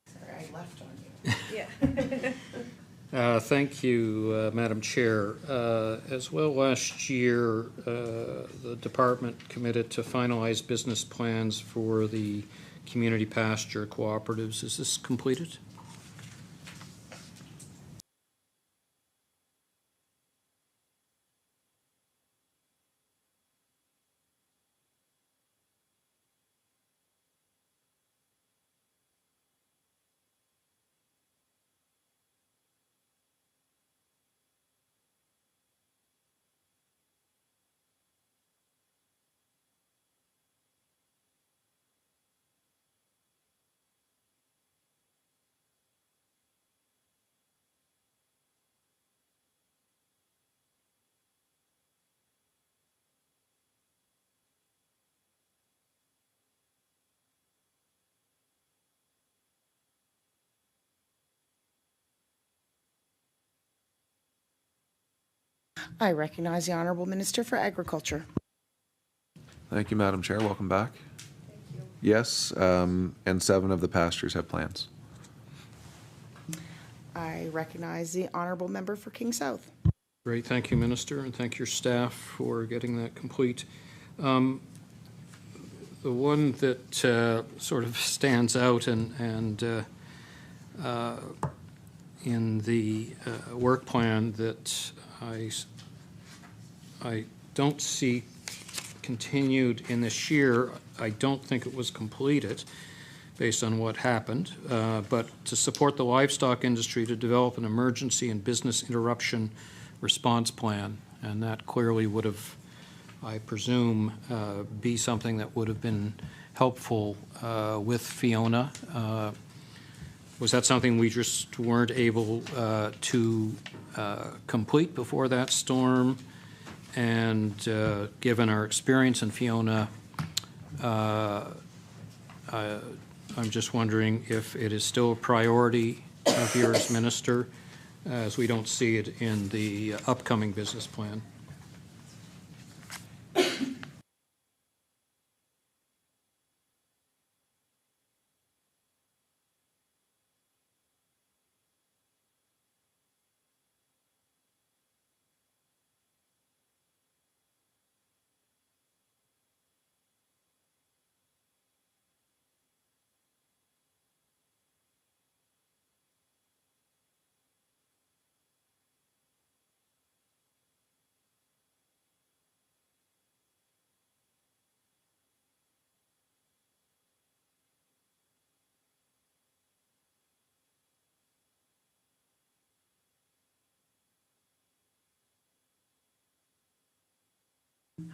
Sorry, I left on you. Yeah. Thank you, Madam Chair. As well, last year, the department committed to finalize business plans for the community pasture cooperatives. Is this completed? I recognize the honourable minister for Agriculture. Thank you, Madam Chair. Welcome back. Thank you. Yes, and 7 of the pastures have plans. I recognize the honourable member for King South. Great. Thank you, Minister, and thank your staff for getting that complete. The one that sort of stands out and in the work plan that I don't see continued in this year, I don't think it was completed based on what happened, but to support the livestock industry to develop an emergency and business interruption response plan, and that clearly would have, I presume, be something that would have been helpful with Fiona. Was that something we just weren't able to complete before that storm? And given our experience in Fiona, I'm just wondering if it is still a priority of yours, Minister, as we don't see it in the upcoming business plan.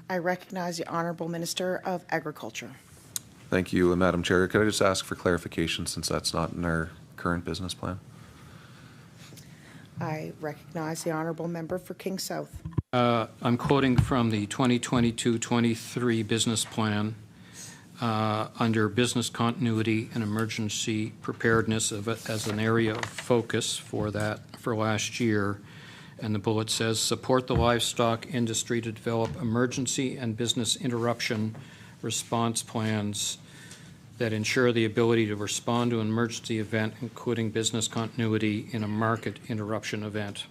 I recognize the Honourable Minister of Agriculture. Thank you, Madam Chair. Could I just ask for clarification since that's not in our current business plan? I recognize the Honourable Member for King South. I'm quoting from the 2022-23 business plan under business continuity and emergency preparedness as an area of focus for last year. And the bullet says, support the livestock industry to develop emergency and business interruption response plans that ensure the ability to respond to an emergency event, including business continuity in a market interruption event.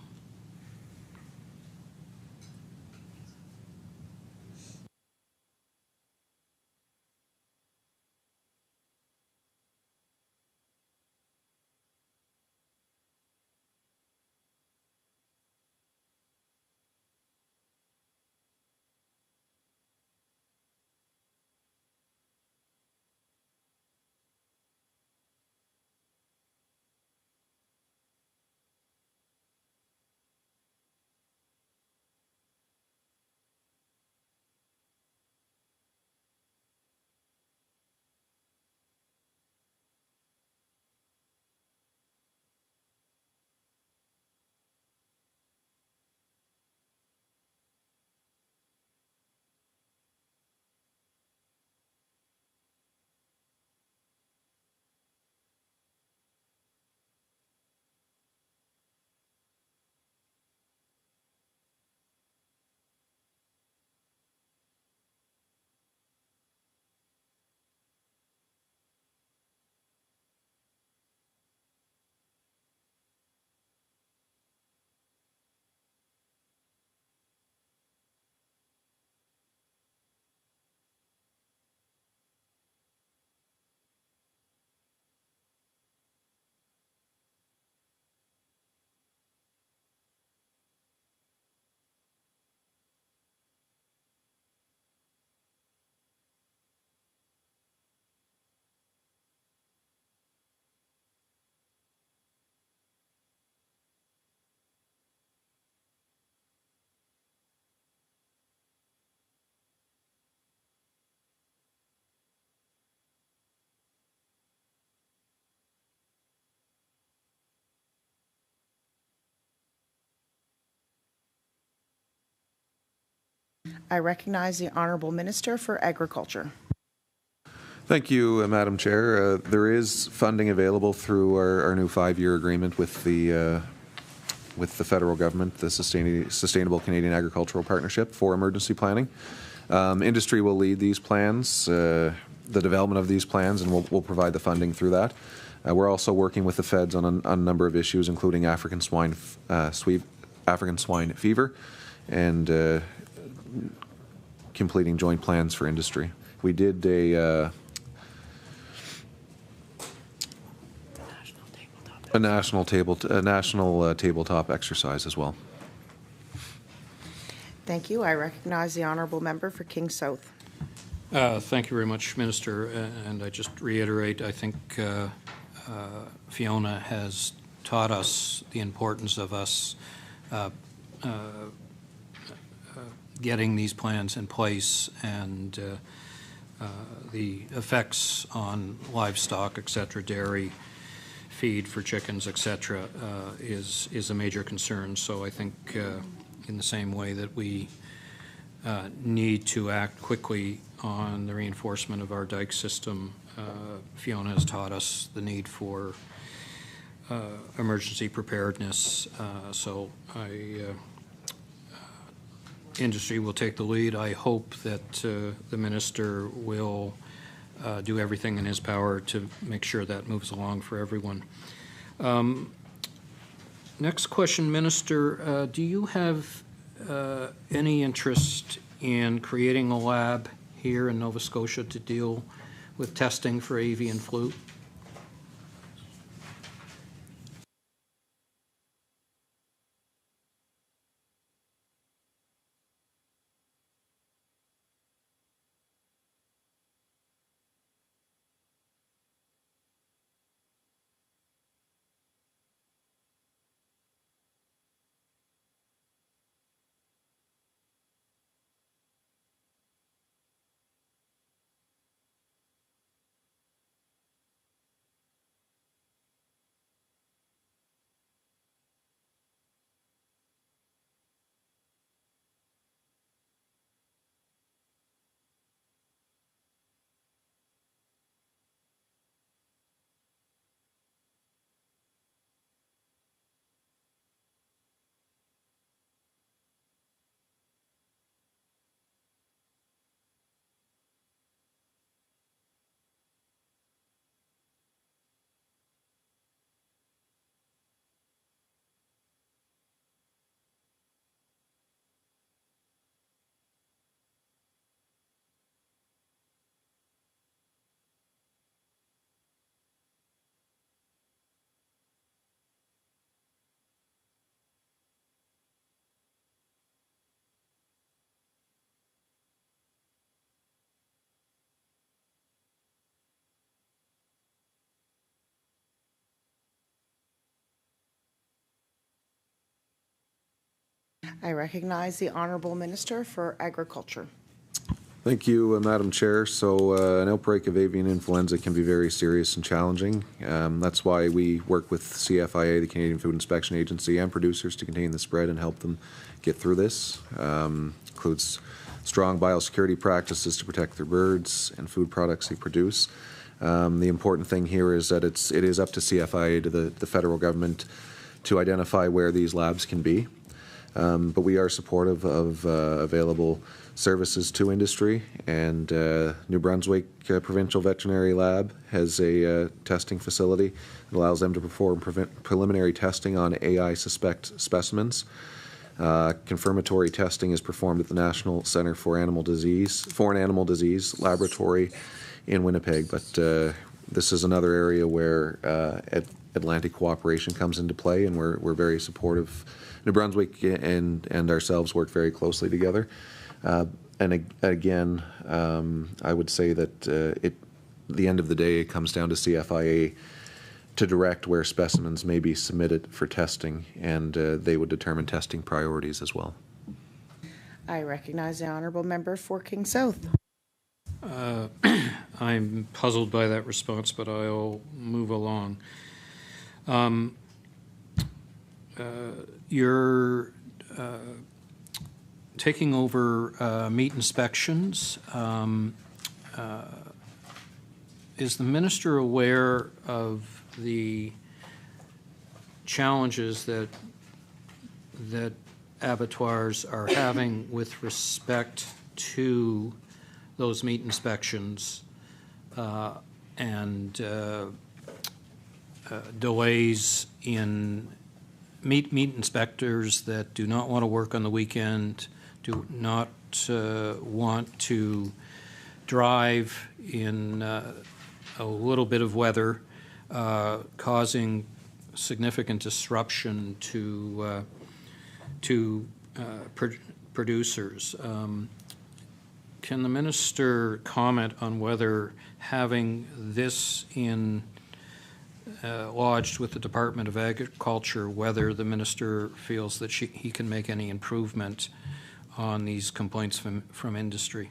I recognize the Honourable Minister for Agriculture. Thank you, Madam Chair. There is funding available through our new 5-year agreement with the federal government, the Sustainable Canadian Agricultural Partnership, for emergency planning. Industry will lead these plans, the development of these plans, and we'll provide the funding through that. We're also working with the feds on a number of issues, including African swine fever, and completing joint plans for industry. We did a national tabletop exercise as well. Thank you. I recognize the Honourable Member for King South. Thank you very much, Minister. And I just reiterate, I think Fiona has taught us the importance of us getting these plans in place, and the effects on livestock, et cetera, dairy, feed for chickens, et cetera, is a major concern. So I think in the same way that we need to act quickly on the reinforcement of our dike system, Fiona has taught us the need for emergency preparedness. So industry will take the lead. I hope that the minister will do everything in his power to make sure that moves along for everyone. Next question, Minister. Do you have any interest in creating a lab here in Nova Scotia to deal with testing for avian flu? I recognize the Honourable Minister for Agriculture. Thank you, Madam Chair. So an outbreak of avian influenza can be very serious and challenging. That's why we work with CFIA, the Canadian Food Inspection Agency, and producers to contain the spread and help them get through this. Includes strong biosecurity practices to protect their birds and food products they produce. The important thing here is that it is up to CFIA, to the federal government, to identify where these labs can be. But we are supportive of available services to industry, and New Brunswick Provincial Veterinary Lab has a testing facility that allows them to perform preliminary testing on AI suspect specimens. Confirmatory testing is performed at the National Centre for Foreign Animal Disease Laboratory in Winnipeg, but this is another area where Atlantic cooperation comes into play, and we're very supportive. New Brunswick and ourselves work very closely together. And again, I would say that at the end of the day, it comes down to CFIA to direct where specimens may be submitted for testing, and they would determine testing priorities as well. I recognize the Honourable Member for King South. I'm puzzled by that response, but I'll move along. You're taking over meat inspections. Is the minister aware of the challenges that abattoirs are having with respect to those meat inspections and delays in meat inspectors that do not want to work on the weekend, do not want to drive in a little bit of weather, causing significant disruption to producers. Can the minister comment on whether having this lodged with the Department of Agriculture, whether the minister feels that he can make any improvement on these complaints from industry?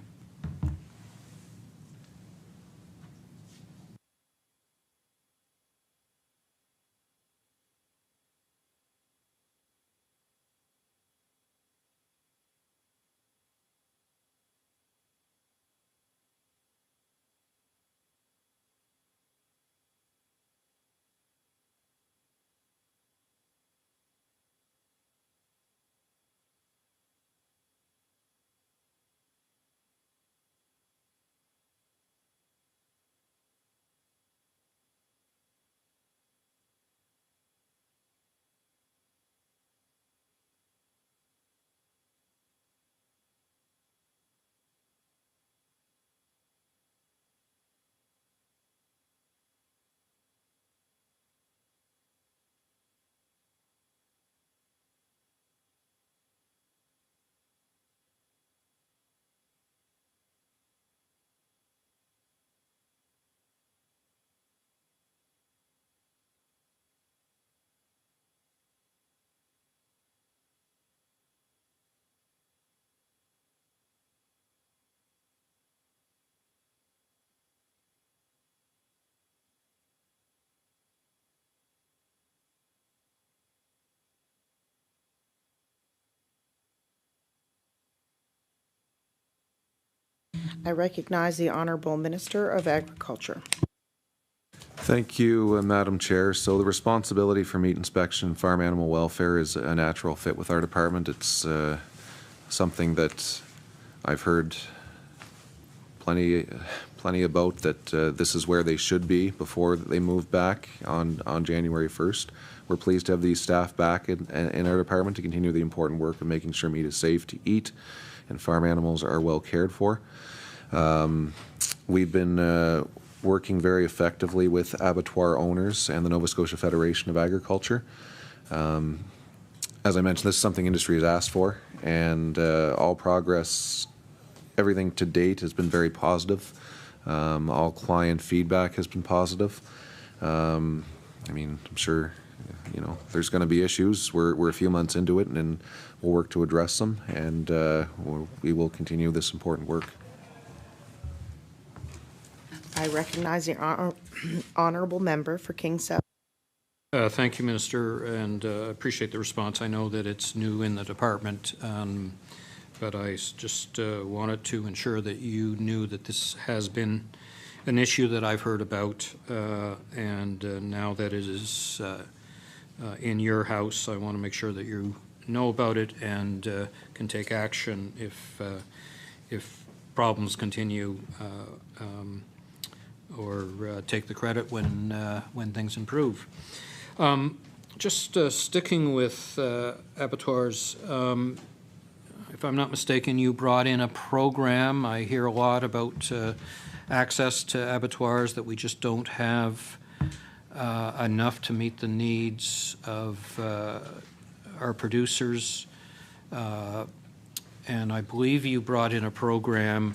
I recognize the Honourable Minister of Agriculture. Thank you, Madam Chair. So the responsibility for meat inspection and farm animal welfare is a natural fit with our department. It's something that I've heard plenty about, that this is where they should be before they move back on January 1st. We're pleased to have these staff back in our department to continue the important work of making sure meat is safe to eat and farm animals are well cared for. We've been working very effectively with abattoir owners and the Nova Scotia Federation of Agriculture. As I mentioned, this is something industry has asked for, and all progress, everything to date has been very positive. All client feedback has been positive. I mean, I'm sure you know, there's going to be issues. We're a few months into it, and we'll work to address them, and we will continue this important work. I recognize the honorable member for King South. Thank you, Minister, and appreciate the response. I know that it's new in the department, but I just wanted to ensure that you knew that this has been an issue that I've heard about, and now that it is in your house, I want to make sure that you know about it and can take action if problems continue, or take the credit when things improve. Just sticking with abattoirs, if I'm not mistaken, you brought in a program. I hear a lot about access to abattoirs, that we just don't have enough to meet the needs of our producers. And I believe you brought in a program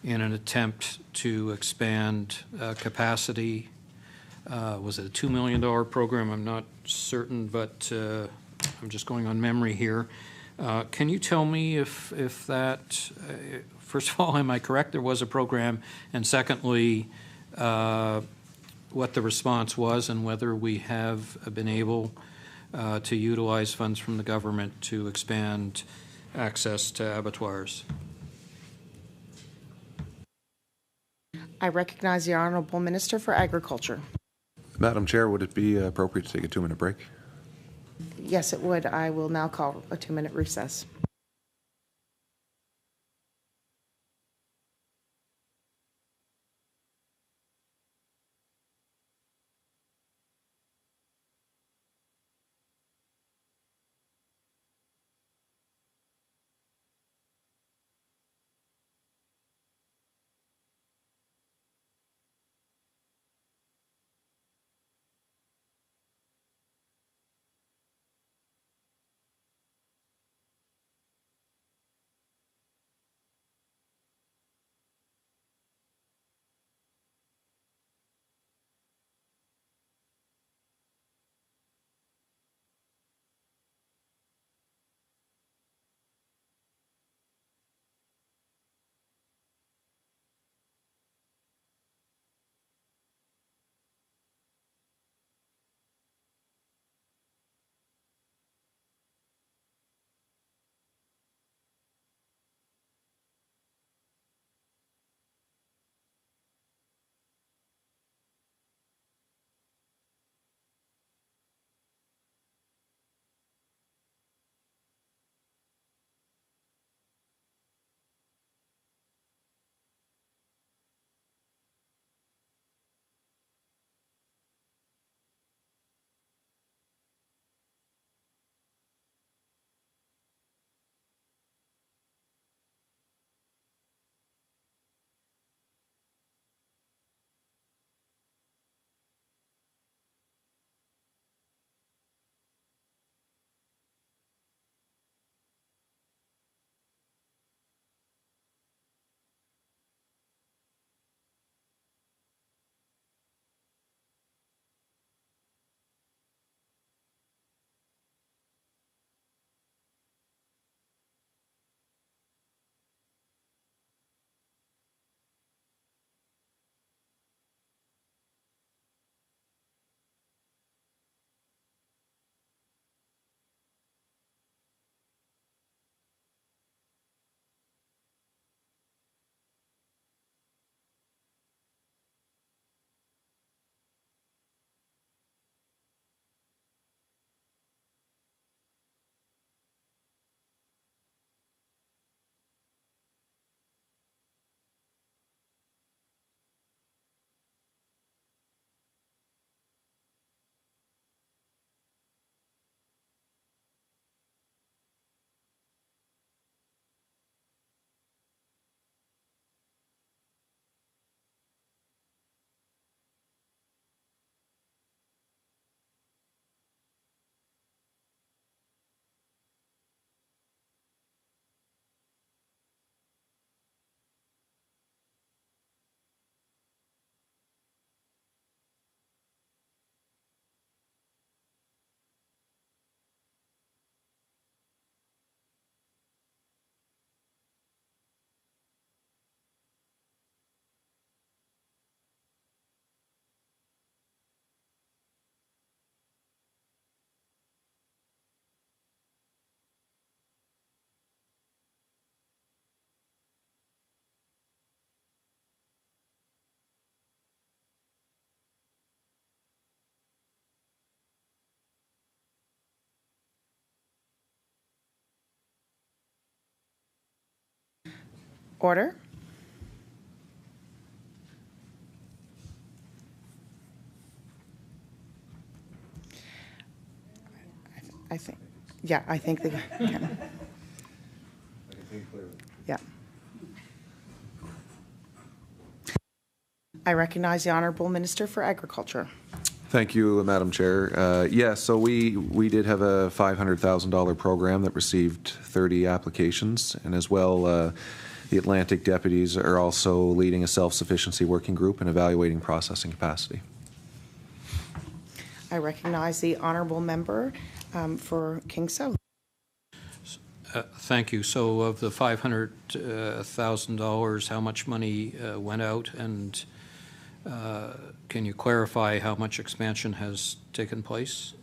in an attempt to expand capacity. Was it a $2 million program? I'm not certain, but I'm just going on memory here. Can you tell me if that, first of all, am I correct, there was a program? And secondly, what the response was and whether we have been able to utilize funds from the government to expand access to abattoirs? I recognize the honorable minister for agriculture. Madam Chair, would it be appropriate to take a 2-minute break? Yes, it would. I will now call a 2-minute recess. Order. I think, yeah, I think the, yeah. I recognize the Honourable Minister for Agriculture. Thank you, Madam Chair. Yeah, so we did have a $500,000 program that received 30 applications, and as well, the Atlantic deputies are also leading a self-sufficiency working group and evaluating processing capacity. I recognize the Honourable Member for King South. Thank you. So of the $500,000, how much money went out, and can you clarify how much expansion has taken place?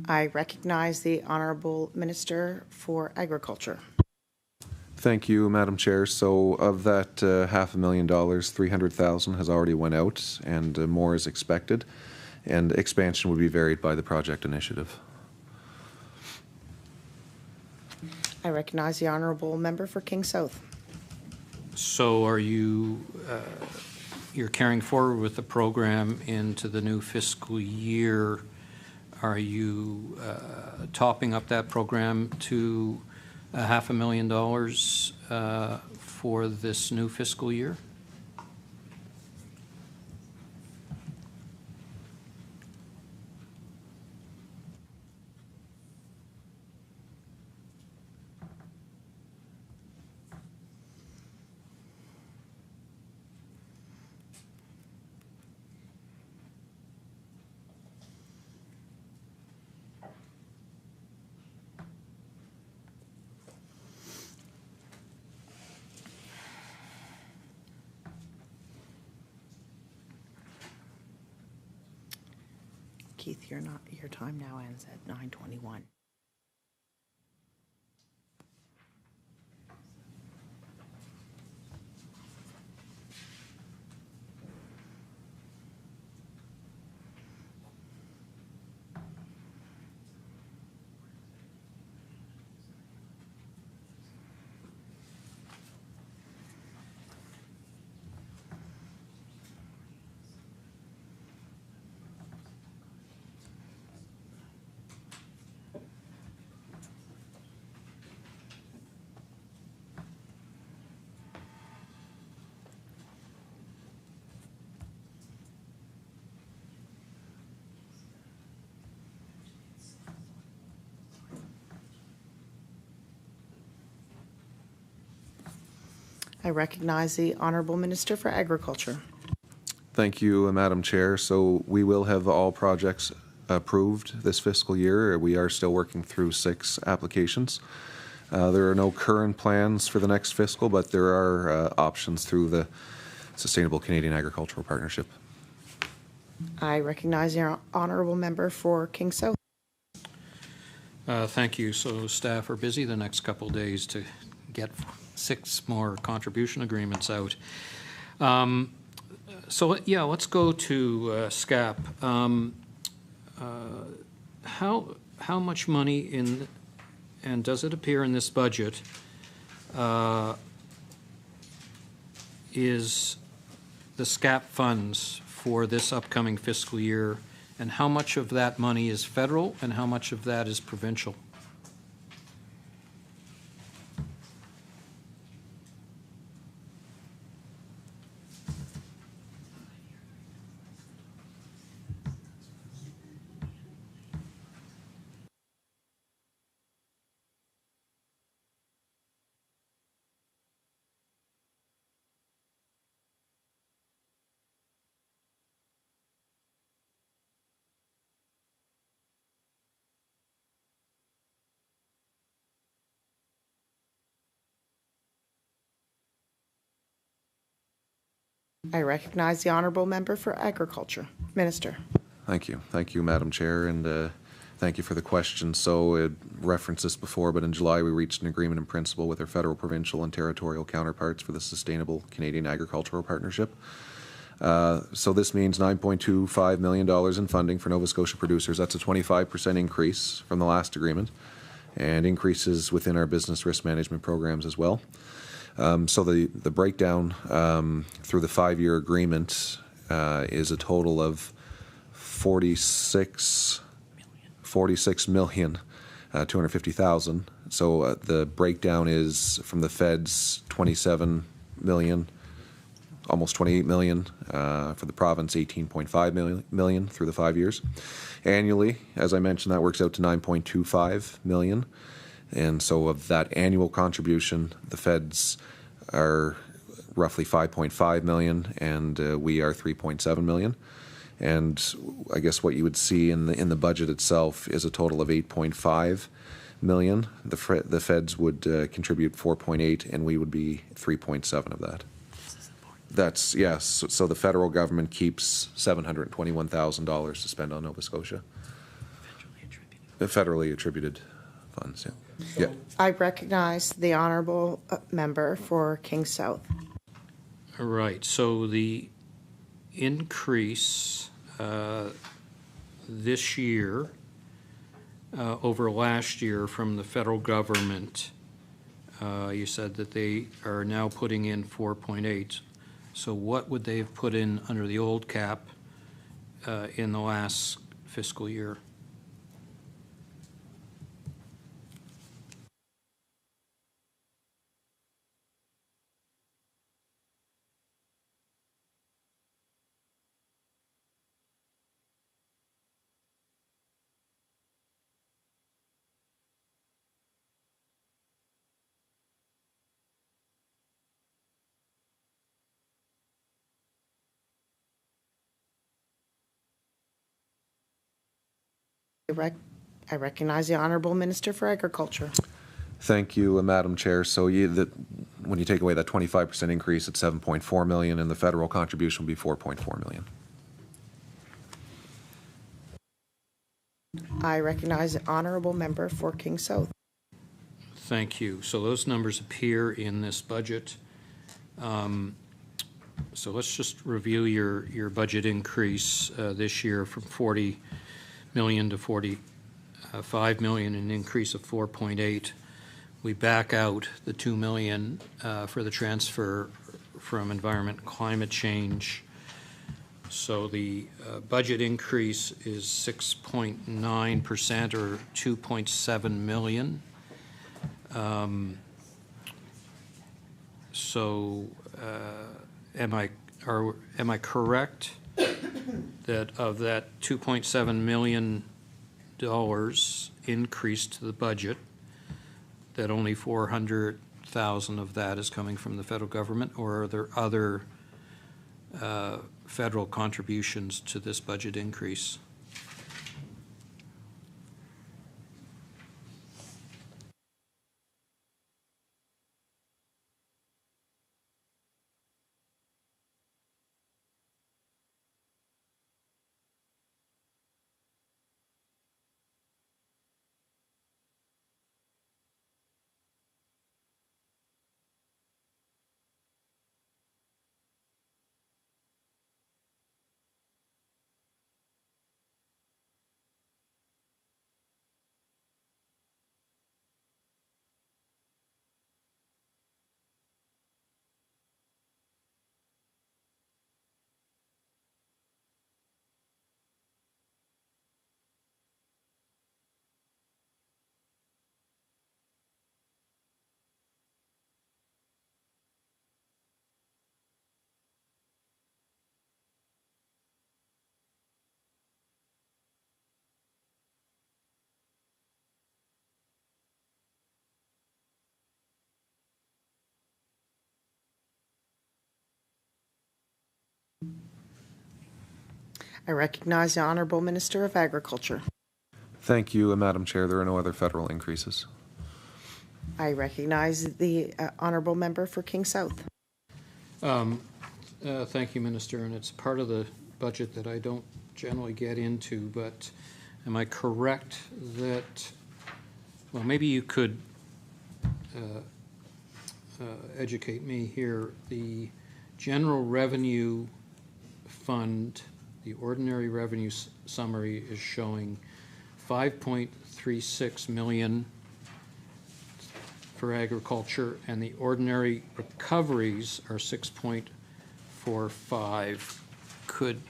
I recognize the Honourable Minister for Agriculture. Thank you, Madam Chair. So of that $500,000, 300,000 has already went out, and more is expected. And expansion would be varied by the project initiative. I recognize the Honourable Member for King South. So are you, you're carrying forward with the program into the new fiscal year. Are you topping up that program to $500,000 for this new fiscal year? Keith, your time now ends at 9:21. I recognize the Honourable Minister for Agriculture. Thank you, Madam Chair. So we will have all projects approved this fiscal year. We are still working through 6 applications. There are no current plans for the next fiscal, but there are options through the Sustainable Canadian Agricultural Partnership. I recognize the Honourable Member for King South. Thank you. So staff are busy the next couple of days to get 6 more contribution agreements out. So yeah, let's go to SCAP. How much money in, and does it appear in this budget, is the SCAP funds for this upcoming fiscal year, and how much of that money is federal and how much of that is provincial? I recognize the honourable member for Agriculture. Minister. Thank you. Thank you, Madam Chair, and thank you for the question. So it referenced this before, but in July we reached an agreement in principle with our federal, provincial, and territorial counterparts for the Sustainable Canadian Agricultural Partnership. So this means $9.25 million in funding for Nova Scotia producers. That's a 25% increase from the last agreement, and increases within our business risk management programs as well. So the breakdown through the 5-year agreement is a total of $46 million, 250,000. So the breakdown is from the feds 27 million, almost 28 million, for the province 18.5 million through the 5 years. Annually, as I mentioned, that works out to 9.25 million. And so of that annual contribution, the feds are roughly 5.5 million, and we are 3.7 million. And I guess what you would see in the budget itself is a total of 8.5 million. The feds would contribute 4.8, and we would be 3.7 of that. That's, yes. So the federal government keeps $721,000 to spend on Nova Scotia. Federally attributed funds, yeah. Yeah. I recognize the honourable member for King South. All right, so the increase this year over last year from the federal government, you said that they are now putting in 4.8. So what would they have put in under the old cap in the last fiscal year? I recognize the honourable minister for Agriculture. Thank you, Madam Chair. So when you take away that 25% increase, it's 7.4 million, and the federal contribution will be 4.4 million. I recognize the honourable member for King South. Thank you. So those numbers appear in this budget. So let's just review your budget increase this year from 40 million to 45 million, an increase of 4.8. We back out the 2 million for the transfer from environment and climate change. So the budget increase is 6.9% or 2.7 million. So am I correct that of that $2.7 million increase to the budget, that only 400,000 of that is coming from the federal government, or are there other federal contributions to this budget increase? I recognize the Honourable Minister of Agriculture. Thank you, Madam Chair. There are no other federal increases. I recognize the Honourable Member for King South. Thank you, Minister, and it's part of the budget that I don't generally get into, but am I correct that, well, maybe you could educate me here. The general revenue fund, the ordinary revenue summary is showing 5.36 million for agriculture, and the ordinary recoveries are 6.45. Could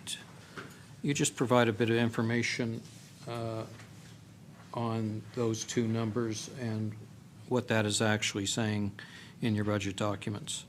you just provide a bit of information on those two numbers and what that is actually saying in your budget documents?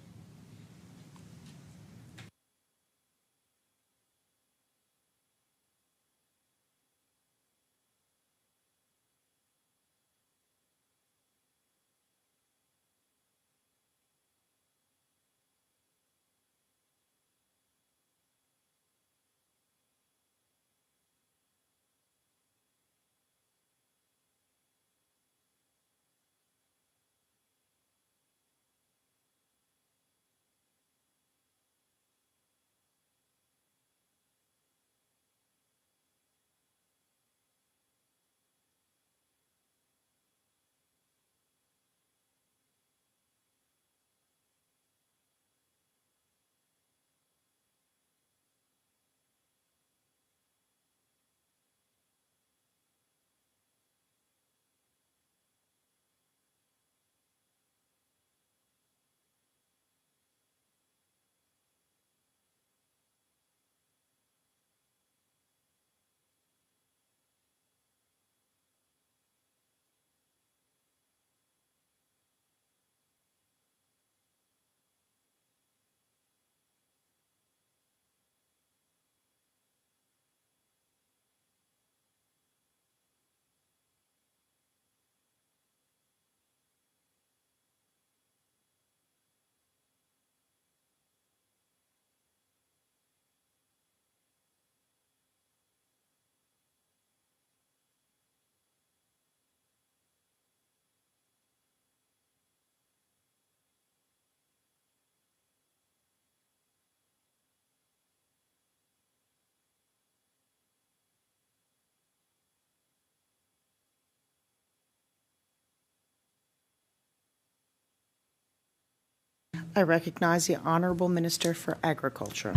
I recognize the Honourable Minister for Agriculture.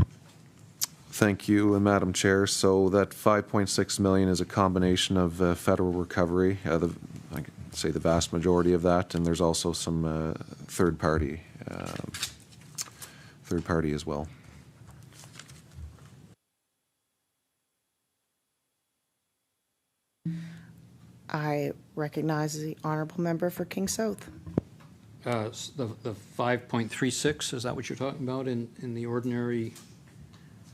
Thank you, Madam Chair. So that 5.6 million is a combination of federal recovery, I can say the vast majority of that, and there's also some third party as well. I recognize the Honourable Member for King South. The 5.36, is that what you're talking about in the ordinary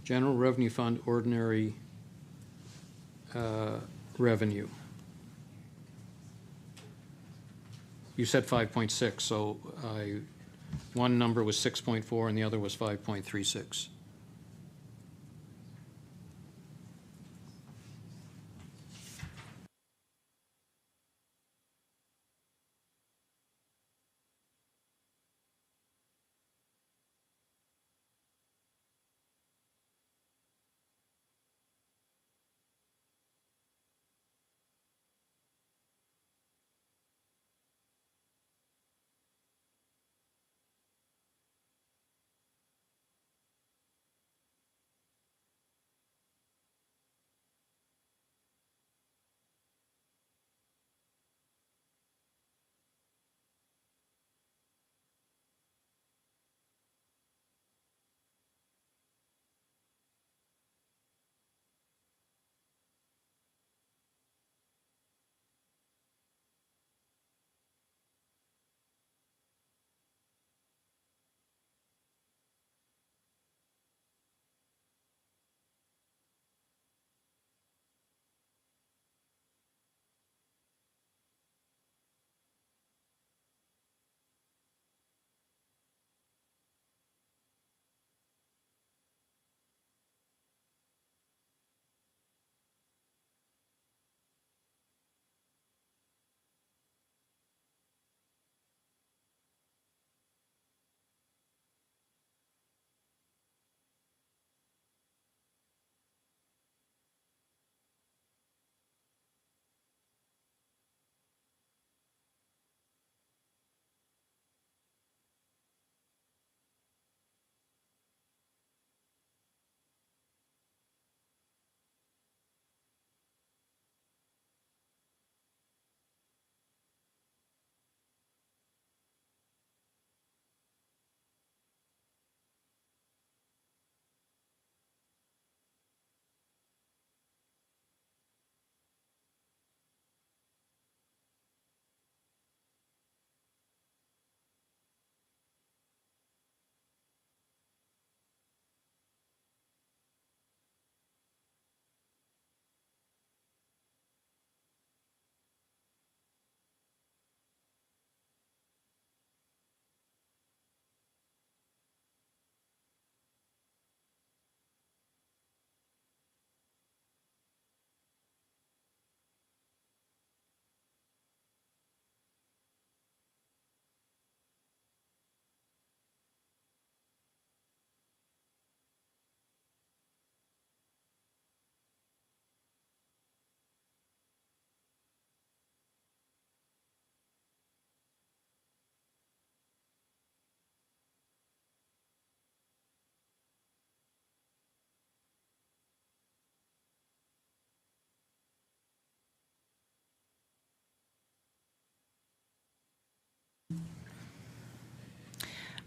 general revenue fund, ordinary revenue? You said 5.6, so one number was 6.4 and the other was 5.36.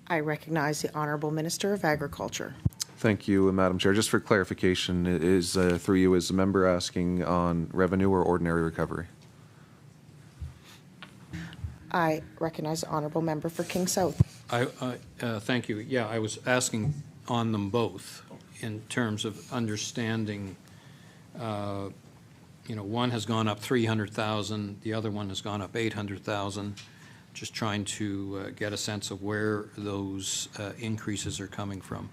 I recognize the Honourable Minister of Agriculture. Thank you, Madam Chair. Just for clarification, is through you, is the member asking on revenue or ordinary recovery? I recognize the Honourable Member for King South. Thank you. Yeah, I was asking on them both in terms of understanding, one has gone up 300,000, the other one has gone up 800,000. Just trying to get a sense of where those increases are coming from.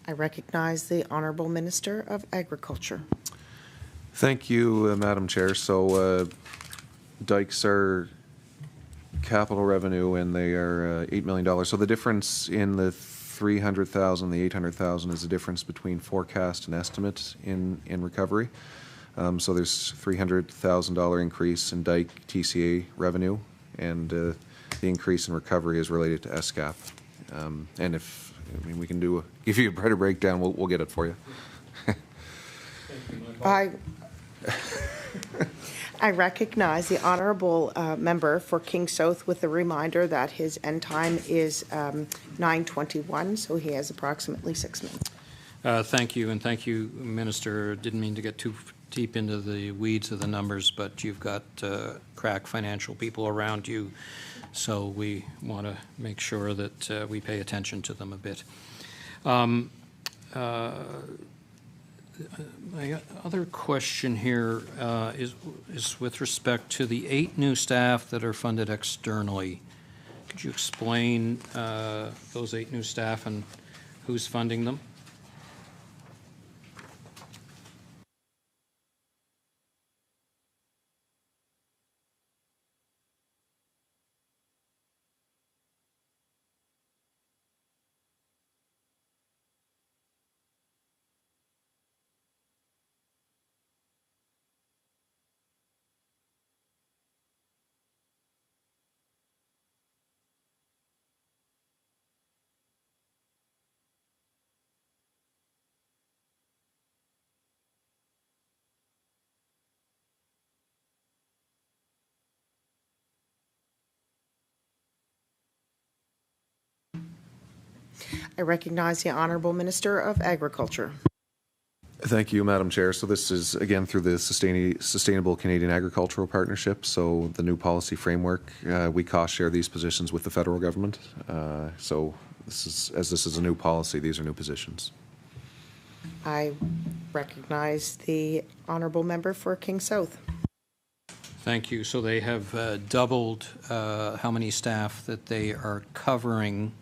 I recognize the Honourable Minister of Agriculture. Thank you, Madam Chair. So dikes are capital revenue and they are $8 million. So the difference in the 300,000, the 800,000 is the difference between forecast and estimate in recovery. So there's $300,000 increase in dike TCA revenue, and the increase in recovery is related to SCAP. And if we can give you a better breakdown, we'll get it for you. I recognize the Honourable Member for King South with a reminder that his end time is 9:21, so he has approximately 6 minutes. Thank you, and thank you, Minister. Didn't mean to get too deep into the weeds of the numbers, but you've got crack financial people around you, so we want to make sure that we pay attention to them a bit. My other question here is with respect to the 8 new staff that are funded externally. Could you explain those 8 new staff and who's funding them? I recognize the Honourable Minister of Agriculture. Thank you, Madam Chair. So this is, again, through the Sustainable Canadian Agricultural Partnership, so the new policy framework. We cost share these positions with the federal government. So this is a new policy, these are new positions. I recognize the Honourable Member for King South. Thank you. So they have doubled how many staff that they are covering.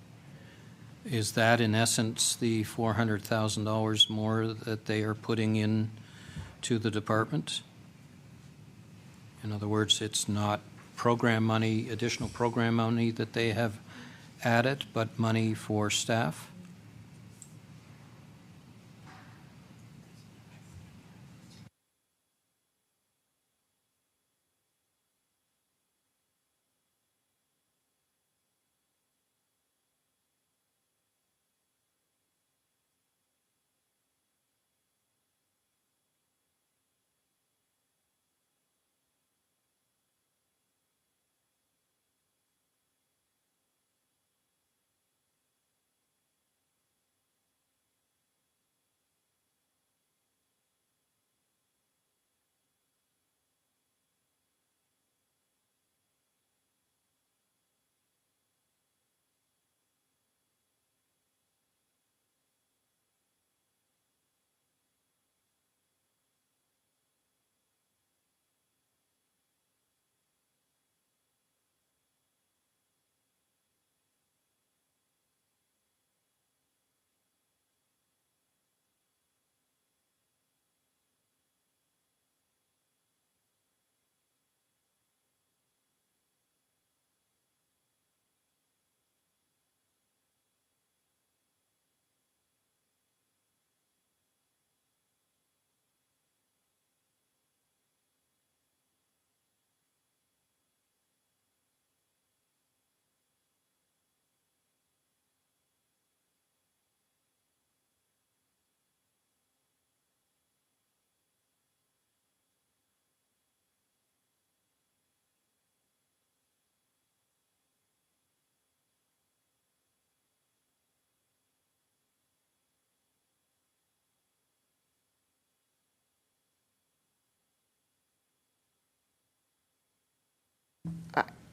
Is that in essence the $400,000 more that they are putting in to the department? In other words, it's not program money, additional program money that they have added, but money for staff?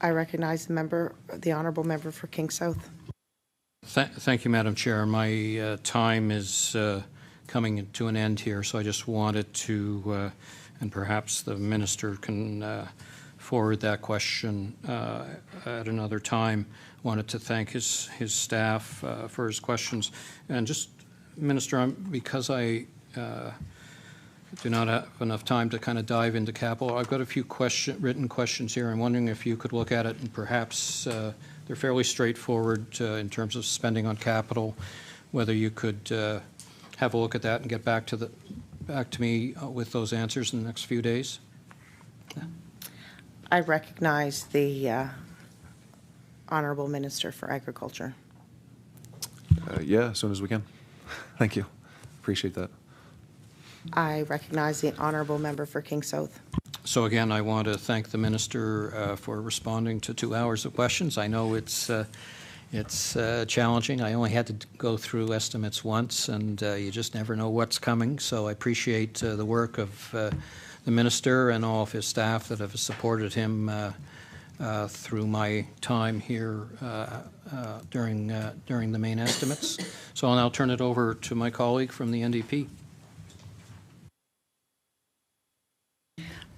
I recognize the Honourable Member for King South. Thank you, Madam Chair. My time is coming to an end here, so I just wanted to, and perhaps the Minister can forward that question at another time, wanted to thank his staff for his questions. And just, Minister, because I do not have enough time to kind of dive into capital, I've got a few written questions here. I'm wondering if you could look at it, and perhaps they're fairly straightforward in terms of spending on capital, whether you could have a look at that and get back to me with those answers in the next few days. Yeah. I recognize the Honourable Minister for Agriculture. Yeah, as soon as we can. Thank you. Appreciate that. I recognize the Honourable Member for King South. So again, I want to thank the Minister for responding to 2 hours of questions. I know it's challenging. I only had to go through estimates once, and you just never know what's coming. So I appreciate the work of the Minister and all of his staff that have supported him through my time here during the main estimates. So I'll now turn it over to my colleague from the NDP.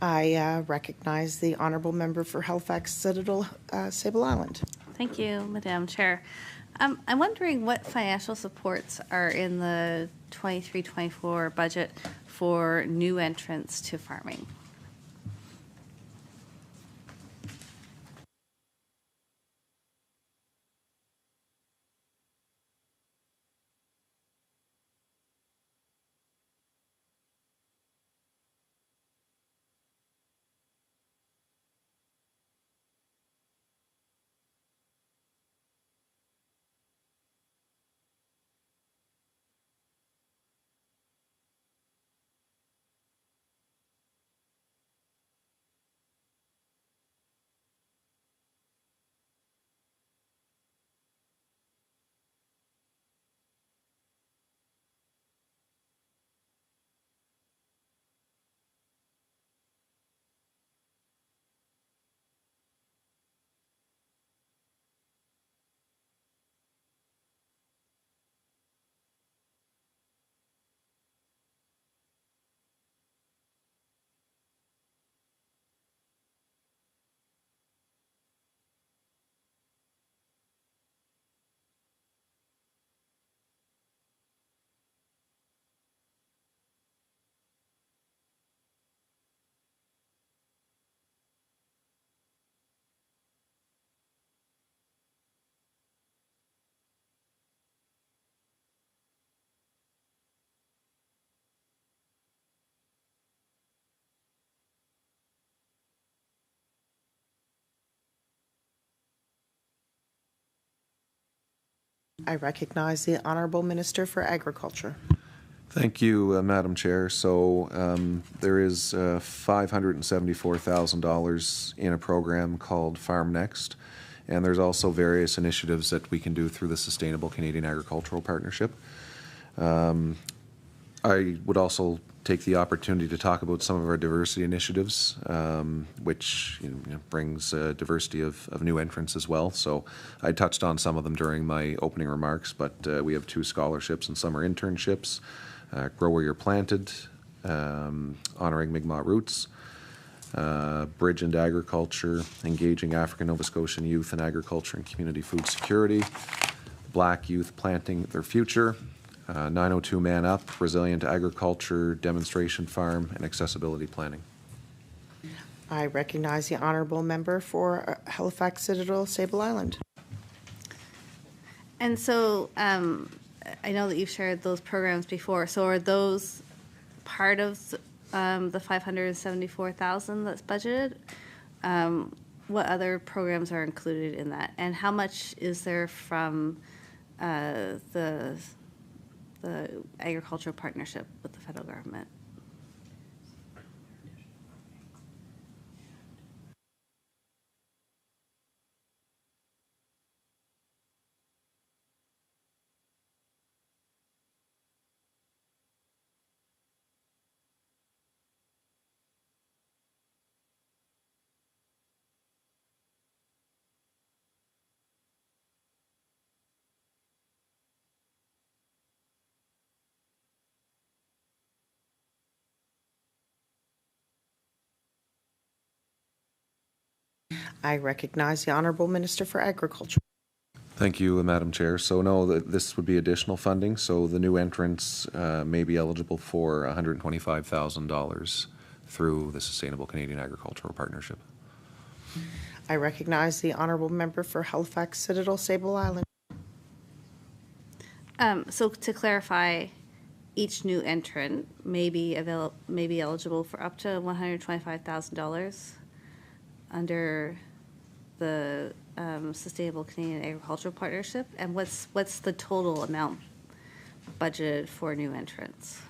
I recognize the Honourable Member for Halifax Citadel, Sable Island. Thank you, Madam Chair. I'm wondering what financial supports are in the 23-24 budget for new entrants to farming. I recognize the Honourable Minister for Agriculture. Thank you, Madam Chair. So there is $574,000 in a program called Farm Next, and there's also various initiatives that we can do through the Sustainable Canadian Agricultural Partnership. I would also take the opportunity to talk about some of our diversity initiatives, which brings diversity of new entrants as well. So I touched on some of them during my opening remarks, but we have 2 scholarships and summer internships. Grow Where You're Planted, honoring Mi'kmaq roots, Bridge into Agriculture, engaging African Nova Scotian youth in agriculture and community food security, Black youth planting their future, 902 Man Up, Resilient Agriculture, Demonstration Farm, and accessibility planning. I recognize the Honourable Member for Halifax Citadel, Sable Island. And so I know that you've shared those programs before. So are those part of the $574,000 that's budgeted? What other programs are included in that? And how much is there from the agricultural partnership with the federal government? I recognize the Honourable Minister for Agriculture. Thank you, Madam Chair. So no, this would be additional funding. So the new entrants may be eligible for $125,000 through the Sustainable Canadian Agricultural Partnership. I recognize the Honourable Member for Halifax Citadel, Sable Island. So to clarify, each new entrant may be eligible for up to $125,000 under the Sustainable Canadian Agricultural Partnership. And what's the total amount budgeted for new entrants?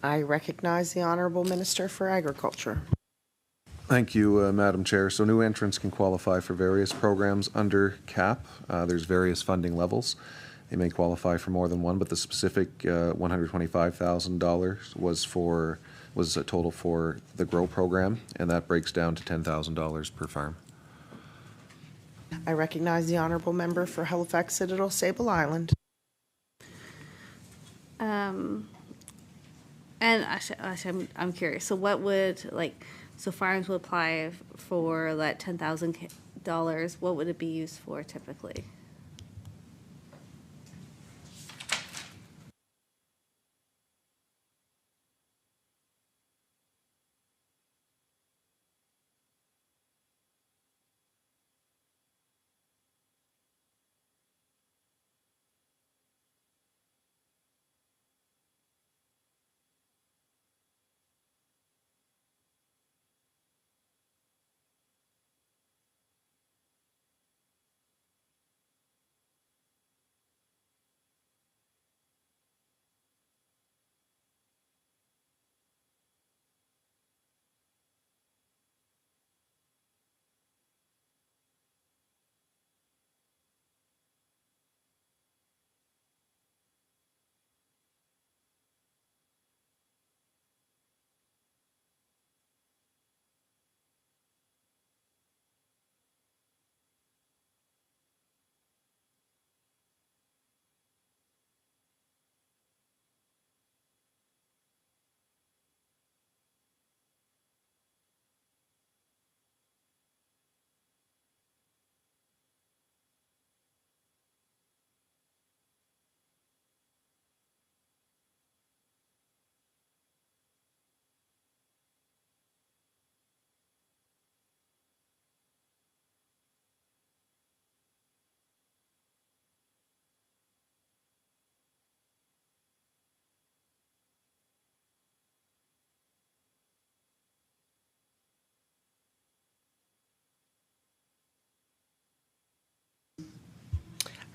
I recognize the Honourable Minister for Agriculture. Thank you, Madam Chair. So new entrants can qualify for various programs under CAP. There's various funding levels. They may qualify for more than one, but the specific $125,000 was a total for the GROW program, and that breaks down to $10,000 per farm. I recognize the Honourable Member for Halifax Citadel, Sable Island. And actually, I'm curious. So what would so farms would apply for that $10,000? What would it be used for typically?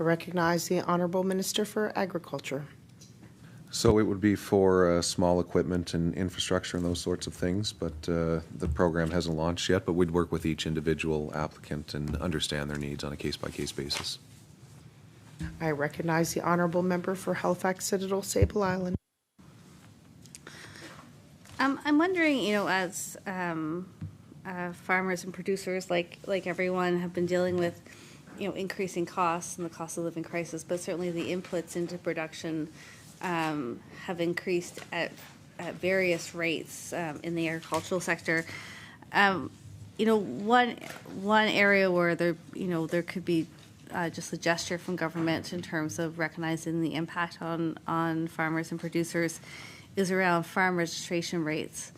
I recognize the Honourable Minister for Agriculture. So it would be for small equipment and infrastructure and those sorts of things, but the program hasn't launched yet, but we'd work with each individual applicant and understand their needs on a case-by-case basis. I recognize the Honourable Member for Halifax Citadel Sable Island. I'm wondering, as farmers and producers, like everyone, have been dealing with, increasing costs and the cost of living crisis, but certainly the inputs into production have increased at various rates in the agricultural sector. One area where there could be just a gesture from government in terms of recognizing the impact on farmers and producers is around farm registration rates.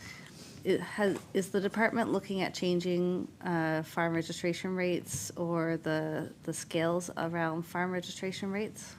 Is the department looking at changing farm registration rates or the scales around farm registration rates?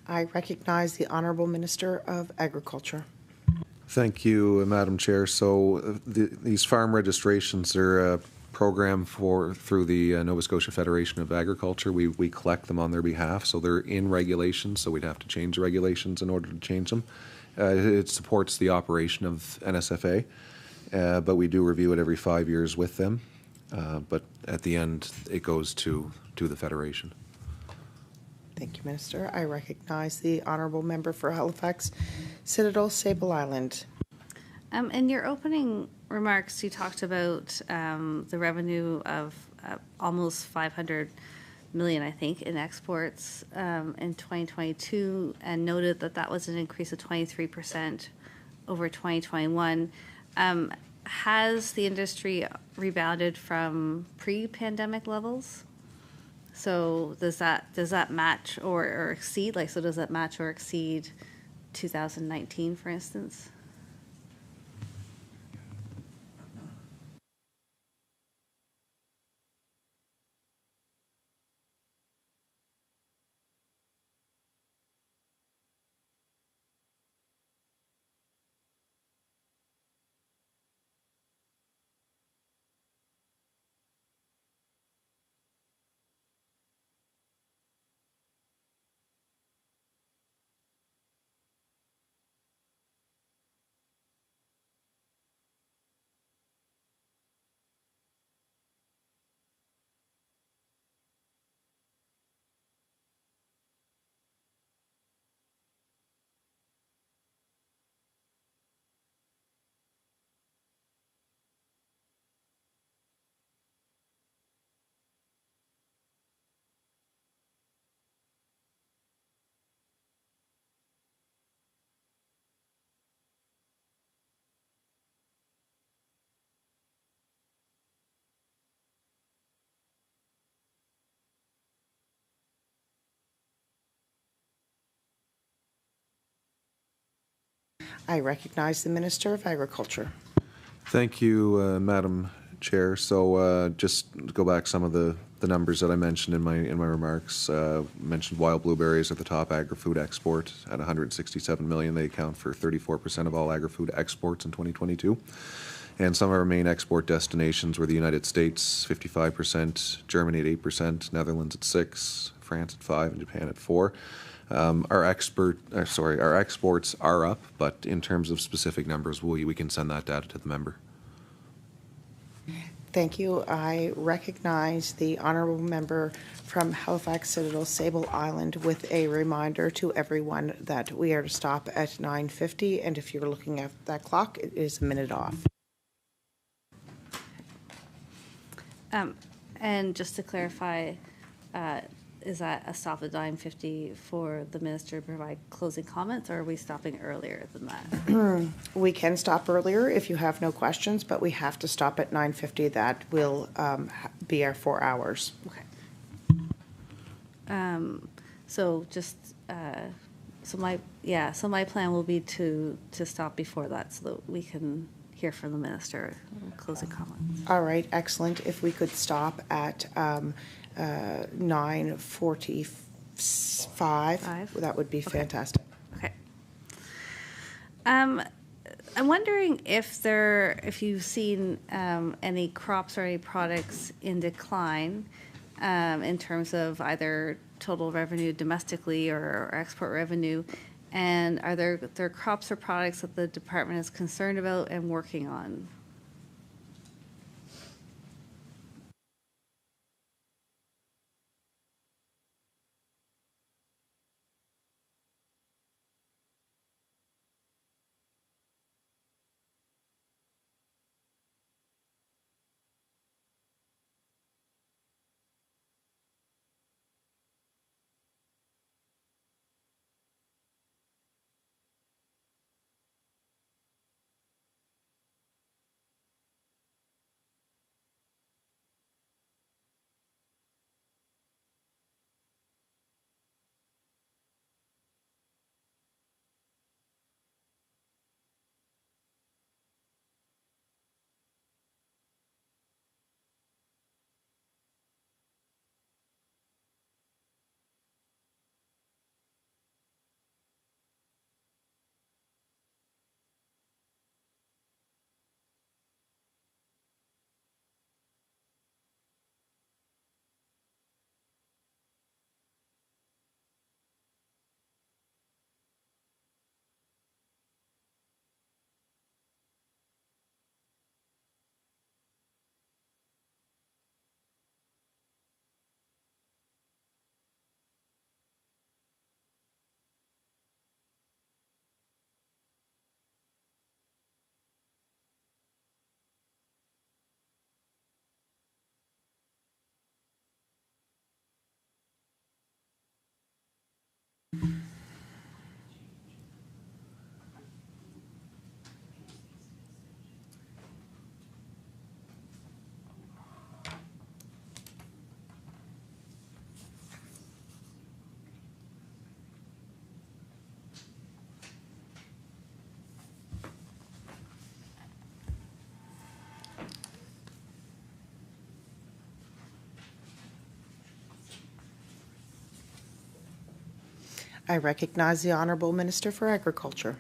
I recognize the Honourable Minister of Agriculture. Thank you, Madam Chair. So these farm registrations are a program through the Nova Scotia Federation of Agriculture. We collect them on their behalf, so they're in regulations, so we'd have to change the regulations in order to change them. It supports the operation of NSFA, but we do review it every 5 years with them. But at the end, it goes to the Federation. Thank you, Minister. I recognize the Honourable Member for Halifax Citadel Sable Island. In your opening remarks, you talked about the revenue of almost 500 million, I think, in exports in 2022, and noted that was an increase of 23% over 2021. Has the industry rebounded from pre-pandemic levels? So does that match or exceed? So does that match or exceed 2019, for instance? I recognize the Minister of Agriculture. Thank you, Madam Chair. So just to go back some of the numbers that I mentioned in my remarks. Mentioned wild blueberries at the top agri-food export at 167 million. They account for 34% of all agri-food exports in 2022. And some of our main export destinations were the United States, 55%, Germany at 8%, Netherlands at 6%, France at 5%, and Japan at 4%. Our exports are up, but in terms of specific numbers, we can send that data to the member. Thank you. I recognize the honourable member from Halifax Citadel Sable Island with a reminder to everyone that we are to stop at 9:50, and if you're looking at that clock, it is a minute off. And just to clarify, is that a stop at 9:50 for the minister to provide closing comments, or are we stopping earlier than that? We can stop earlier if you have no questions, but we have to stop at 9:50. That will be our 4 hours. Okay. So just, so my plan will be to stop before that so that we can hear from the minister, closing comments. All right, excellent. If we could stop at 9:45, that would be fantastic. Okay. I'm wondering if you've seen any crops or any products in decline in terms of either total revenue domestically or export revenue, and are there crops or products that the department is concerned about and working on? I recognize the Honourable Minister for Agriculture.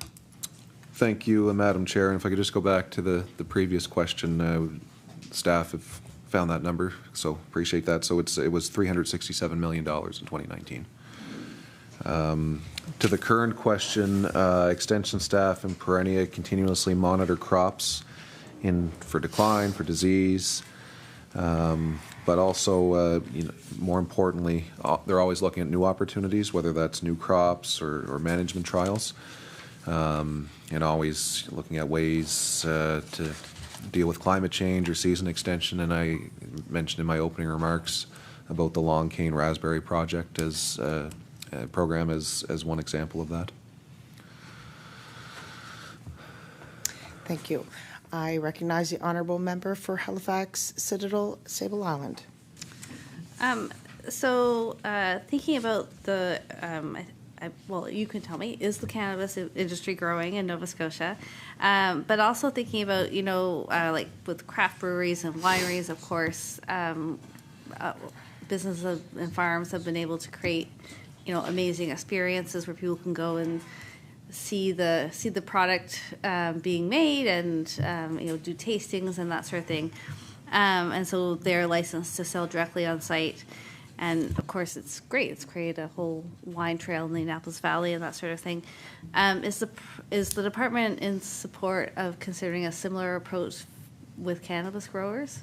Thank you, Madam Chair. And if I could just go back to the previous question, staff have found that number, so appreciate that. So it was $367 million in 2019. To the current question, extension staff and perennia continuously monitor crops for decline, for disease, but also, more importantly, they're always looking at new opportunities, whether that's new crops or management trials, and always looking at ways to deal with climate change or season extension. And I mentioned in my opening remarks about the Long Cane Raspberry Project as program as one example of that. Thank you. I recognize the Honourable Member for Halifax Citadel Sable Island. Thinking about the, well, you can tell me, is the cannabis industry growing in Nova Scotia? But also thinking about, like with craft breweries and wineries, of course, businesses and farms have been able to create, amazing experiences where people can go and see the product being made and do tastings and that sort of thing, and so they're licensed to sell directly on site. And of course, it's great. It's created a whole wine trail in the Annapolis Valley and that sort of thing. Is the department in support of considering a similar approach with cannabis growers?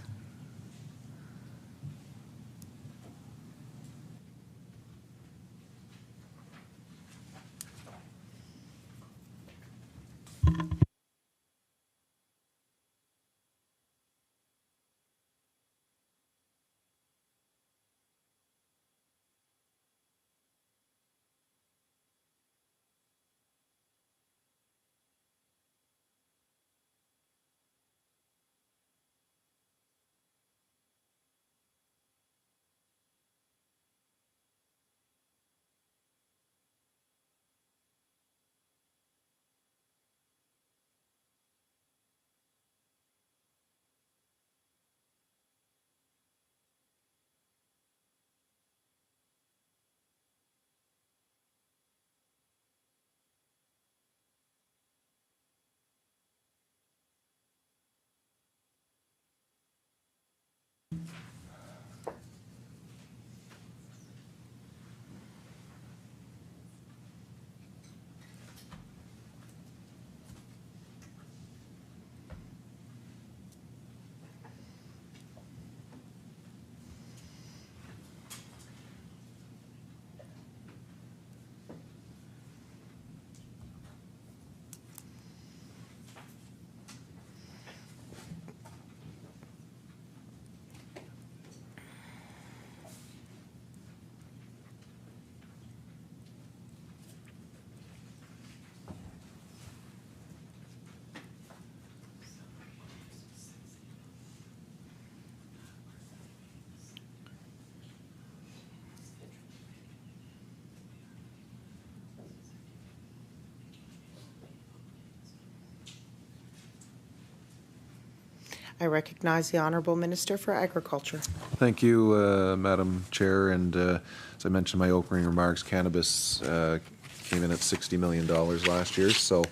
I recognize the Honourable Minister for Agriculture. Thank you, Madam Chair. And as I mentioned in my opening remarks, cannabis came in at $60 million last year. So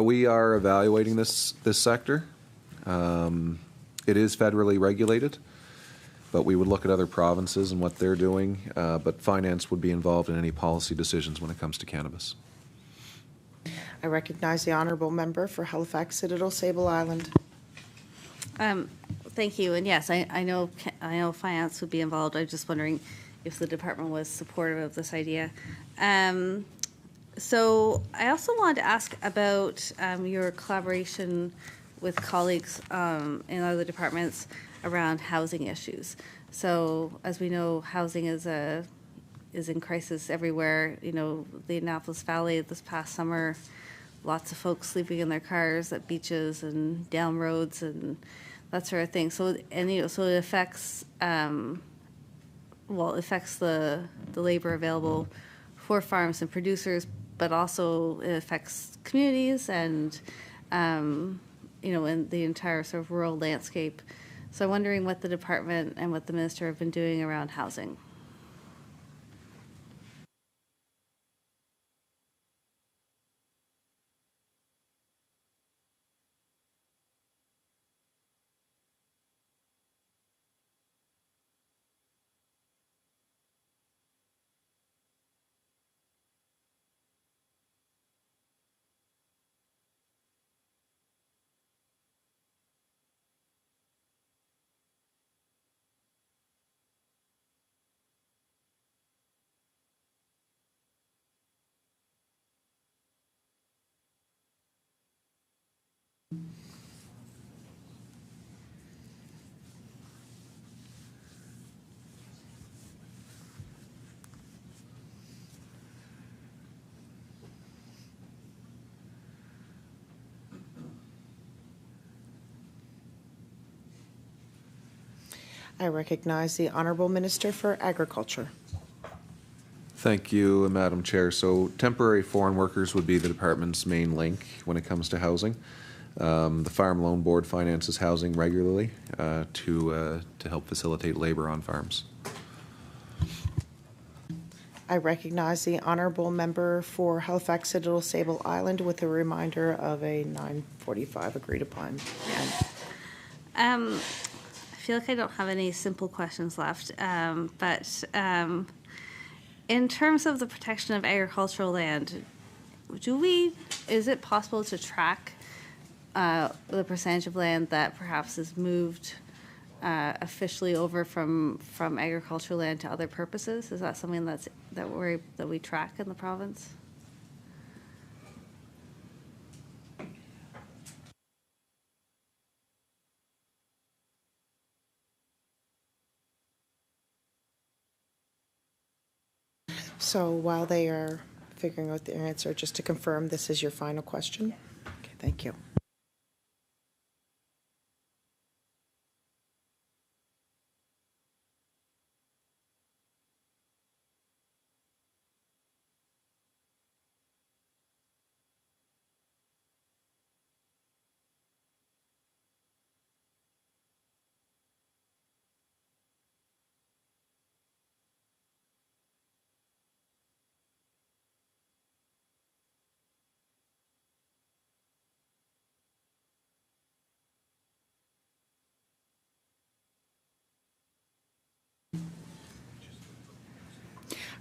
we are evaluating this sector. It is federally regulated, but we would look at other provinces and what they're doing. But finance would be involved in any policy decisions when it comes to cannabis. I recognize the Honourable Member for Halifax Citadel Sable Island. Thank you. And yes, I know finance would be involved. I'm just wondering if the department was supportive of this idea. So I also wanted to ask about your collaboration with colleagues in other departments around housing issues. So as we know, housing is in crisis everywhere. You know, the Annapolis Valley this past summer, lots of folks sleeping in their cars at beaches and down roads and that sort of thing. So so it affects the labor available for farms and producers, but also it affects communities and and the entire sort of rural landscape. So I'm wondering what the department and what the minister have been doing around housing. I recognize the Honourable Minister for Agriculture. Thank you, Madam Chair. So temporary foreign workers would be the department's main link when it comes to housing. The Farm Loan Board finances housing regularly to help facilitate labor on farms. I recognize the Honourable Member for Halifax Citadel Sable Island with a reminder of a 9:45 agreed upon. feel like I don't have any simple questions left, but in terms of the protection of agricultural land, is it possible to track the percentage of land that perhaps is moved officially over from agricultural land to other purposes? Is that something that we track in the province? So while they are figuring out the answer, just to confirm, this is your final question? Okay, thank you.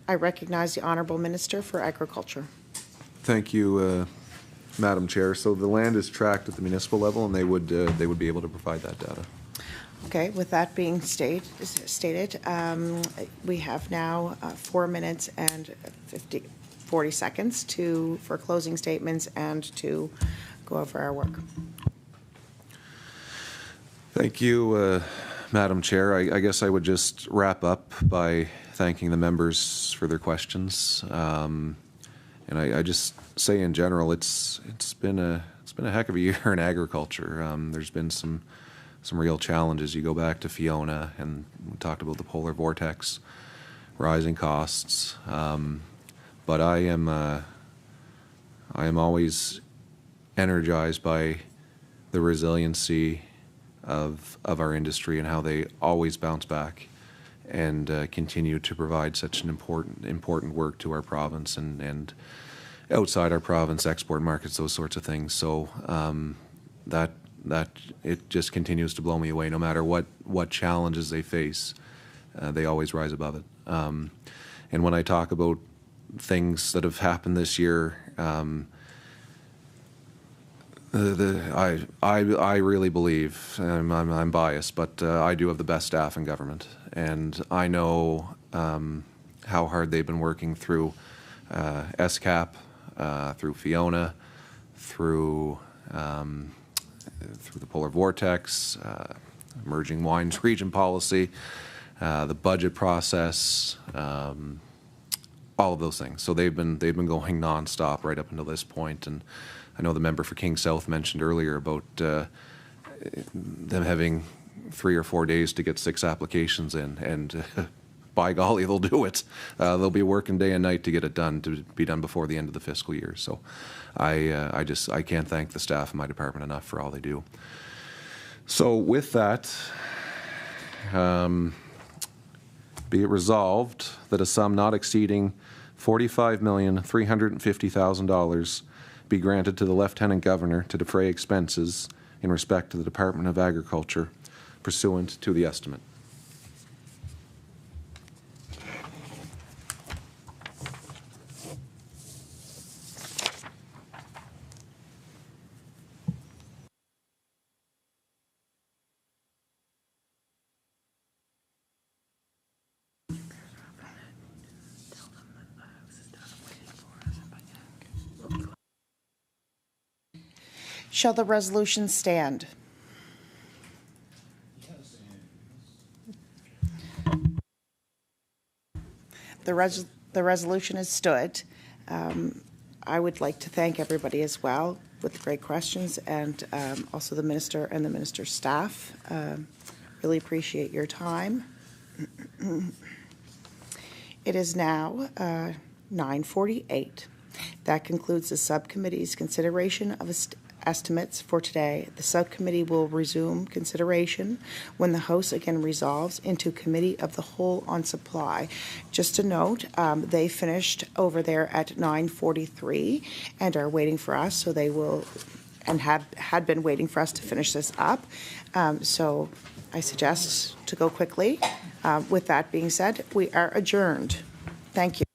I recognize the Honourable Minister for Agriculture. Thank you, Madam Chair. So the land is tracked at the municipal level, and they would be able to provide that data. Okay, with that being stated, we have now 4 minutes and 40 seconds for closing statements and to go over our work. Thank you, Madam Chair. I guess I would just wrap up by thanking the members for their questions, and I just say in general, it's been a heck of a year in agriculture. There's been some real challenges. You go back to Fiona, and we talked about the polar vortex, rising costs, but I am always energized by the resiliency of our industry and how they always bounce back and continue to provide such an important work to our province and outside our province, export markets, those sorts of things. So that it just continues to blow me away. No matter what challenges they face, they always rise above it. And when I talk about things that have happened this year, I really believe, I'm biased, but I do have the best staff in government, and I know how hard they've been working through SCAP, through Fiona, through the polar vortex, emerging wines region policy, the budget process, all of those things. So they've been going nonstop right up until this point, and I know the member for King South mentioned earlier about them having 3 or 4 days to get 6 applications in, and by golly, they'll do it. They'll be working day and night to get it done, to be done before the end of the fiscal year. So I can't thank the staff in my department enough for all they do. So with that, be it resolved that a sum not exceeding $45,350,000 be granted to the Lieutenant Governor to defray expenses in respect to the Department of Agriculture pursuant to the estimate. Shall the resolution stand? The resolution has stood. I would like to thank everybody as well with great questions, and also the Minister and the Minister's staff. Really appreciate your time. It is now 9:48. That concludes the subcommittee's consideration of estimates for today. The subcommittee will resume consideration when the House again resolves into committee of the whole on supply. Just a note, they finished over there at 9:43 and are waiting for us, so they will, and had been waiting for us to finish this up. So I suggest to go quickly. With that being said, we are adjourned. Thank you.